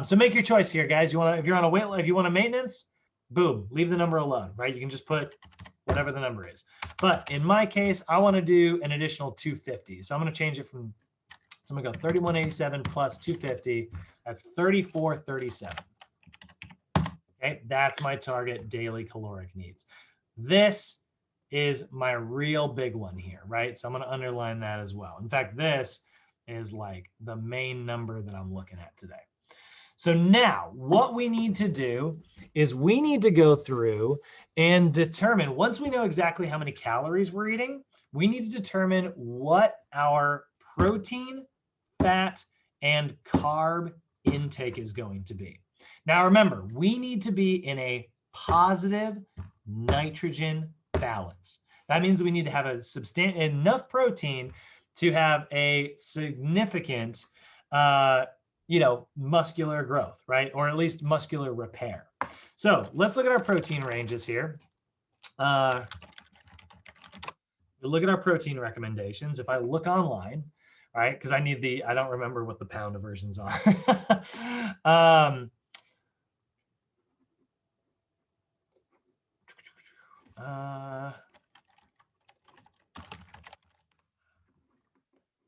So make your choice here, guys. If you're on a weight, if you want a maintenance, boom, leave the number alone, right? You can just put whatever the number is. But in my case, I want to do an additional 250. So I'm going to change it from, so I'm going to go 3187 plus 250. That's 3437. Okay, that's my target daily caloric needs. This is my real big one here, right? So I'm going to underline that as well. In fact, this is like the main number that I'm looking at today. So now what we need to do is we need to go through and determine, once we know exactly how many calories we're eating, we need to determine what our protein, fat, and carb intake is going to be. Now, remember, we need to be in a positive nitrogen balance. That means we need to have enough protein to have a significant muscular growth, right? Or at least muscular repair. So let's look at our protein ranges here. Look at our protein recommendations. If I look online, right? Because I don't remember what the pound versions are.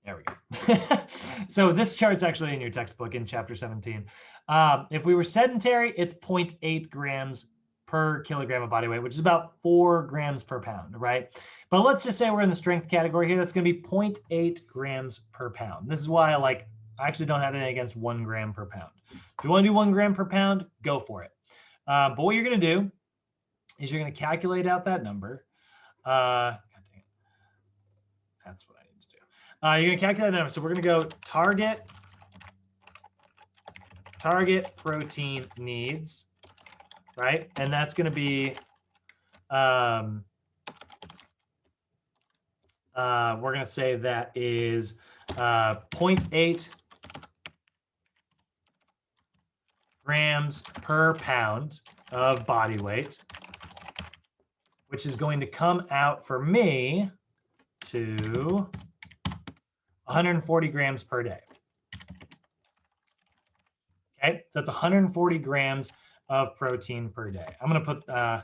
There we go. So this chart's actually in your textbook in chapter 17. If we were sedentary, it's 0.8 grams per kilogram of body weight, which is about 4 grams per pound, right? But let's just say we're in the strength category here. That's going to be 0.8 grams per pound. This is why I actually don't have anything against 1 gram per pound. If you want to do 1 gram per pound, go for it. But what you're going to do is you're going to calculate out that number. God dang it. That's what I need to do. You're gonna calculate the number. So we're gonna go target protein needs, right? And that's gonna be we're gonna say that is 0.8 grams per pound of body weight, which is going to come out for me to 140 grams per day. Okay, so that's 140 grams of protein per day. I'm gonna put, I'll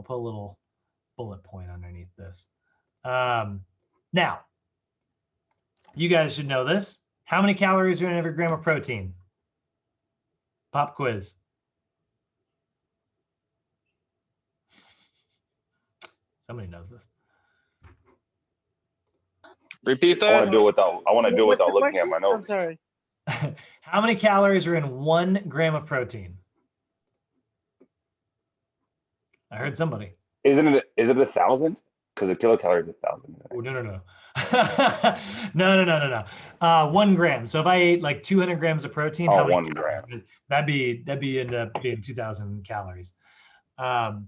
put a little bullet point underneath this. Now, you guys should know this. How many calories are in every gram of protein? Pop quiz. Somebody knows this. Repeat I want that. to do it without. I want to do it What's the without looking at question? my I'm notes. sorry. How many calories are in 1 gram of protein? I heard somebody. Isn't it 1,000? Because a kilocalorie is 1,000. Oh, no. no. 1 gram. So if I ate like 200 grams of protein, Oh, how many 1 gram. calories? That'd be end up being 2,000 calories. Or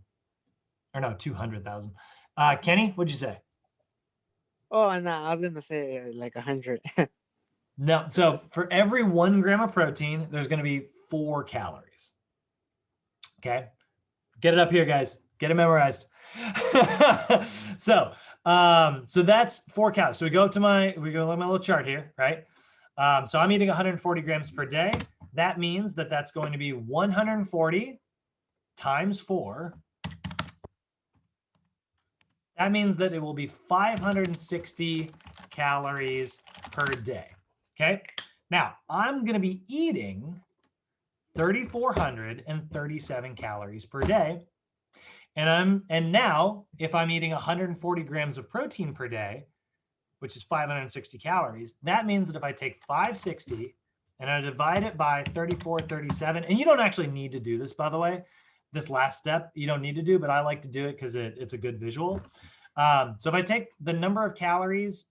no, 200,000. Kenny, what'd you say? Oh, no, I was gonna say like 100. No. So for every 1 gram of protein, there's going to be 4 calories. Okay. Get it up here, guys. Get it memorized. So that's 4 calories. So we go to my little chart here, right? So I'm eating 140 grams per day. That means that that's going to be 140 times 4. That means that it will be 560 calories per day. Okay. Now I'm going to be eating 3,437 calories per day. And now if I'm eating 140 grams of protein per day, which is 560 calories, that means that if I take 560 and I divide it by 3,437, and you don't actually need to do this, by the way, this last step, you don't need to do, but I like to do it because it's a good visual. So if I take the number of calories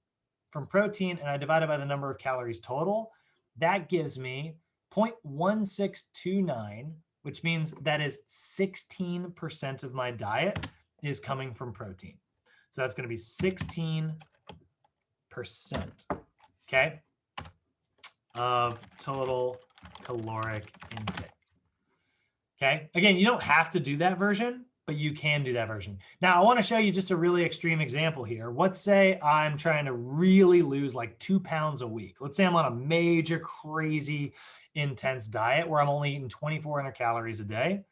from protein and I divide it by the number of calories total, that gives me 0.1629, which means that is 16% of my diet is coming from protein. So that's going to be 16%, okay, of total caloric intake. Okay, again, you don't have to do that version, but you can do that version. Now, I want to show you just a really extreme example here. Let's say I'm trying to really lose like 2 pounds a week. Let's say I'm on a major, crazy, intense diet where I'm only eating 2,400 calories a day,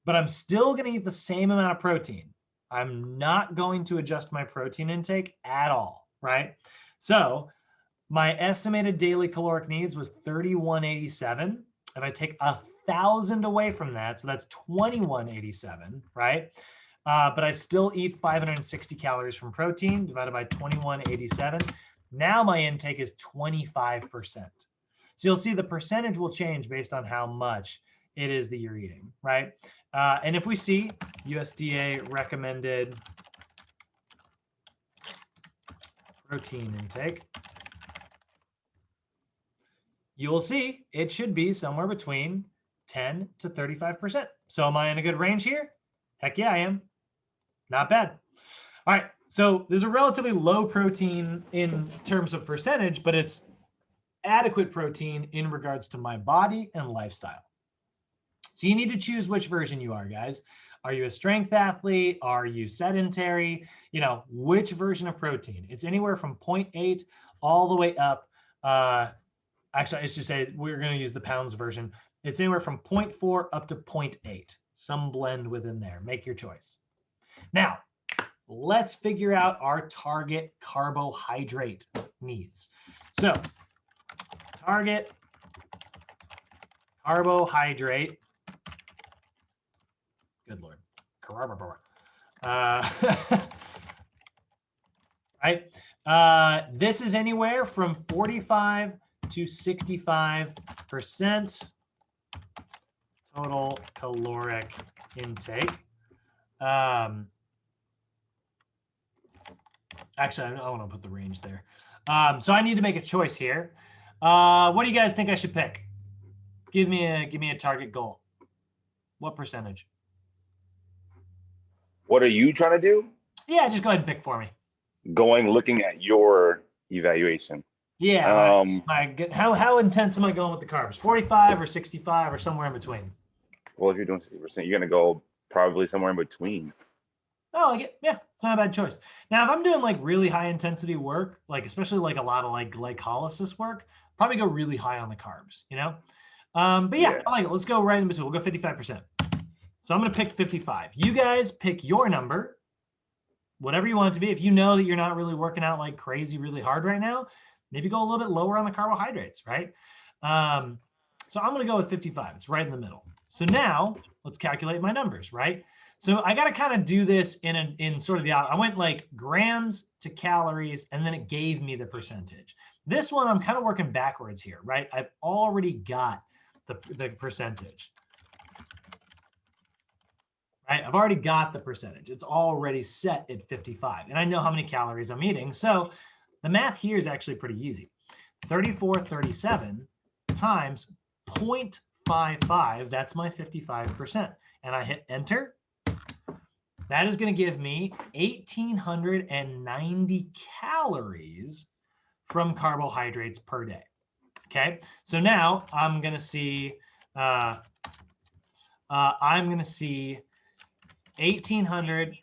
but I'm still going to eat the same amount of protein. I'm not going to adjust my protein intake at all, right? So my estimated daily caloric needs was 3,187. If I take 1,000 away from that, so that's 2,187, right? But I still eat 560 calories from protein divided by 2,187. Now my intake is 25%. So you'll see the percentage will change based on how much it is that you're eating, right? And if we see USDA recommended protein intake, you will see it should be somewhere between 10 to 35%. So am I in a good range here? Heck yeah, I am. Not bad. All right, so there's a relatively low protein in terms of percentage, but it's adequate protein in regards to my body and lifestyle. So you need to choose which version you are, guys. Are you a strength athlete? Are you sedentary? You know, which version of protein? It's anywhere from 0.8 all the way up. Actually, I should say we're going to use the pounds version. It's anywhere from 0.4 up to 0.8. Some blend within there. Make your choice. Now, let's figure out our target carbohydrate needs. So, target carbohydrate. Good Lord. Right. This is anywhere from 45 to 65% total caloric intake. Actually, I want to put the range there. So I need to make a choice here. What do you guys think I should pick? Give me a target goal. What percentage? What are you trying to do? Yeah, just go ahead and pick for me. Looking at your evaluation. Yeah. How intense am I going with the carbs? 45 or 65 or somewhere in between? Well, if you're doing 60%, you're gonna go probably somewhere in between. Oh, I get, yeah, it's not a bad choice. Now, if I'm doing like really high intensity work, like especially like a lot of like glycolysis work, probably go really high on the carbs, you know? But yeah, I like it. Let's go right in between. We'll go 55%. So I'm going to pick 55. You guys pick your number, whatever you want it to be. If you know that you're not really working out like crazy, really hard right now, maybe go a little bit lower on the carbohydrates, right? So I'm going to go with 55. It's right in the middle. So now let's calculate my numbers, right? So I got to kind of do this in sort of the, I went like grams to calories, and then it gave me the percentage. This one, I'm kind of working backwards here, right? I've already got the percentage, right? I've already got the percentage. It's already set at 55, and I know how many calories I'm eating. So the math here is actually pretty easy. 3437 times 0.55, that's my 55%. And I hit enter. That is going to give me 1,890 calories from carbohydrates per day. Okay, so now I'm going to see 1,800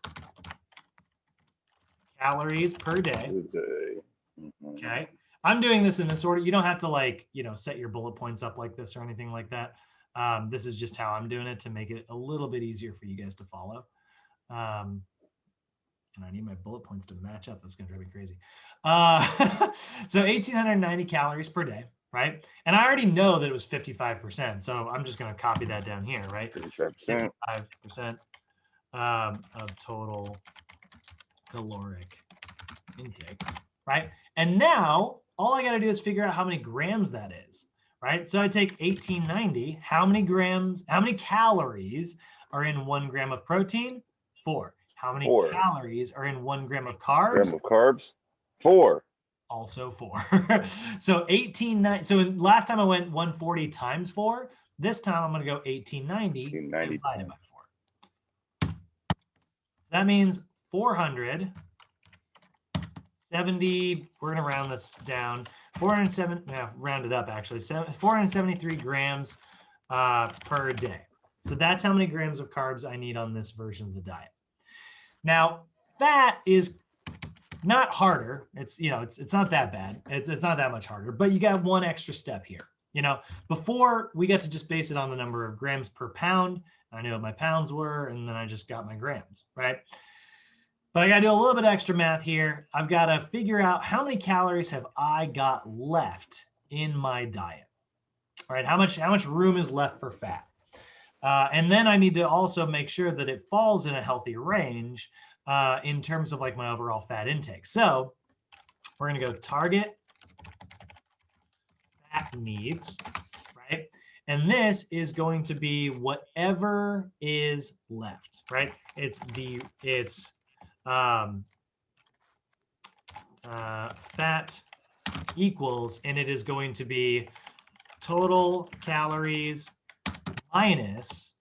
calories per day. Okay, I'm doing this in this order. You don't have to like, set your bullet points up like this or anything like that. This is just how I'm doing it to make it a little bit easier for you guys to follow. And I need my bullet points to match up. That's going to drive me crazy. So 1,890 calories per day, right? And I already know that it was 55%. So I'm just going to copy that down here, right? 55% of total caloric intake, right? And now all I got to do is figure out how many grams that is, right? So I take 1,890. How many calories are in 1 gram of protein? 4. How many calories are in 1 gram of carbs? 4. Also 4. So 1,890. So last time I went 140 times 4. This time I'm going to go 1,890 divided by 4. So that means 470. We're going to round this down. 407. Round it up actually. So 473 grams per day. So that's how many grams of carbs I need on this version of the diet. Now, fat is not harder. It's not that bad. It's not that much harder, but you got one extra step here. Before we got to just base it on the number of grams per pound. I knew what my pounds were, and then I just got my grams, right? But I got to do a little bit of extra math here. I've got to figure out how many calories have I got left in my diet, right? How much room is left for fat? And then I need to also make sure that it falls in a healthy range in terms of like my overall fat intake. So we're going to go target fat needs, right? And this is going to be whatever is left, right? It's fat equals, and it is going to be total calories minus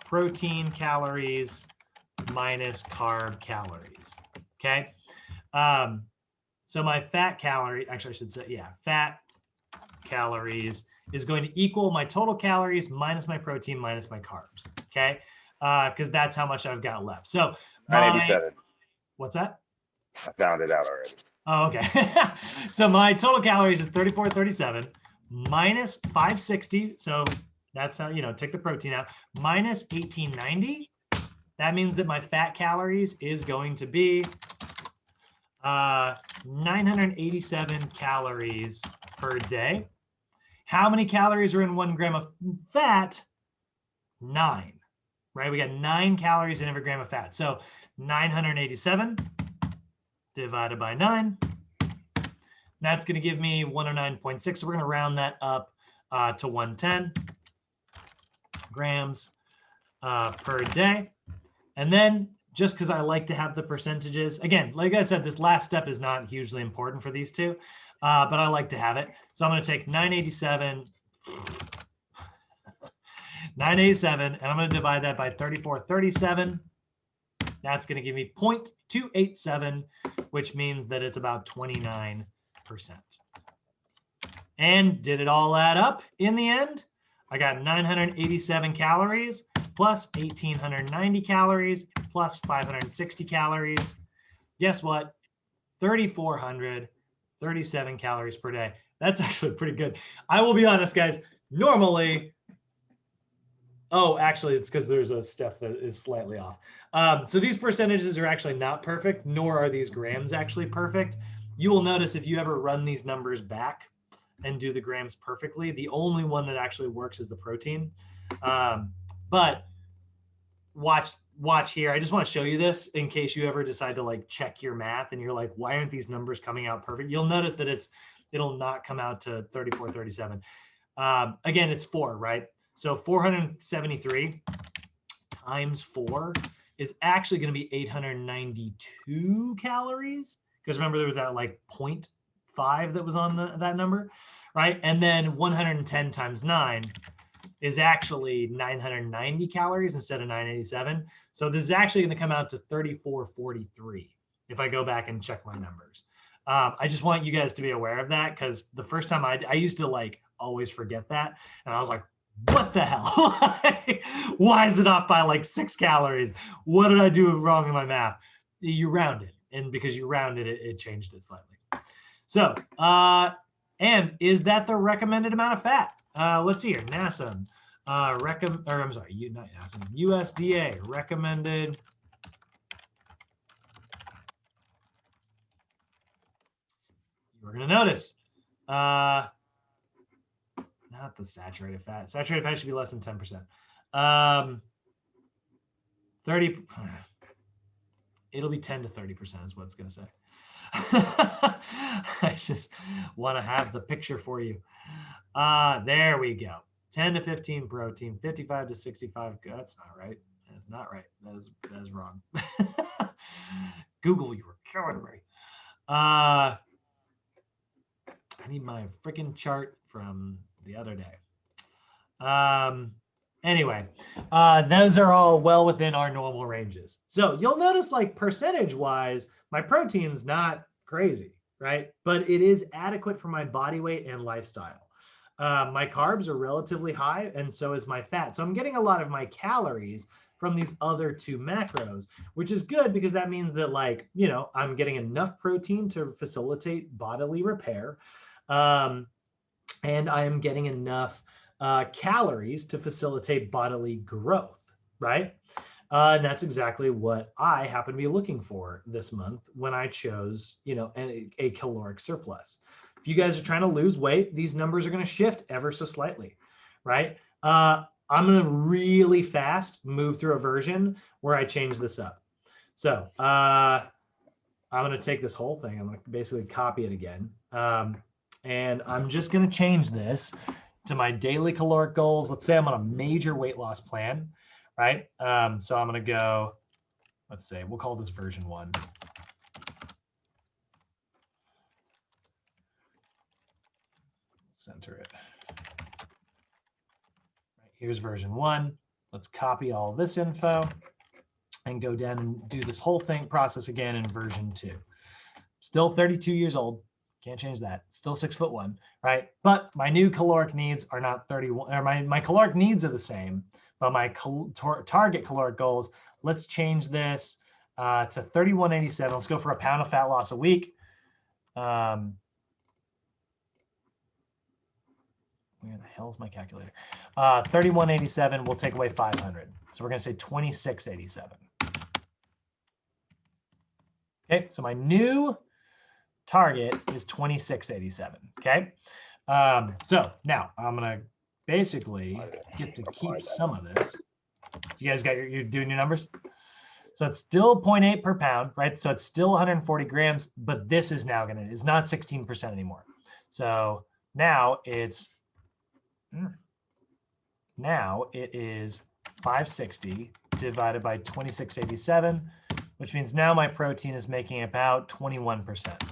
protein calories minus carb calories. Okay. So my fat calorie, actually I should say, yeah, fat calories is going to equal my total calories minus my protein minus my carbs. Okay. Because that's how much I've got left. So 987. What's that? I found it out already. Oh, okay. So my total calories is 3437 minus 560. So that's how, take the protein out, minus 1890. That means that my fat calories is going to be 987 calories per day. How many calories are in 1 gram of fat? 9, right? We got 9 calories in every gram of fat. So 987 divided by 9. That's going to give me 109.6. So we're going to round that up to 110 grams per day. And then just because I like to have the percentages. Again, like I said, this last step is not hugely important for these two, but I like to have it. So I'm going to take 987, and I'm going to divide that by 3437. That's going to give me 0.287, which means that it's about 29%. And did it all add up in the end? I got 987 calories plus 1,890 calories plus 560 calories. Guess what? 3,437 calories per day. That's actually pretty good. I will be honest, guys. Normally, oh, actually, it's because there's a step that is slightly off. So these percentages are actually not perfect, nor are these grams actually perfect. You will notice if you ever run these numbers back and do the grams perfectly, the only one that actually works is the protein. But watch here. I just want to show you this in case you ever decide to like check your math and you're like, why aren't these numbers coming out perfect? You'll notice that it'll not come out to 3437. Again, it's 4, right? So 473 times 4 is actually going to be 892 calories. Because remember, there was that like 0.5 that was on that number, right? And then 110 times 9 is actually 990 calories instead of 987. So this is actually going to come out to 3443 if I go back and check my numbers. I just want you guys to be aware of that, because the first time I used to like always forget that. And I was like, what the hell? Why is it off by like 6 calories? What did I do wrong in my math? You rounded, and because you rounded it, it changed it slightly. So, and is that the recommended amount of fat? Let's see here. NASA, not NASA, USDA recommended. You're going to notice, not the saturated fat. Saturated fat should be less than 10%. 30. It'll be 10 to 30% is what it's going to say. I just want to have the picture for you. There we go. 10 to 15 protein, 55 to 65. That's not right. That's not right. That is wrong. Google, you were killing me. I need my freaking chart from the other day. Anyway, those are all well within our normal ranges. So you'll notice, like, percentage wise, my protein's not crazy, right? But it is adequate for my body weight and lifestyle. My carbs are relatively high, and so is my fat. So I'm getting a lot of my calories from these other 2 macros, which is good because that means that, like, you know, I'm getting enough protein to facilitate bodily repair. And I am getting enough calories to facilitate bodily growth, right? And that's exactly what I happen to be looking for this month when I chose, you know, a caloric surplus. If you guys are trying to lose weight, these numbers are going to shift ever so slightly, right? I'm going to really fast move through a version where I change this up. So I'm going to take this whole thing. I'm going to basically copy it again. And I'm just going to change this to my daily caloric goals. Let's say I'm on a major weight loss plan, right? So I'm going to go, let's say, we'll call this version 1. Center it. Right, here's version 1. Let's copy all this info and go down and do this whole process again in version 2. Still 32 years old. Can't change that. Still 6'1", right? But my new caloric needs are not 31, or my caloric needs are the same, but my target caloric goals, let's change this to 3187. Let's go for a pound of fat loss a week. Where the hell is my calculator? 3187, we'll take away 500. So we're going to say 2687. Okay, so my new target is 2687. Okay, so now I'm gonna basically get to keep some of this. You guys got you're doing your numbers. So it's still 0.8 per pound, right? So it's still 140 grams, but this is now it's not 16% anymore. So now it is 560 divided by 2687. which means now my protein is making about 21%,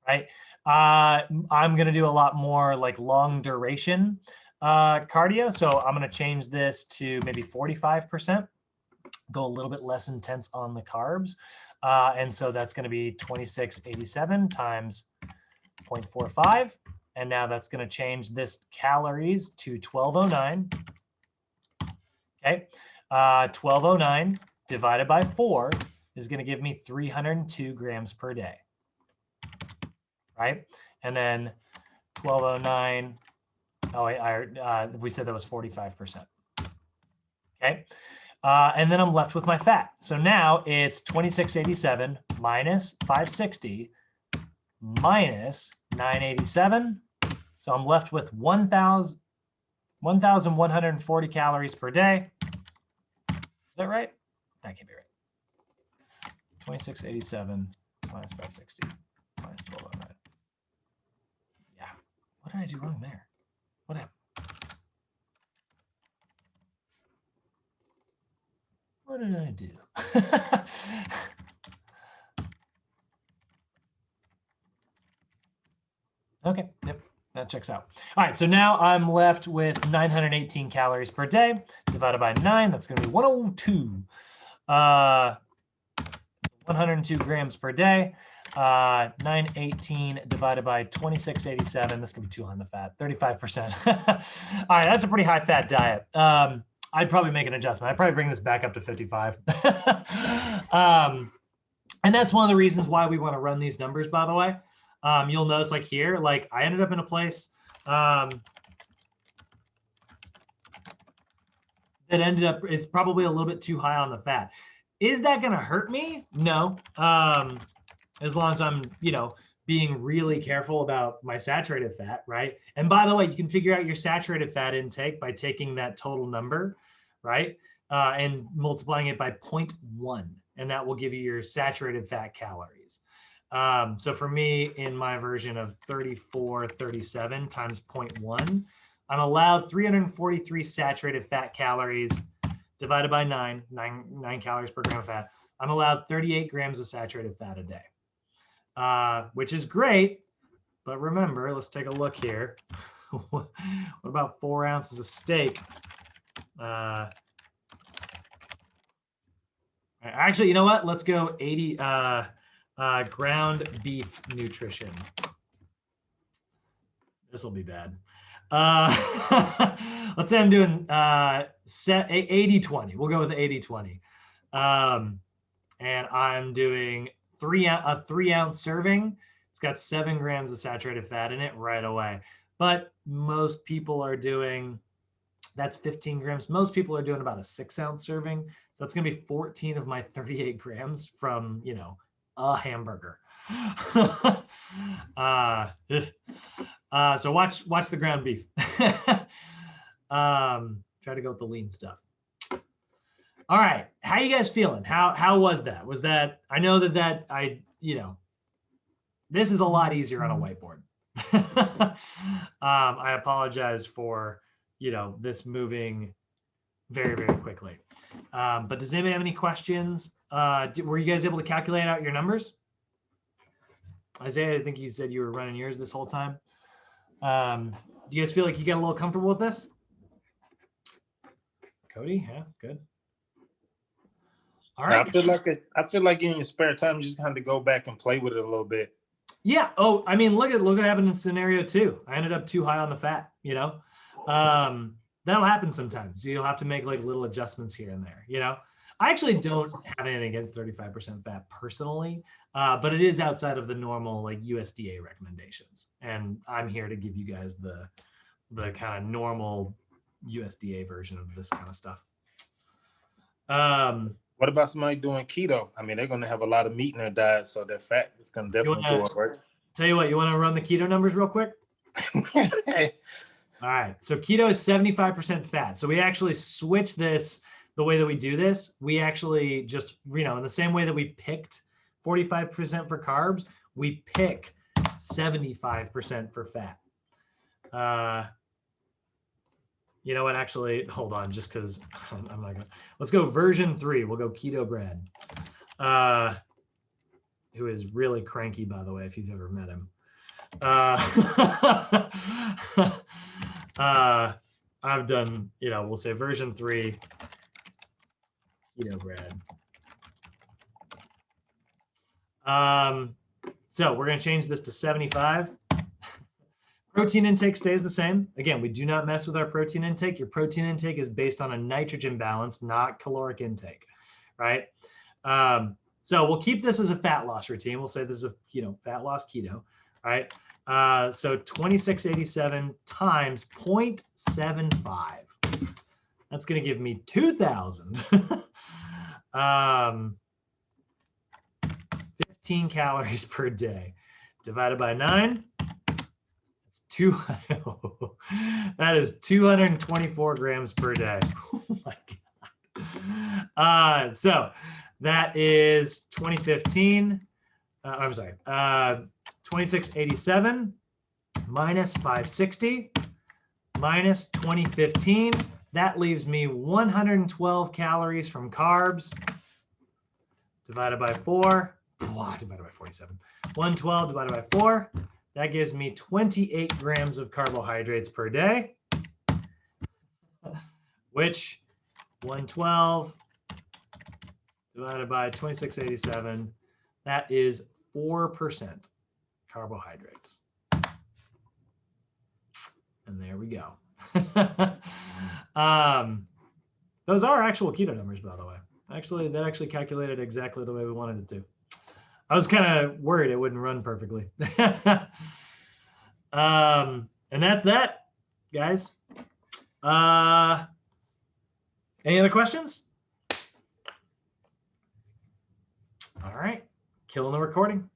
right? I'm going to do a lot more like long duration cardio. So I'm going to change this to maybe 45%, go a little bit less intense on the carbs. And so that's going to be 2687 times 0.45. And now that's going to change this calories to 1209. Okay. 1209 divided by 4 is going to give me 302 grams per day. Right. And then 1209. Oh, we said that was 45%. Okay. And then I'm left with my fat. So now it's 2687 minus 560 minus 987. So I'm left with 1,140 calories per day. Is that right? That can't be right. 2687 minus 560 minus 1209. Yeah. What did I do wrong there? What happened? What did I do? Okay, yep, that checks out. All right, so now I'm left with 918 calories per day divided by 9. That's going to be 102. 102 grams per day. 918 divided by 2687. This can be too high on the fat, 35%. All right, that's a pretty high fat diet. I'd probably make an adjustment. I'd probably bring this back up to 55. And that's one of the reasons why we want to run these numbers, by the way. You'll notice like here, like I ended up in a place that ended up, it's probably a little bit too high on the fat. Is that going to hurt me? No. As long as I'm, being really careful about my saturated fat, right? And by the way, you can figure out your saturated fat intake by taking that total number, right? And multiplying it by 0.1, and that will give you your saturated fat calories. So for me, in my version of 3437 times 0.1, I'm allowed 343 saturated fat calories divided by 9 calories per gram of fat. I'm allowed 38 grams of saturated fat a day, which is great. But remember, let's take a look here. What about 4 ounces of steak? Actually, you know what? Let's go 80 ground beef nutrition. This will be bad. Let's say I'm doing 80-20. We'll go with 80-20. And I'm doing a 3-ounce serving. It's got 7 grams of saturated fat in it right away. But most people are doing, that's 15 grams. Most people are doing about a 6-ounce serving. So that's going to be 14 of my 38 grams from, a hamburger. So watch the ground beef. Try to go with the lean stuff. All right, how you guys feeling? How was that? Was that, I know that this is a lot easier on a whiteboard. I apologize for this moving very, very quickly. But does anybody have any questions? Were you guys able to calculate out your numbers? Isaiah, I think you said you were running yours this whole time. Do you guys feel like you got a little comfortable with this? Cody, yeah, good. All right. I feel like in your spare time, you just kind of go back and play with it a little bit. Yeah. Oh, I mean, look what happened in scenario 2. I ended up too high on the fat. That'll happen sometimes. You'll have to make like little adjustments here and there. I actually don't have anything against 35% fat personally, but it is outside of the normal like USDA recommendations, and I'm here to give you guys the kind of normal USDA version of this kind of stuff. What about somebody doing keto? I mean, they're going to have a lot of meat in their diet, so their fat is going to definitely go up, right? Tell you what, you want to run the keto numbers real quick? All right, so keto is 75% fat. So we actually switch this, the way that we do this, we actually just, in the same way that we picked 45% for carbs, we pick 75% for fat. You know what, actually, hold on, just because I'm not gonna, let's go version 3. We'll go keto bread. who is really cranky, by the way, if you've ever met him. I've done, we'll say version 3 keto bread. So we're going to change this to 75. Protein intake stays the same. Again, we do not mess with our protein intake. Your protein intake is based on a nitrogen balance, not caloric intake, right? So we'll keep this as a fat loss routine. We'll say this is a fat loss keto, right? So 2687 times 0.75. That's going to give me 2,000. 15 calories per day divided by 9. That is 224 grams per day. Oh my God. So that is 2015. I'm sorry. 2687 minus 560 minus 2015. That leaves me 112 calories from carbs divided by 4. Divided by 47. 112 divided by 4. That gives me 28 grams of carbohydrates per day, which 112 divided by 2687, that is 4% carbohydrates. And there we go. Those are actual keto numbers, by the way. Actually, that actually calculated exactly the way we wanted it to. I was kind of worried it wouldn't run perfectly. And that's that, guys. Any other questions? All right, killing the recording.